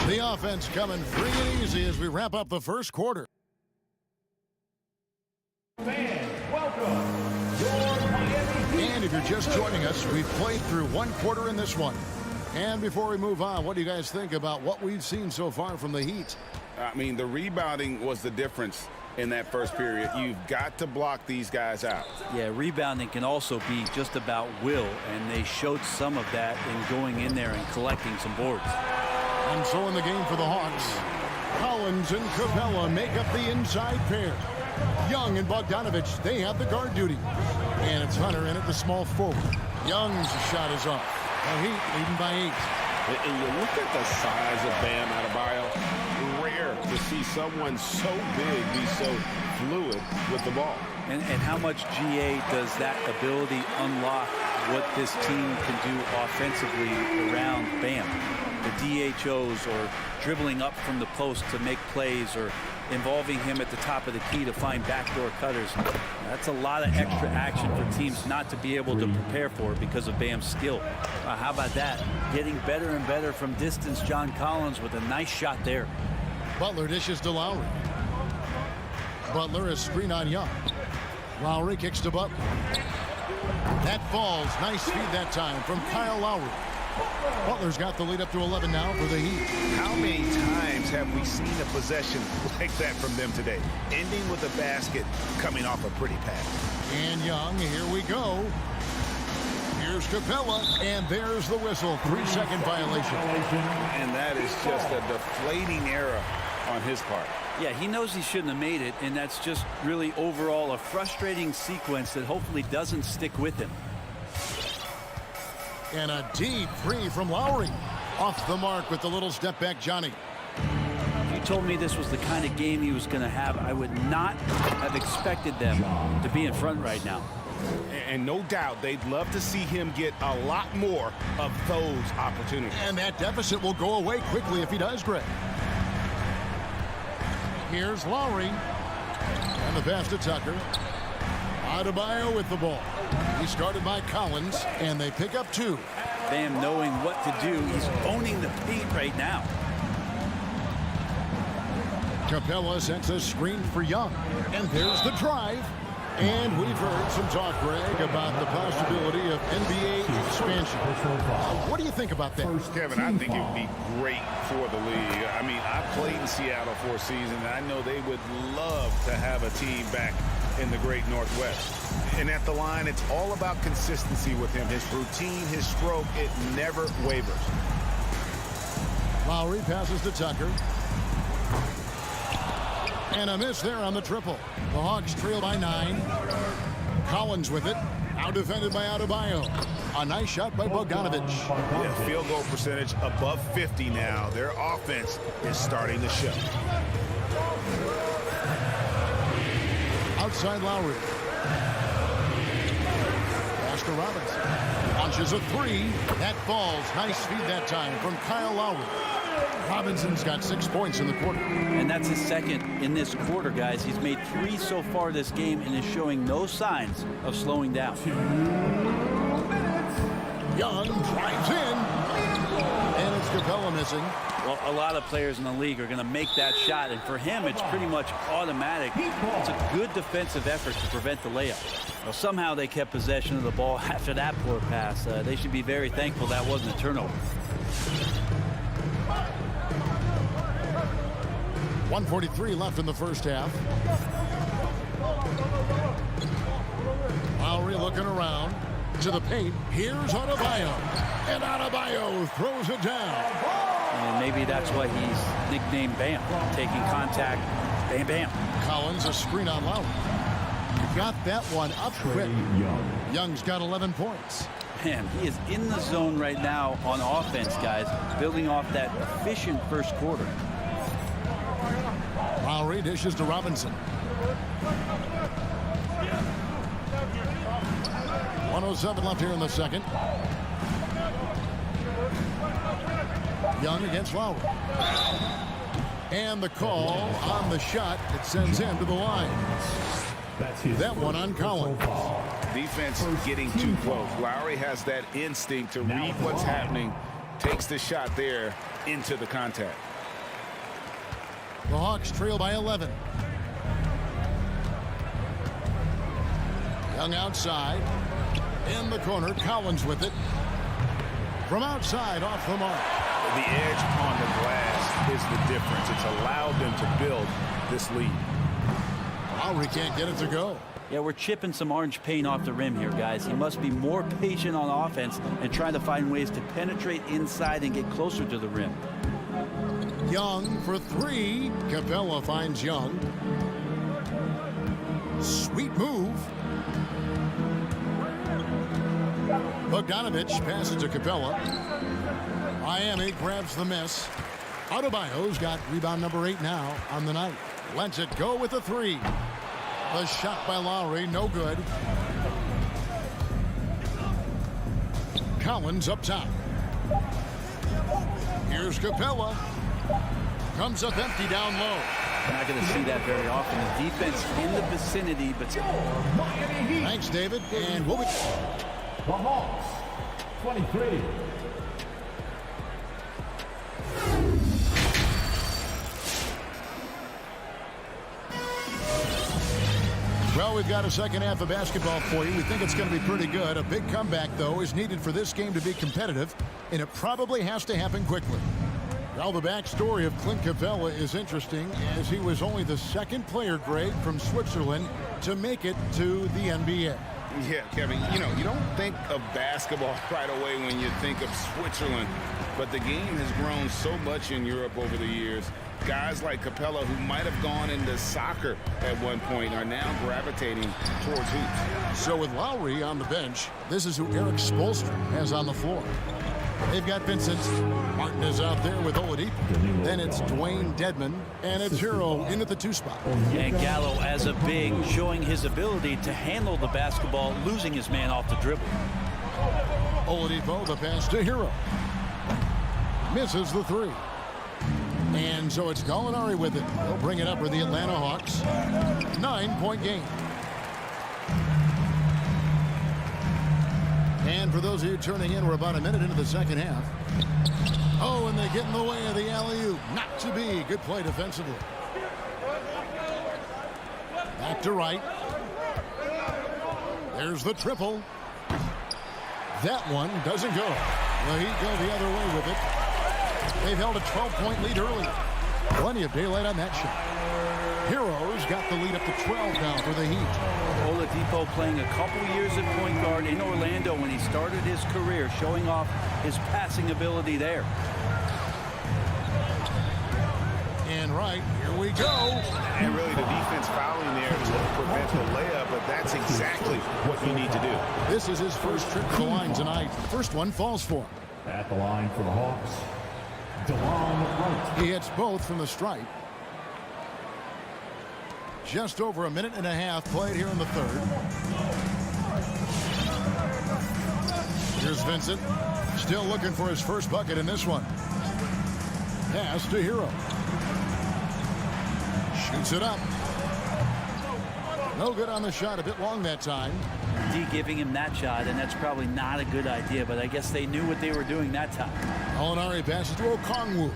The offense coming free and easy as we wrap up the first quarter. And if you're just joining us, we've played through one quarter in this one. And before we move on, what do you guys think about what we've seen so far from the Heat? I mean, the rebounding was the difference in that first period. You've got to block these guys out. Yeah, rebounding can also be just about will, and they showed some of that in going in there and collecting some boards. And so in the game for the Hawks, Collins and Capella make up the inside pair. Young and Bogdanovich, they have the guard duty. And it's Hunter in at the small forward. Young's shot is off. The Heat leading by 8. And you look at the size of Bam Adebayo, rare to see someone so big be so fluid with the ball. And how much GA does that ability unlock what this team can do offensively around Bam? The DHOs or dribbling up from the post to make plays or involving him at the top of the key to find backdoor cutters. That's a lot of extra action for teams not to be able to prepare for because of Bam's skill. How about that? Getting better and better from distance. John Collins with a nice shot there. Butler dishes to Lowry. Butler is screen on Young. Lowry kicks to Butler. That falls. Nice feed that time from Kyle Lowry. Butler's got the lead up to 11 now for the Heat. How many times have we seen a possession like that from them today? Ending with a basket coming off a pretty pass. And Young, here we go. Here's Capella, and there's the whistle. 3-second violation. And that is just a deflating error on his part. Yeah, he knows he shouldn't have made it, and that's just really overall a frustrating sequence that hopefully doesn't stick with him. And a deep three from Lowry. Off the mark with the little step back, Johnny. If you told me this was the kind of game he was going to have, I would not have expected them to be in front right now. And no doubt they'd love to see him get a lot more of those opportunities. And that deficit will go away quickly if he does, Greg. Here's Lowry. And the pass to Tucker. Adebayo with the ball. He started by Collins, and they pick up 2. Bam knowing what to do. He's owning the paint right now. Capella sets a screen for Young. And there's the drive. And we've heard some talk, Greg, about the possibility of NBA expansion. What do you think about that? Kevin, I think it would be great for the league. I mean, I played in Seattle for a season, and I know they would love to have a team back in the great Northwest. And at the line, it's all about consistency with him. His routine, his stroke, it never wavers. Lowry passes to Tucker. And a miss there on the triple. The Hawks trail by 9. Collins with it. Now defended by Adebayo. A nice shot by Bogdanovich. Yeah, field goal percentage above 50 now. Their offense is starting to show. Outside Lowry. Pass to Robinson. Launches a 3. That falls. Nice feed that time from Kyle Lowry. Robinson's got 6 points in the quarter. And that's his second in this quarter, guys. He's made 3 so far this game and is showing no signs of slowing down. Young drives in. And it's Capella missing. Well, a lot of players in the league are going to make that shot, and for him, it's pretty much automatic. It's a good defensive effort to prevent the layup. Well, somehow they kept possession of the ball after that poor pass. They should be very thankful that wasn't a turnover. 1:43 left in the first half. Lowry looking around to the paint. Here's Adebayo. And Adebayo throws it down. And maybe that's why he's nicknamed Bam. Taking contact, bam, bam. Collins, a screen on Lowry. Got that one up quick. Young's got 11 points. Man, he is in the zone right now on offense, guys, building off that efficient first quarter. Lowry dishes to Robinson. 1:07 left here in the second. Young against Lowry. And the call on the shot that sends him to the line. That one on Collins. Defense getting too close. Lowry has that instinct to read what's happening, takes the shot there into the contact. The Hawks trail by 11. Young outside. In the corner, Collins with it. From outside, off the mark. The edge on the glass is the difference. It's allowed them to build this lead. Lowry can't get it to go. Yeah, we're chipping some orange paint off the rim here, guys. He must be more patient on offense and trying to find ways to penetrate inside and get closer to the rim. Young for three. Capella finds Young. Sweet move. Bogdanovich passes to Capella. Miami grabs the miss. Adebayo's got rebound number 8 now on the night. Lets it go with a three. The shot by Lowry, no good. Collins up top. Here's Capella. Comes up empty down low. We're not going to see that very often. The defense in the vicinity, but... Thanks, David. And we'll be... The Hawks, 23. Well, we've got a second half of basketball for you. We think it's going to be pretty good. A big comeback, though, is needed for this game to be competitive, and it probably has to happen quickly. Well, the backstory of Clint Capella is interesting, as he was only the second player, Greg, from Switzerland to make it to the NBA. Yeah, Kevin, you know, you don't think of basketball right away when you think of Switzerland, but the game has grown so much in Europe over the years. Guys like Capella, who might have gone into soccer at one point, are now gravitating towards hoops. So with Lowry on the bench, this is who Eric Spoelstra has on the floor. They've got Vincent. Martin is out there with Oladipo. Then it's Dwayne Dedmon, and it's Hero in at the 2 spot. And Gallo as a big, showing his ability to handle the basketball, losing his man off the dribble. Oladipo, the pass to Hero. Misses the three. And so it's Gallinari with it. They'll bring it up for the Atlanta Hawks. 9-point game. And for those of you turning in, we're about a minute into the second half. Oh, and they get in the way of the alley-oop. Not to be. Good play defensively. Back to right. There's the triple. That one doesn't go. The Heat go the other way with it. They've held a 12-point lead early. Plenty of daylight on that shot. Heroes got the lead up to 12 now for the Heat. Oladipo playing a couple years at point guard in Orlando when he started his career, showing off his passing ability there. And right, here we go. And really the defense fouling there to prevent the layup, but that's exactly what you need to do. This is his first trip to the line tonight. First one falls for him. At the line for the Hawks, DeLon Wright. He hits both from the stripe. Just over a minute and a half played here in the third. Here's Vincent. Still looking for his first bucket in this one. Pass to Hero. Shoots it up. No good on the shot. A bit long that time. D giving him that shot, and that's probably not a good idea, but I guess they knew what they were doing that time. Gallinari passes to Okongwu.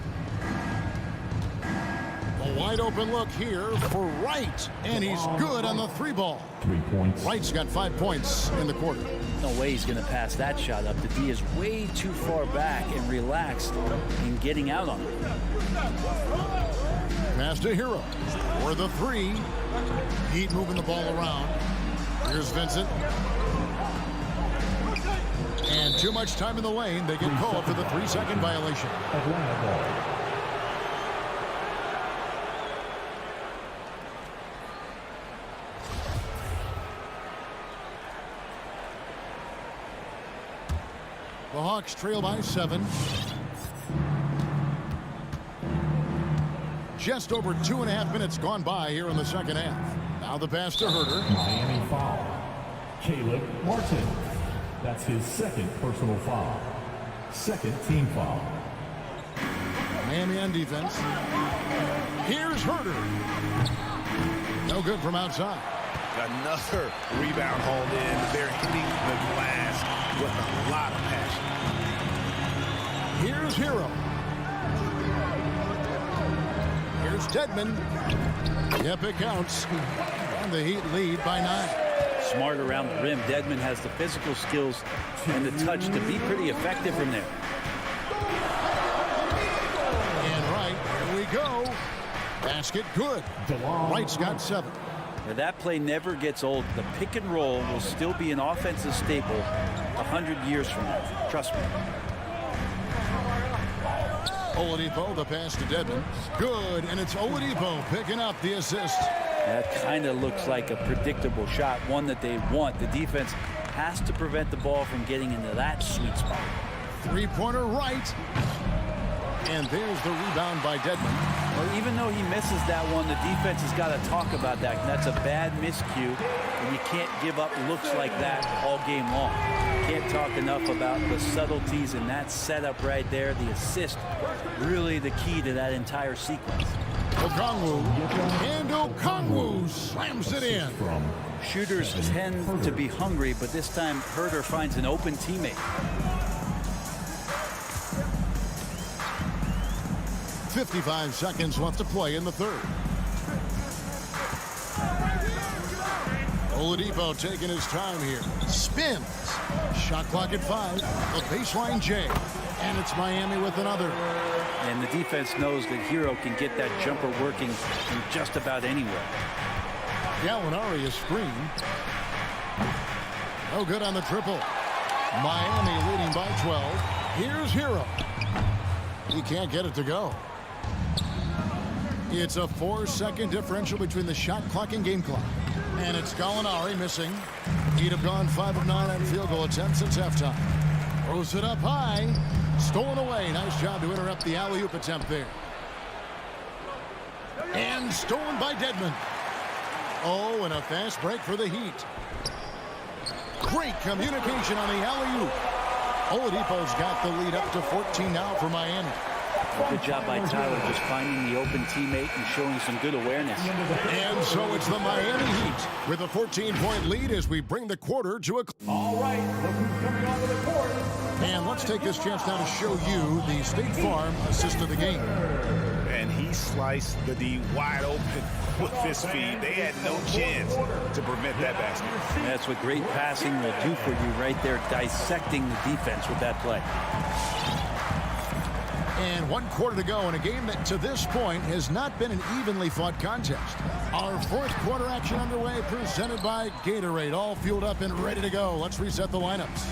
A wide open look here for Wright, and he's good on the 3 ball. 3 points. Wright's got 5 points in the quarter. No way he's going to pass that shot up. The D is way too far back and relaxed in getting out on it. Pass to Hero for the 3. Heat moving the ball around. Here's Vincent. And too much time in the lane. They get called for the 3-second violation. Atlanta ball. The Hawks trail by 7. Just over 2.5 minutes gone by here in the second half. Now the pass to Herter. Miami foul. Caleb Martin. That's his second personal foul. Second team foul. Miami on defense. Here's Herter. No good from outside. Another rebound hauled in. They're hitting the glass with a lot of passion. Here's Hero. Here's Dedmon. Yep, it counts. And the Heat lead by 9. Smart around the rim. Dedmon has the physical skills and the touch to be pretty effective from there. And right, here we go. Basket good. Wright's got 7. Now that play never gets old. The pick and roll will still be an offensive staple 100 years from now. Trust me. Oladipo, the pass to Dedmon. Good, and it's Oladipo picking up the assist. That kind of looks like a predictable shot, one that they want. The defense has to prevent the ball from getting into that sweet spot. Three-pointer right. And there's the rebound by Dedmon. Well, even though he misses that one, the defense has got to talk about that. That's a bad miscue, and you can't give up looks like that all game long. Can't talk enough about the subtleties in that setup right there. The assist, really the key to that entire sequence. Okongwu, and Okongwu slams it in. Shooters tend to be hungry, but this time Herter finds an open teammate. 55 seconds left to play in the third. Oladipo taking his time here. Spins. Shot clock at 5. A baseline J. And it's Miami with another. And the defense knows that Hero can get that jumper working from just about anywhere. Gallinari is screened. No good on the triple. Miami leading by 12. Here's Hero. He can't get it to go. It's a 4-second differential between the shot clock and game clock. And it's Gallinari missing. He'd have gone 5 of 9 on field goal attempts since halftime. Throws it up high. Stolen away. Nice job to interrupt the alley-oop attempt there. And stolen by Dedmon. Oh, and a fast break for the Heat. Great communication on the alley-oop. Oladipo's got the lead up to 14 now for Miami. Good job by Tyler just finding the open teammate and showing some good awareness. And so it's the Miami Heat with a 14-point lead as we bring the quarter to a... All right, look who's coming onto the court. And let's take this chance now to show you the State Farm assist of the game. And he sliced the D wide open with his feet. They had no chance to prevent that basket. That's what great passing will do for you right there, dissecting the defense with that play. And 1 quarter to go in a game that to this point has not been an evenly fought contest. Our fourth quarter action underway, presented by Gatorade, all fueled up and ready to go. Let's reset the lineups.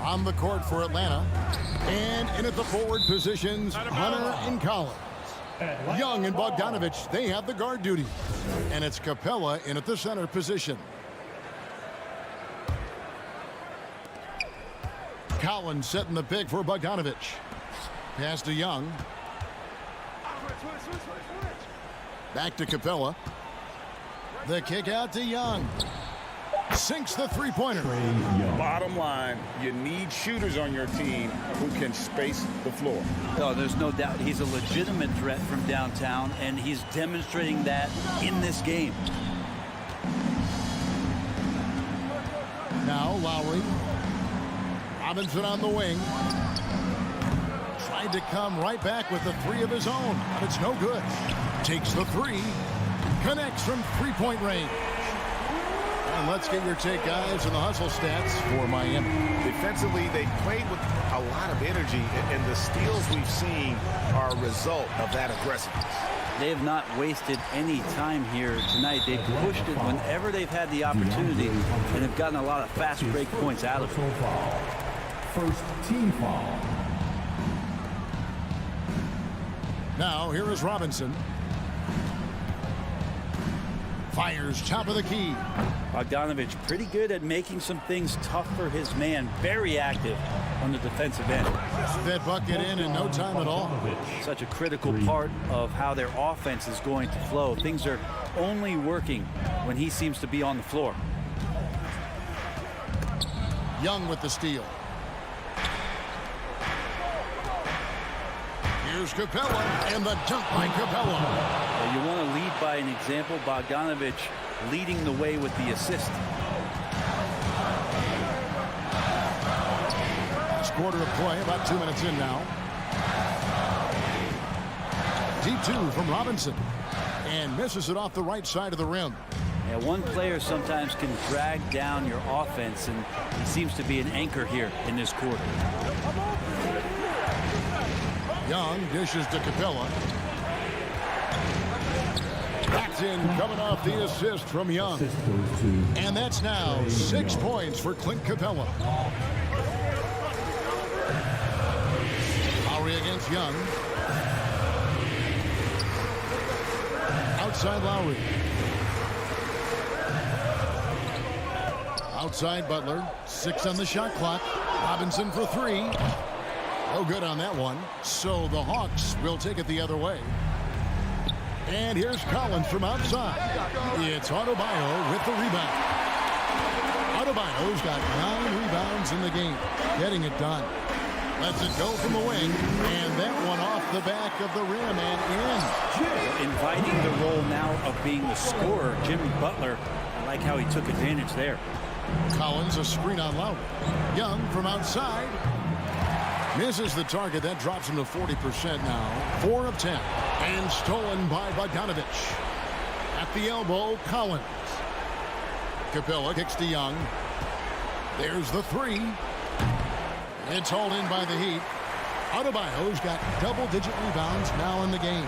On the court for Atlanta, and in at the forward positions, Hunter and Collins. Young and Bogdanovich, they have the guard duty. And it's Capella in at the center position. Collins setting the pick for Bogdanovich. Pass to Young. Back to Capella. The kick out to Young. Sinks the three-pointer. Bottom line, you need shooters on your team who can space the floor. Oh, there's no doubt he's a legitimate threat from downtown, and he's demonstrating that in this game. Now Lowry. Robinson on the wing. Tried to come right back with the 3 of his own, but it's no good. Takes the 3. Connects from three-point range. And let's get your take, guys, on the hustle stats for Miami. Defensively, they played with a lot of energy, and the steals we've seen are a result of that aggressiveness. They have not wasted any time here tonight. They've pushed it whenever they've had the opportunity and have gotten a lot of fast break points out of it. First team foul. Now, here is Robinson. Fires top of the key. Bogdanovich pretty good at making some things tough for his man. Very active on the defensive end. That bucket in no time at all. Such a critical part of how their offense is going to flow. Things are only working when he seems to be on the floor. Young with the steal. Here's Capella, and the dunk by Capella. Well, you want to lead by an example. Bogdanovich leading the way with the assist. Last quarter of play, about 2 minutes in now. Deep two from Robinson, and misses it off the right side of the rim. Yeah, one player sometimes can drag down your offense, and he seems to be an anchor here in this quarter. Young dishes to Capella. That's in, coming off the assist from Young. And that's now 6 points for Clint Capella. Lowry against Young. Outside Lowry. Outside Butler. 6 on the shot clock. Robinson for 3. No good on that one. So the Hawks will take it the other way. And here's Collins from outside. It's Adebayo with the rebound. Adebayo's got 9 rebounds in the game. Getting it done. Lets it go from the wing. And that one off the back of the rim and in. Inviting the role now of being the scorer, Jimmy Butler. I like how he took advantage there. Collins, a screen on Lowry. Young from outside. Misses the target. That drops him to 40% now. 4 of 10. And stolen by Bogdanovich. At the elbow, Collins. Capella kicks to Young. There's the 3. It's hauled in by the Heat. Adebayo's got double-digit rebounds now in the game.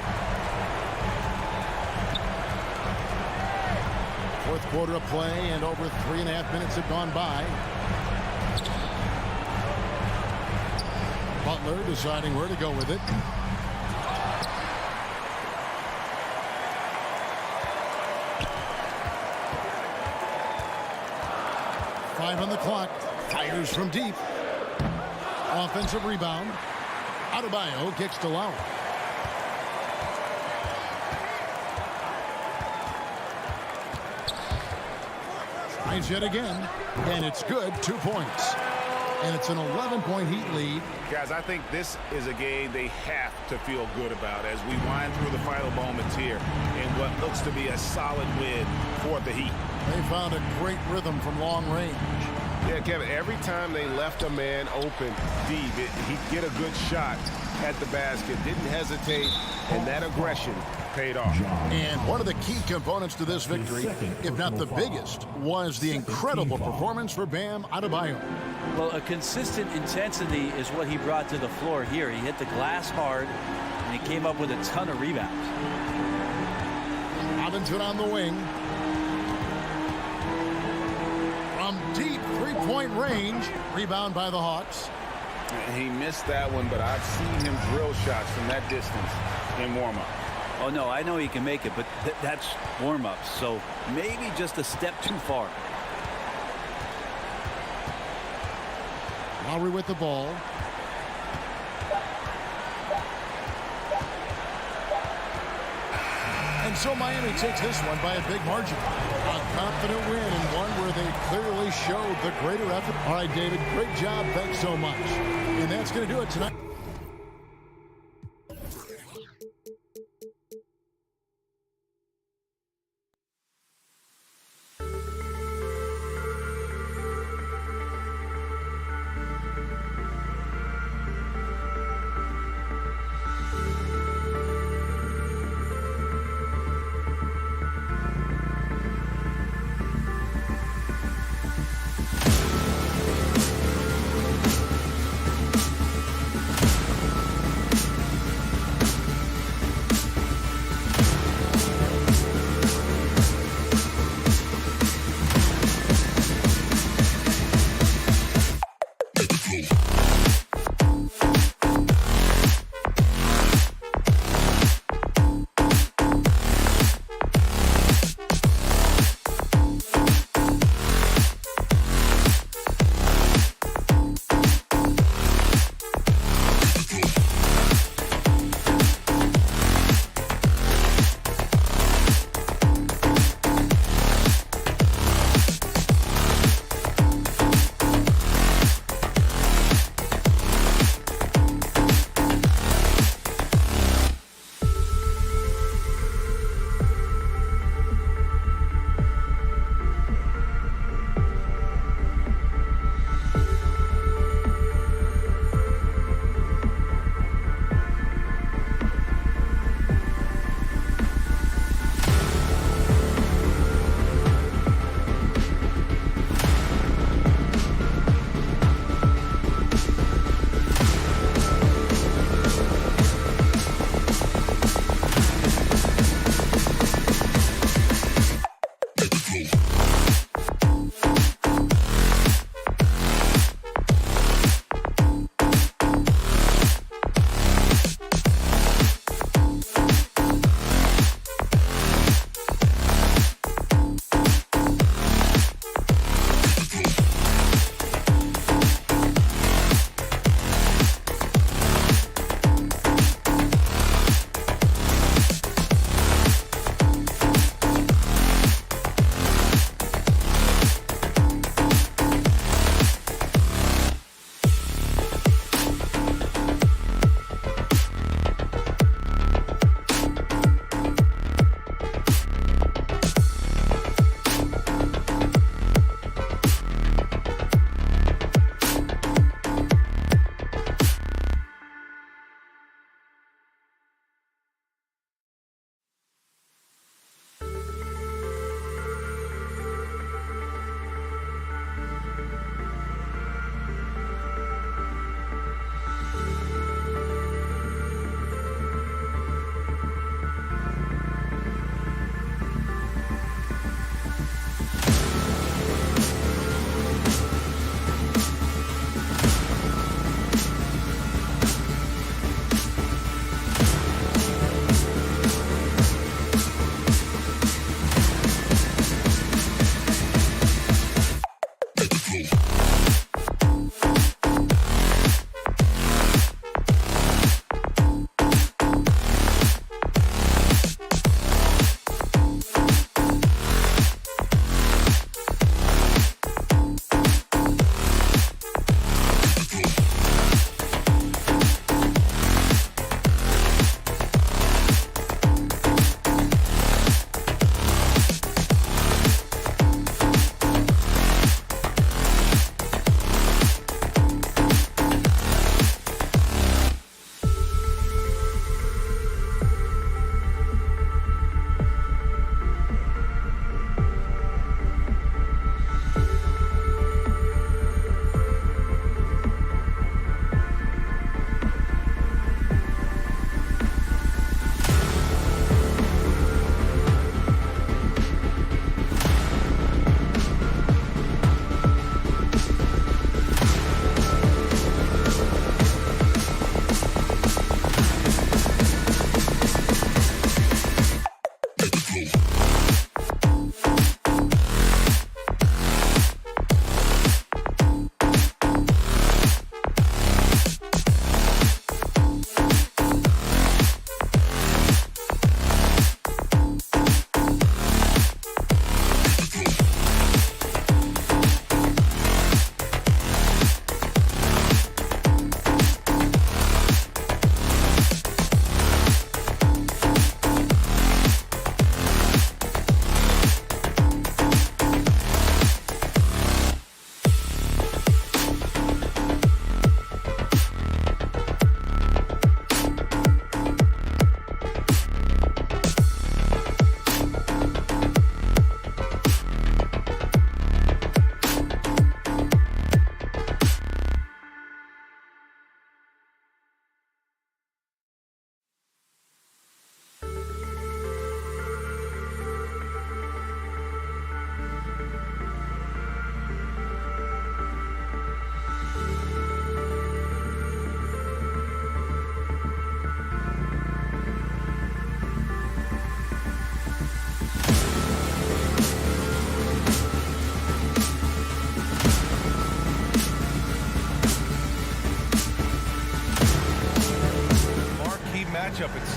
Fourth quarter of play, and over 3.5 minutes have gone by. Butler deciding where to go with it. Five on the clock. Fires from deep. Offensive rebound. Adebayo kicks to Lowry. Tries yet again, and it's good. 2 points. And it's an 11-point Heat lead. Guys, I think this is a game they have to feel good about as we wind through the final moments here in what looks to be a solid win for the Heat. They found a great rhythm from long range. Yeah, Kevin, every time they left a man open deep, he'd get a good shot at the basket, didn't hesitate, and that aggression paid off. And one of the key components to this victory, if not the biggest, was the incredible performance for Bam Adebayo. Well, a consistent intensity is what he brought to the floor here. He hit the glass hard, and he came up with a ton of rebounds. Robinson on the wing. From deep three-point range. Rebound by the Hawks. He missed that one, but I've seen him drill shots from that distance in warm-up. Oh, no, I know he can make it, but that's warm-up, so maybe just a step too far. Lowry with the ball. And so Miami takes this one by a big margin. A confident win and one where they clearly showed the greater effort. All right, David, great job. Thanks so much. And that's going to do it tonight.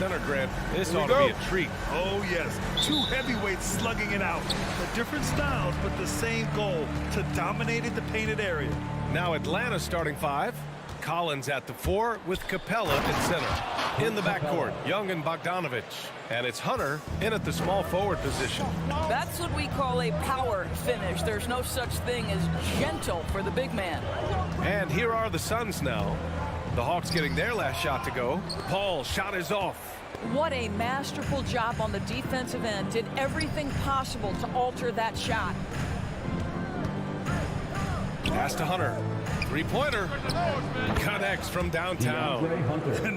center, Grant. This ought to be a treat. Oh, yes. Two heavyweights slugging it out. The different styles, but the same goal, to dominate in the painted area. Now Atlanta starting 5. Collins at the 4 with Capella at center. In the backcourt, Young and Bogdanovich. And it's Hunter in at the small forward position. That's what we call a power finish. There's no such thing as gentle for the big man. And here are the Suns now. The Hawks getting their last shot to go. Paul's shot is off. What a masterful job on the defensive end. Did everything possible to alter that shot. Pass to Hunter. Three-pointer. Connects from downtown.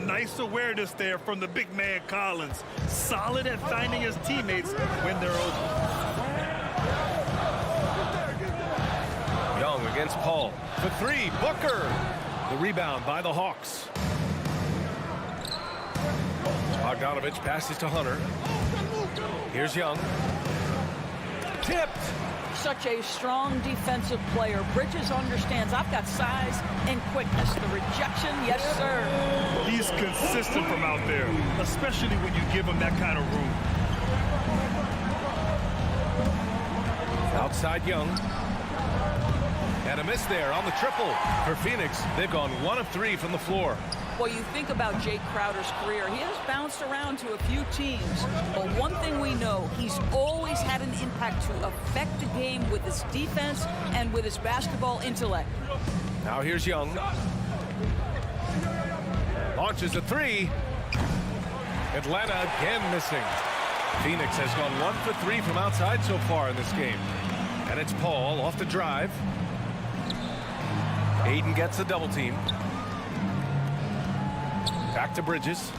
Nice awareness there from the big man Collins. Solid at finding his teammates when they're open. Young against Paul. For 3, Booker. The rebound by the Hawks. Bogdanovich passes to Hunter. Here's Young. Tipped. Such a strong defensive player. Bridges understands I've got size and quickness. The rejection, yes, sir. He's consistent from out there, especially when you give him that kind of room. Outside Young. And a miss there on the triple. For Phoenix, they've gone 1 of 3 from the floor. Well, you think about Jay Crowder's career. He has bounced around to a few teams. But one thing we know, he's always had an impact to affect the game with his defense and with his basketball intellect. Now here's Young. Launches a 3. Atlanta again missing. Phoenix has gone 1 for 3 from outside so far in this game. And it's Paul off the drive. Aiden gets a double team. Back to Bridges.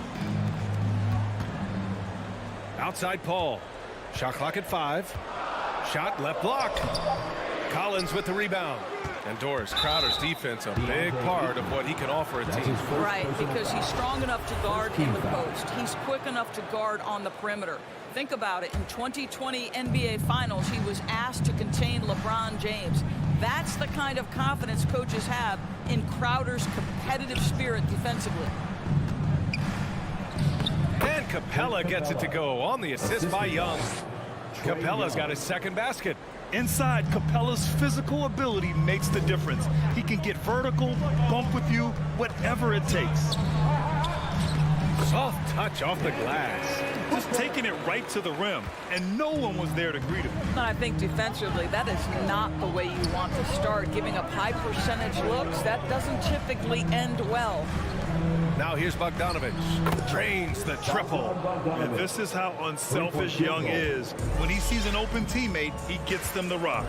Outside Paul. Shot clock at 5. Shot left block. Collins with the rebound. And Doris, Crowder's defense, a big part of what he can offer a team. Right, because he's strong enough to guard in the post. He's quick enough to guard on the perimeter. Think about it. In 2020 NBA Finals, he was asked to contain LeBron James. That's the kind of confidence coaches have in Crowder's competitive spirit defensively. And Capella gets it to go on the assist by Young. Capella's got his second basket. Inside, Capella's physical ability makes the difference. He can get vertical, bump with you, whatever it takes. Soft touch off the glass. Just taking it right to the rim, and no one was there to greet him. And I think defensively, that is not the way you want to start. Giving up high percentage looks, that doesn't typically end well. Now here's Bogdanovich. Drains the triple. And this is how unselfish Young is. When he sees an open teammate, he gets them the rock.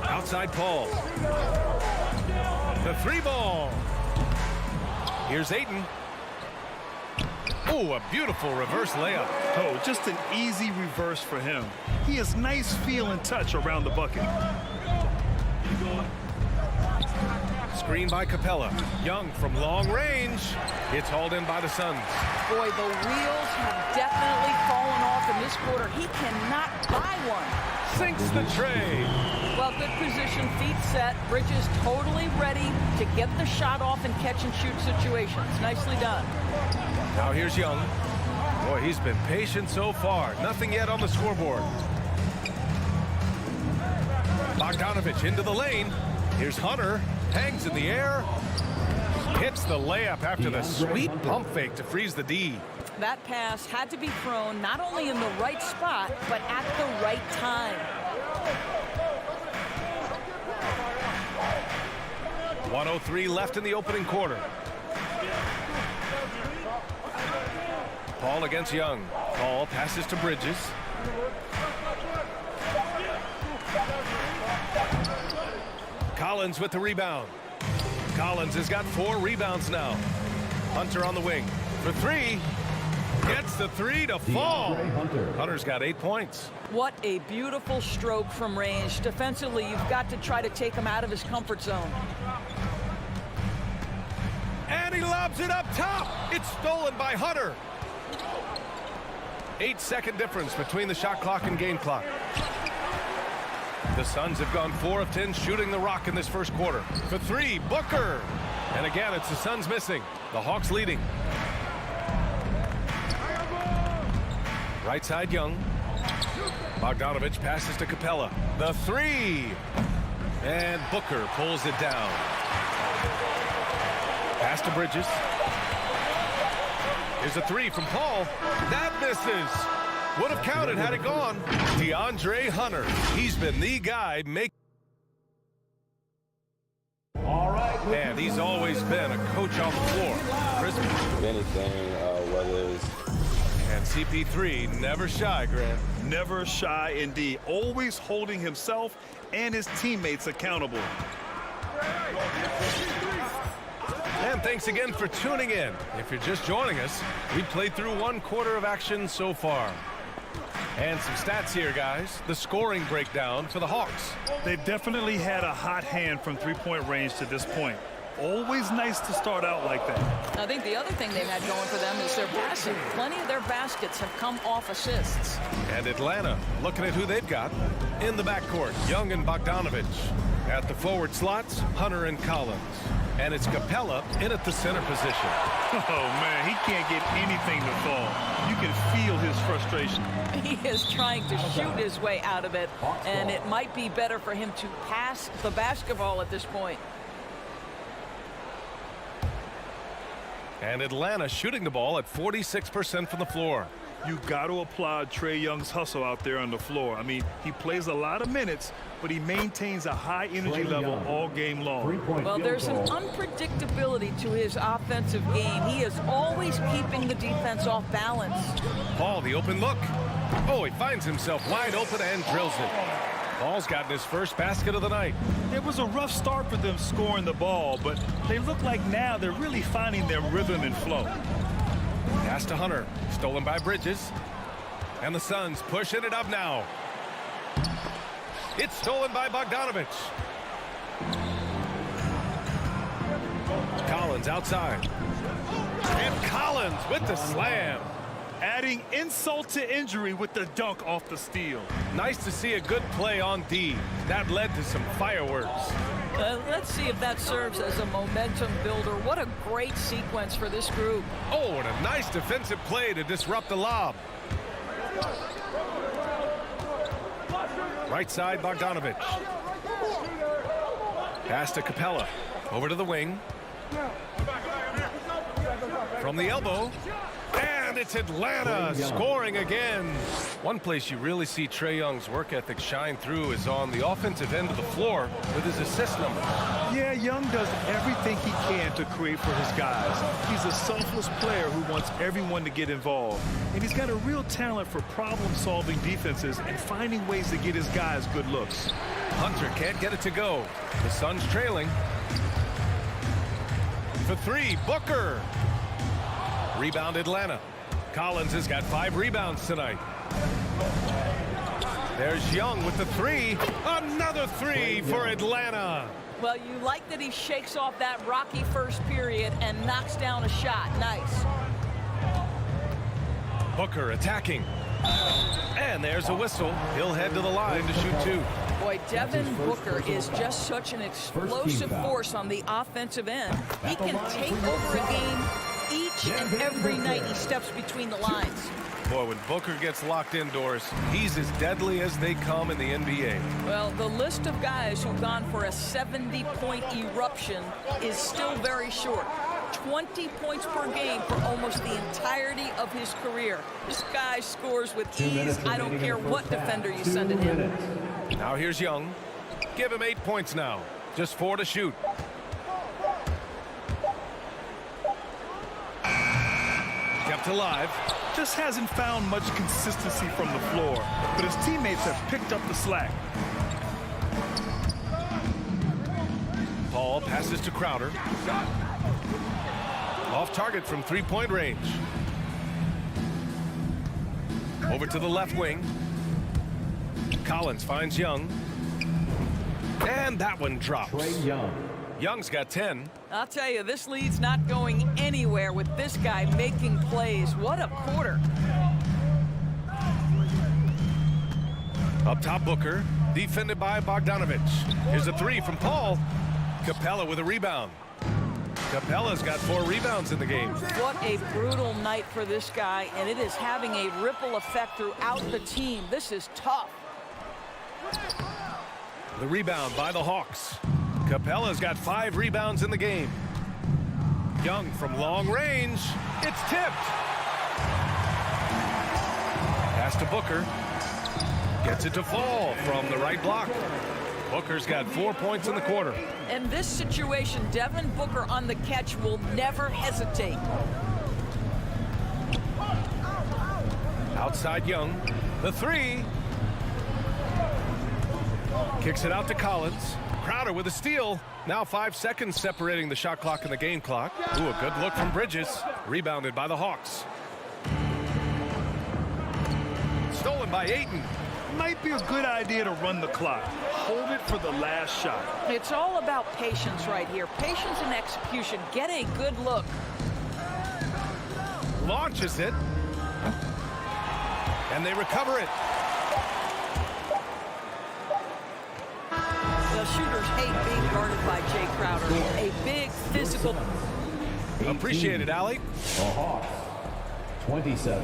Outside Paul. The 3 ball. Here's Ayton. Oh, a beautiful reverse layup. Oh, just an easy reverse for him. He has nice feel and touch around the bucket. Screen by Capella. Young from long range. It's hauled in by the Suns. Boy, the wheels have definitely fallen off in this quarter. He cannot buy one. Sinks the tray. Well, good position, feet set. Bridges totally ready to get the shot off in catch-and-shoot situations. Nicely done. Now here's Young. Boy, he's been patient so far. Nothing yet on the scoreboard. Bogdanovich into the lane. Here's Hunter. Hangs in the air. Hits the layup after the sweet pump fake to freeze the D. That pass had to be thrown not only in the right spot, but at the right time. .103 left in the opening quarter. Paul against Young. Paul passes to Bridges. Collins with the rebound. Collins has got 4 rebounds now. Hunter on the wing. For 3. Gets the 3 to fall. Hunter's got 8 points. What a beautiful stroke from range. Defensively, you've got to try to take him out of his comfort zone. And he lobs it up top. It's stolen by Hunter. 8-second difference between the shot clock and game clock. The Suns have gone 4 of 10 shooting the rock in this first quarter. For 3, Booker. And again, it's the Suns missing. The Hawks leading. Right side, Young. Bogdanovich passes to Capella. The three. And Booker pulls it down. Pass to Bridges. Here's a three from Paul. That misses. Would have counted had it gone. DeAndre Hunter. He's been the guy make. All right. And he's always been a coach on the floor. If anything, whether it's... And CP3 never shy, Grant. Never shy indeed. Always holding himself and his teammates accountable. And thanks again for tuning in. If you're just joining us, we played through 1 quarter of action so far. And some stats here, guys. The scoring breakdown for the Hawks. They've definitely had a hot hand from three-point range to this point. Always nice to start out like that. I think the other thing they've had going for them is their passing. Plenty of their baskets have come off assists. And Atlanta, looking at who they've got in the backcourt. Young and Bogdanovich. At the forward slots, Hunter and Collins. And it's Capella in at the center position. Oh, man, he can't get anything to fall. You can feel his frustration. He is trying to shoot his way out of it, and it might be better for him to pass the basketball at this point. And Atlanta shooting the ball at 46% from the floor. You got to applaud Trae Young's hustle out there on the floor. I mean, he plays a lot of minutes, but he maintains a high energy level all game long. Well, there's an unpredictability to his offensive game. He is always keeping the defense off balance. Paul, the open look. Oh, he finds himself wide open and drills it. Paul's gotten his first basket of the night. It was a rough start for them scoring the ball, but they look like now they're really finding their rhythm and flow. Pass to Hunter. Stolen by Bridges. And the Suns pushing it up now. It's stolen by Bogdanovich. Collins outside. And Collins with the slam. Adding insult to injury with the dunk off the steal. Nice to see a good play on D. That led to some fireworks. Let's see if that serves as a momentum builder. What a great sequence for this group. Oh, and a nice defensive play to disrupt the lob. Right side, Bogdanovich. Pass to Capella. Over to the wing. From the elbow. And it's Atlanta scoring again. One place you really see Trae Young's work ethic shine through is on the offensive end of the floor with his assist numbers. Yeah, Young does everything he can to create for his guys. He's a selfless player who wants everyone to get involved. And he's got a real talent for problem-solving defenses and finding ways to get his guys good looks. Hunter can't get it to go. The Suns trailing. For three, Booker. Rebound Atlanta. Collins has got 5 rebounds tonight. There's Young with the three. Another three for Atlanta. Well, you like that he shakes off that rocky first period and knocks down a shot. Nice. Booker attacking. And there's a whistle. He'll head to the line to shoot 2. Boy, Devin Booker is just such an explosive force on the offensive end. He can take over a game each and every night he steps between the lines. Boy, when Booker gets locked indoors, he's as deadly as they come in the NBA. Well, the list of guys who've gone for a 70-point eruption is still very short. 20 points per game for almost the entirety of his career. This guy scores with ease. I don't care what defender you send at him. Now here's Young. Give him 8 points now. Just 4 to shoot. Kept alive. Just hasn't found much consistency from the floor, but his teammates have picked up the slack. Paul passes to Crowder. Off target from 3-point range. Over to the left wing. Collins finds Young. And that one drops. Young's got 10. I'll tell you, this lead's not going anywhere with this guy making plays. What a quarter. Up top, Booker. Defended by Bogdanovich. Here's a three from Paul. Capella with a rebound. Capella's got 4 rebounds in the game. What a brutal night for this guy, and it is having a ripple effect throughout the team. This is tough. The rebound by the Hawks. Capella's got 5 rebounds in the game. Young from long range. It's tipped. Pass to Booker. Gets it to fall from the right block. Booker's got 4 points in the quarter. In this situation, Devin Booker on the catch will never hesitate. Outside Young. The 3. Kicks it out to Collins. Crowder with a steal. Now 5 seconds separating the shot clock and the game clock. Ooh, a good look from Bridges. Rebounded by the Hawks. Stolen by Ayton. Might be a good idea to run the clock. Hold it for the last shot. It's all about patience right here. Patience and execution. Get a good look. Launches it. And they recover it. The shooters hate being guarded by Jay Crowder. A big physical. Appreciate it, Allie. The Hawks, 27.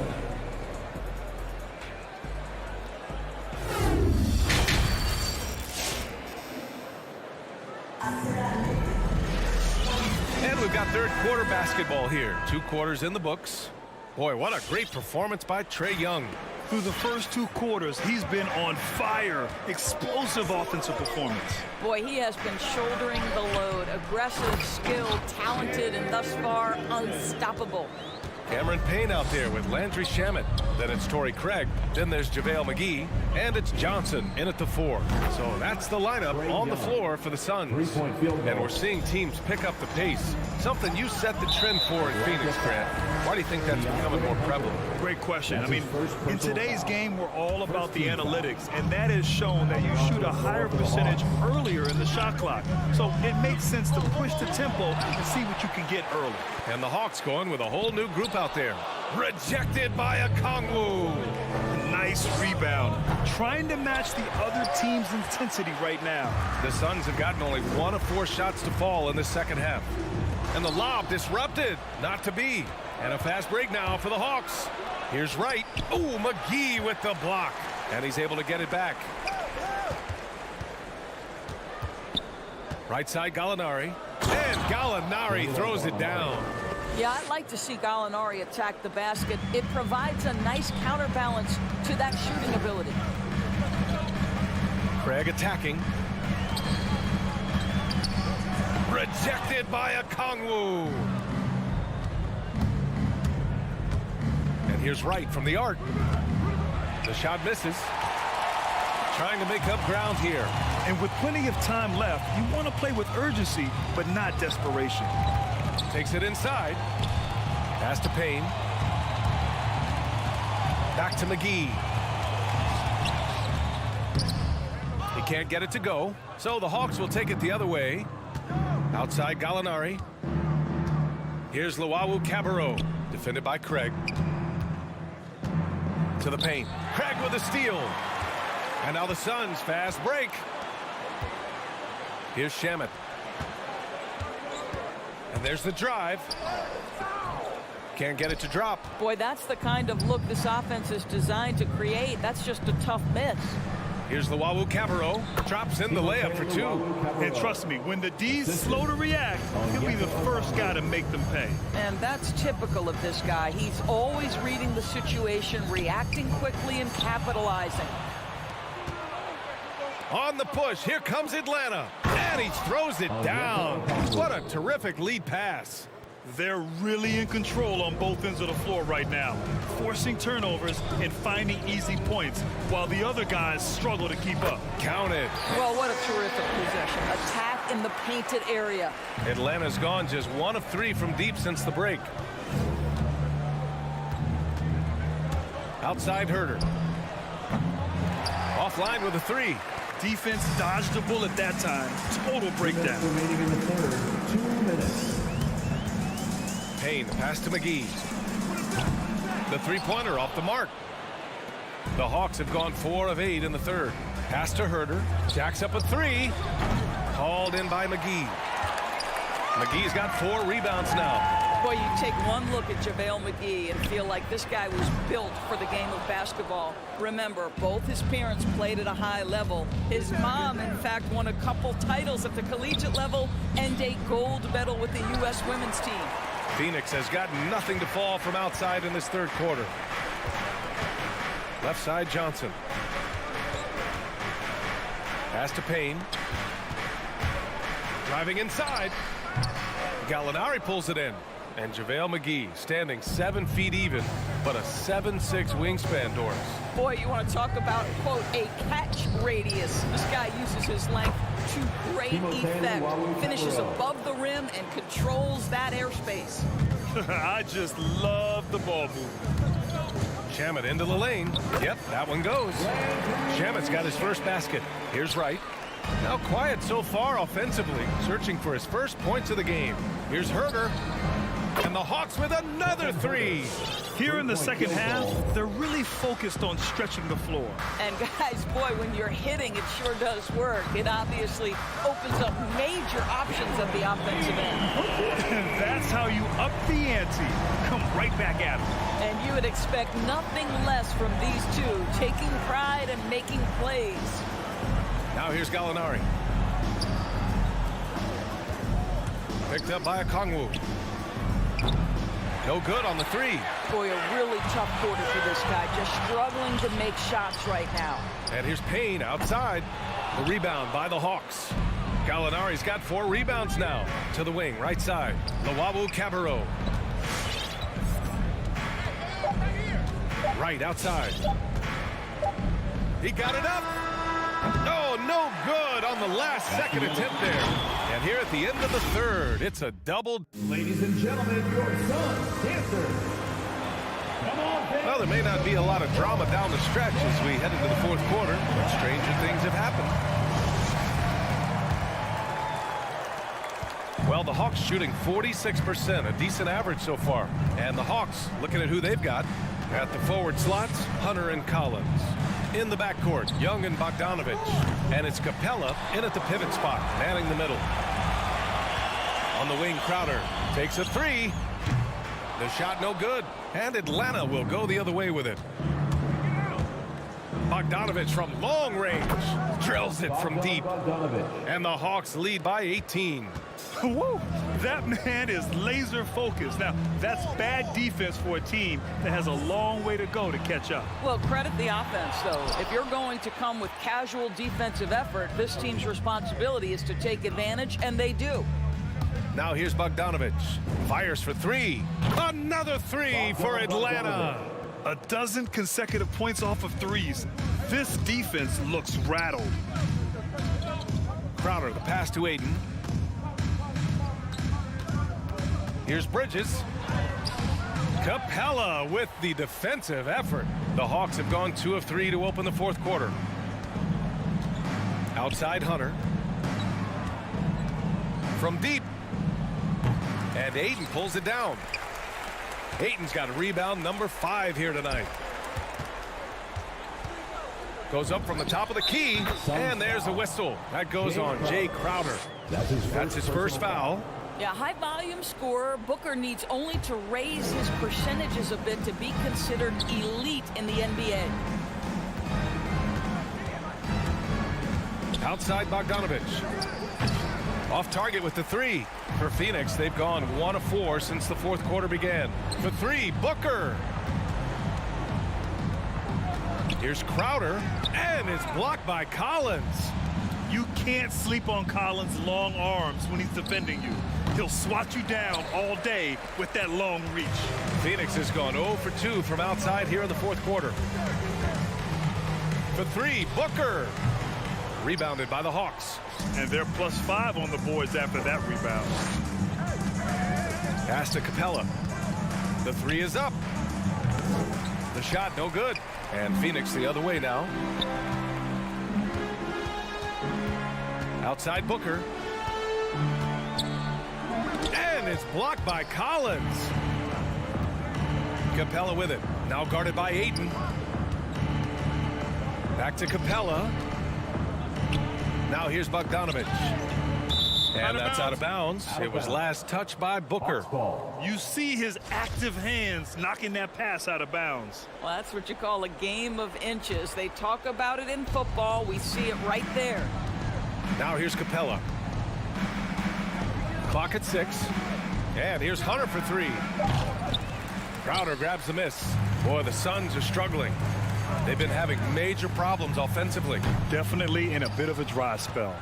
And we've got third quarter basketball here. 2 quarters in the books. Boy, what a great performance by Trae Young. Through the first 2 quarters, he's been on fire. Explosive offensive performance. Boy, he has been shouldering the load. Aggressive, skilled, talented, and thus far unstoppable. Cameron Payne out there with Landry Shamet. Then it's Torrey Craig. Then there's JaVale McGee. And it's Johnson in at the 4. So that's the lineup on the floor for the Suns. And we're seeing teams pick up the pace. Something you set the trend for in Phoenix, Grant. Why do you think that's becoming more prevalent? Great question. I mean, in today's game, we're all about the analytics, and that has shown that you shoot a higher percentage earlier in the shot clock. So it makes sense to push the tempo and see what you can get early. And the Hawks going with a whole new group out there. Rejected by Okongwu. Nice rebound. Trying to match the other team's intensity right now. The Suns have gotten only 1 of 4 shots to fall in the second half. And the lob disrupted. Not to be. And a fast break now for the Hawks. Here's Wright. Ooh, McGee with the block. And he's able to get it back. Right side Gallinari. And Gallinari throws it down. Yeah, I'd like to see Gallinari attack the basket. It provides a nice counterbalance to that shooting ability. Craig attacking. Rejected by Okongwu. And here's Wright from the arc. The shot misses. Trying to make up ground here. And with plenty of time left, you want to play with urgency, but not desperation. Takes it inside. Pass to Payne. Back to McGee. He can't get it to go. So the Hawks will take it the other way. Outside Gallinari. Here's Luwawu-Cabarrot. Defended by Craig. To the paint. Craig with a steal. And now the Suns fast break. Here's Shamet. And there's the drive. Can't get it to drop. Boy, that's the kind of look this offense is designed to create. That's just a tough miss. Here's Luwawu-Cabarrot. Drops in the layup for 2. And trust me, when the D's slow to react, he'll be the first guy to make them pay. And that's typical of this guy. He's always reading the situation, reacting quickly, and capitalizing. On the push, here comes Atlanta. And he throws it down. What a terrific lead pass. They're really in control on both ends of the floor right now, forcing turnovers and finding easy points, while the other guys struggle to keep up. Count it. Well, what a terrific possession. Attack in the painted area. Atlanta's gone just 1 of 3 from deep since the break. Outside Herter. Offline with a 3. Defense dodged the bullet that time. Total breakdown. Remaining in the third, 2 minutes. Payne, pass to McGee. The 3-pointer off the mark. The Hawks have gone 4 of 8 in the third. Pass to Herter. Jacks up a 3. Called in by McGee. McGee's got 4 rebounds now. Boy, you take one look at JaVale McGee and feel like this guy was built for the game of basketball. Remember, both his parents played at a high level. His mom, in fact, won a couple titles at the collegiate level and a gold medal with the U.S. women's team. Phoenix has got nothing to fall from outside in this third quarter. Left side, Johnson. Pass to Payne. Driving inside. Gallinari pulls it in. And JaVale McGee standing 7 feet even, but a 7'6" wingspan, Doris. Boy, you want to talk about, quote, a catch radius. This guy uses his length to great effect. Finishes above the rim and controls that airspace. I just love the ball movement. Shamet into the lane. Yep, that one goes. Shamet's got his first basket. Here's Wright. Now quiet so far offensively, searching for his first points of the game. Here's Herter. And the Hawks with another 3. Here in the second half, they're really focused on stretching the floor. And guys, boy, when you're hitting, it sure does work. It obviously opens up major options at the offensive end. That's how you up the ante. Come right back at them. And you would expect nothing less from these two, taking pride and making plays. Now here's Gallinari. Picked up by Okongwu. No good on the 3. Boy, a really tough quarter for this guy. Just struggling to make shots right now. And here's Payne outside. The rebound by the Hawks. Gallinari's got 4 rebounds now. To the wing, right side. Lawawu Cabarro. Right outside. He got it up. Oh, no good on the last second attempt there. And here at the end of the third, it's a double. Ladies and gentlemen, your son's dancer. Come on, baby. Well, there may not be a lot of drama down the stretch as we head into the fourth quarter, but stranger things have happened. Well, the Hawks shooting 46%, a decent average so far. And the Hawks, looking at who they've got, at the forward slots, Hunter and Collins. In the backcourt, Young and Bogdanovich. And it's Capella in at the pivot spot, manning the middle. On the wing, Crowder takes a 3. The shot no good. And Atlanta will go the other way with it. Bogdanovich from long range drills it from deep. And the Hawks lead by 18. Whoa, that man is laser focused. Now, that's bad defense for a team that has a long way to go to catch up. Well, credit the offense, though. If you're going to come with casual defensive effort, this team's responsibility is to take advantage, and they do. Now here's Bogdanovich. Fires for 3. Another 3 for Atlanta. A dozen consecutive points off of threes. This defense looks rattled. Crowder, the pass to Aiden. Here's Bridges. Capella with the defensive effort. The Hawks have gone 2 of 3 to open the fourth quarter. Outside Hunter. From deep. And Aiden pulls it down. Aiden's got a rebound number 5 here tonight. Goes up from the top of the key. And there's a whistle. That goes on Jay Crowder. That's his first foul. Yeah, high volume scorer. Booker needs only to raise his percentages a bit to be considered elite in the NBA. Outside Bogdanovich. Off target with the 3. For Phoenix, they've gone 1 of 4 since the fourth quarter began. For 3, Booker. Here's Crowder. And it's blocked by Collins. You can't sleep on Collins' long arms when he's defending you. He'll swat you down all day with that long reach. Phoenix has gone 0 for 2 from outside here in the fourth quarter. For 3, Booker. Rebounded by the Hawks. And they're +5 on the boards after that rebound. Pass to Capella. The 3 is up. The shot no good. And Phoenix the other way now. Outside Booker. And it's blocked by Collins. Capella with it. Now guarded by Aiden. Back to Capella. Now here's Bogdanovich. And that's out of bounds. It was last touched by Booker. You see his active hands knocking that pass out of bounds. Well, that's what you call a game of inches. They talk about it in football. We see it right there. Now here's Capella. Clock at 6. And here's Hunter for 3. Crowder grabs the miss. Boy, the Suns are struggling. They've been having major problems offensively. Definitely in a bit of a dry spell.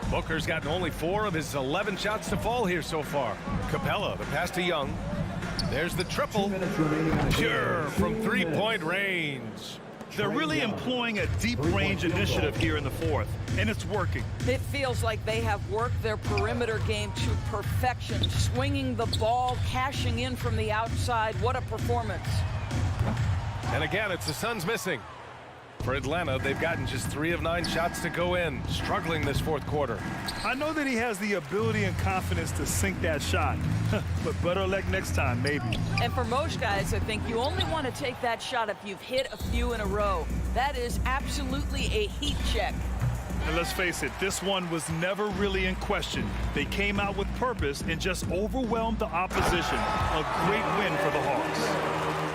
Booker's gotten only 4 of his 11 shots to fall here so far. Capella, the pass to Young. There's the triple. Sure, from 3-point range. They're really employing a deep range initiative here in the fourth, and it's working. It feels like they have worked their perimeter game to perfection, swinging the ball, cashing in from the outside. What a performance. And again, it's the Suns missing. For Atlanta, they've gotten just 3 of 9 shots to go in, struggling this fourth quarter. I know that he has the ability and confidence to sink that shot, but better luck next time, maybe. And for most guys, I think you only want to take that shot if you've hit a few in a row. That is absolutely a heat check. And let's face it, this one was never really in question. They came out with purpose and just overwhelmed the opposition. A great win for the Hawks.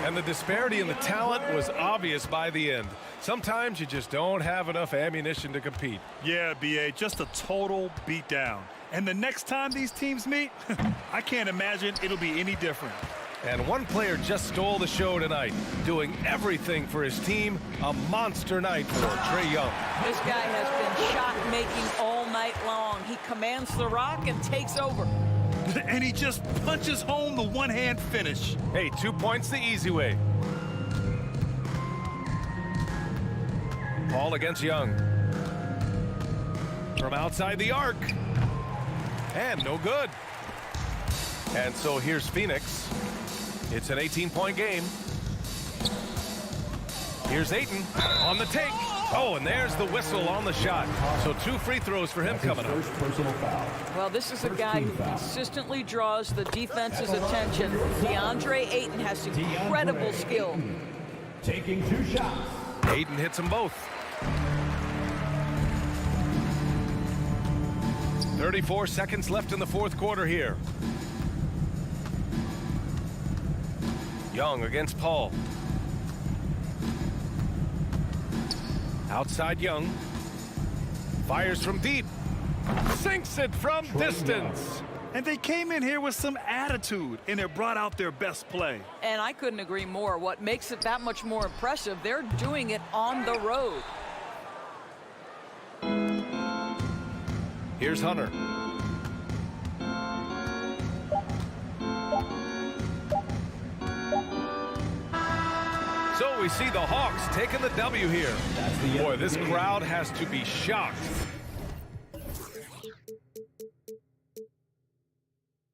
And the disparity in the talent was obvious by the end. Sometimes you just don't have enough ammunition to compete. Yeah, B.A., just a total beatdown. And the next time these teams meet, I can't imagine it'll be any different. And one player just stole the show tonight, doing everything for his team. A monster night for Trae Young. This guy has been shot-making all night long. He commands the rock and takes over. And he just punches home the one-hand finish. Hey, 2 points the easy way. Paul against Young. From outside the arc. And no good. And so here's Phoenix. It's an 18-point game. Here's Ayton on the take. Oh, and there's the whistle on the shot. So 2 free throws for him coming up. Well, this is a guy who consistently draws the defense's attention. DeAndre Ayton has incredible skill. Taking 2 shots. Ayton hits them both. 34 seconds left in the fourth quarter here. Young against Paul. Outside Young. Fires from deep. Sinks it from distance. And they came in here with some attitude, and it brought out their best play. And I couldn't agree more. What makes it that much more impressive, they're doing it on the road. Here's Hunter. So we see the Hawks taking the W here. Boy, this crowd has to be shocked.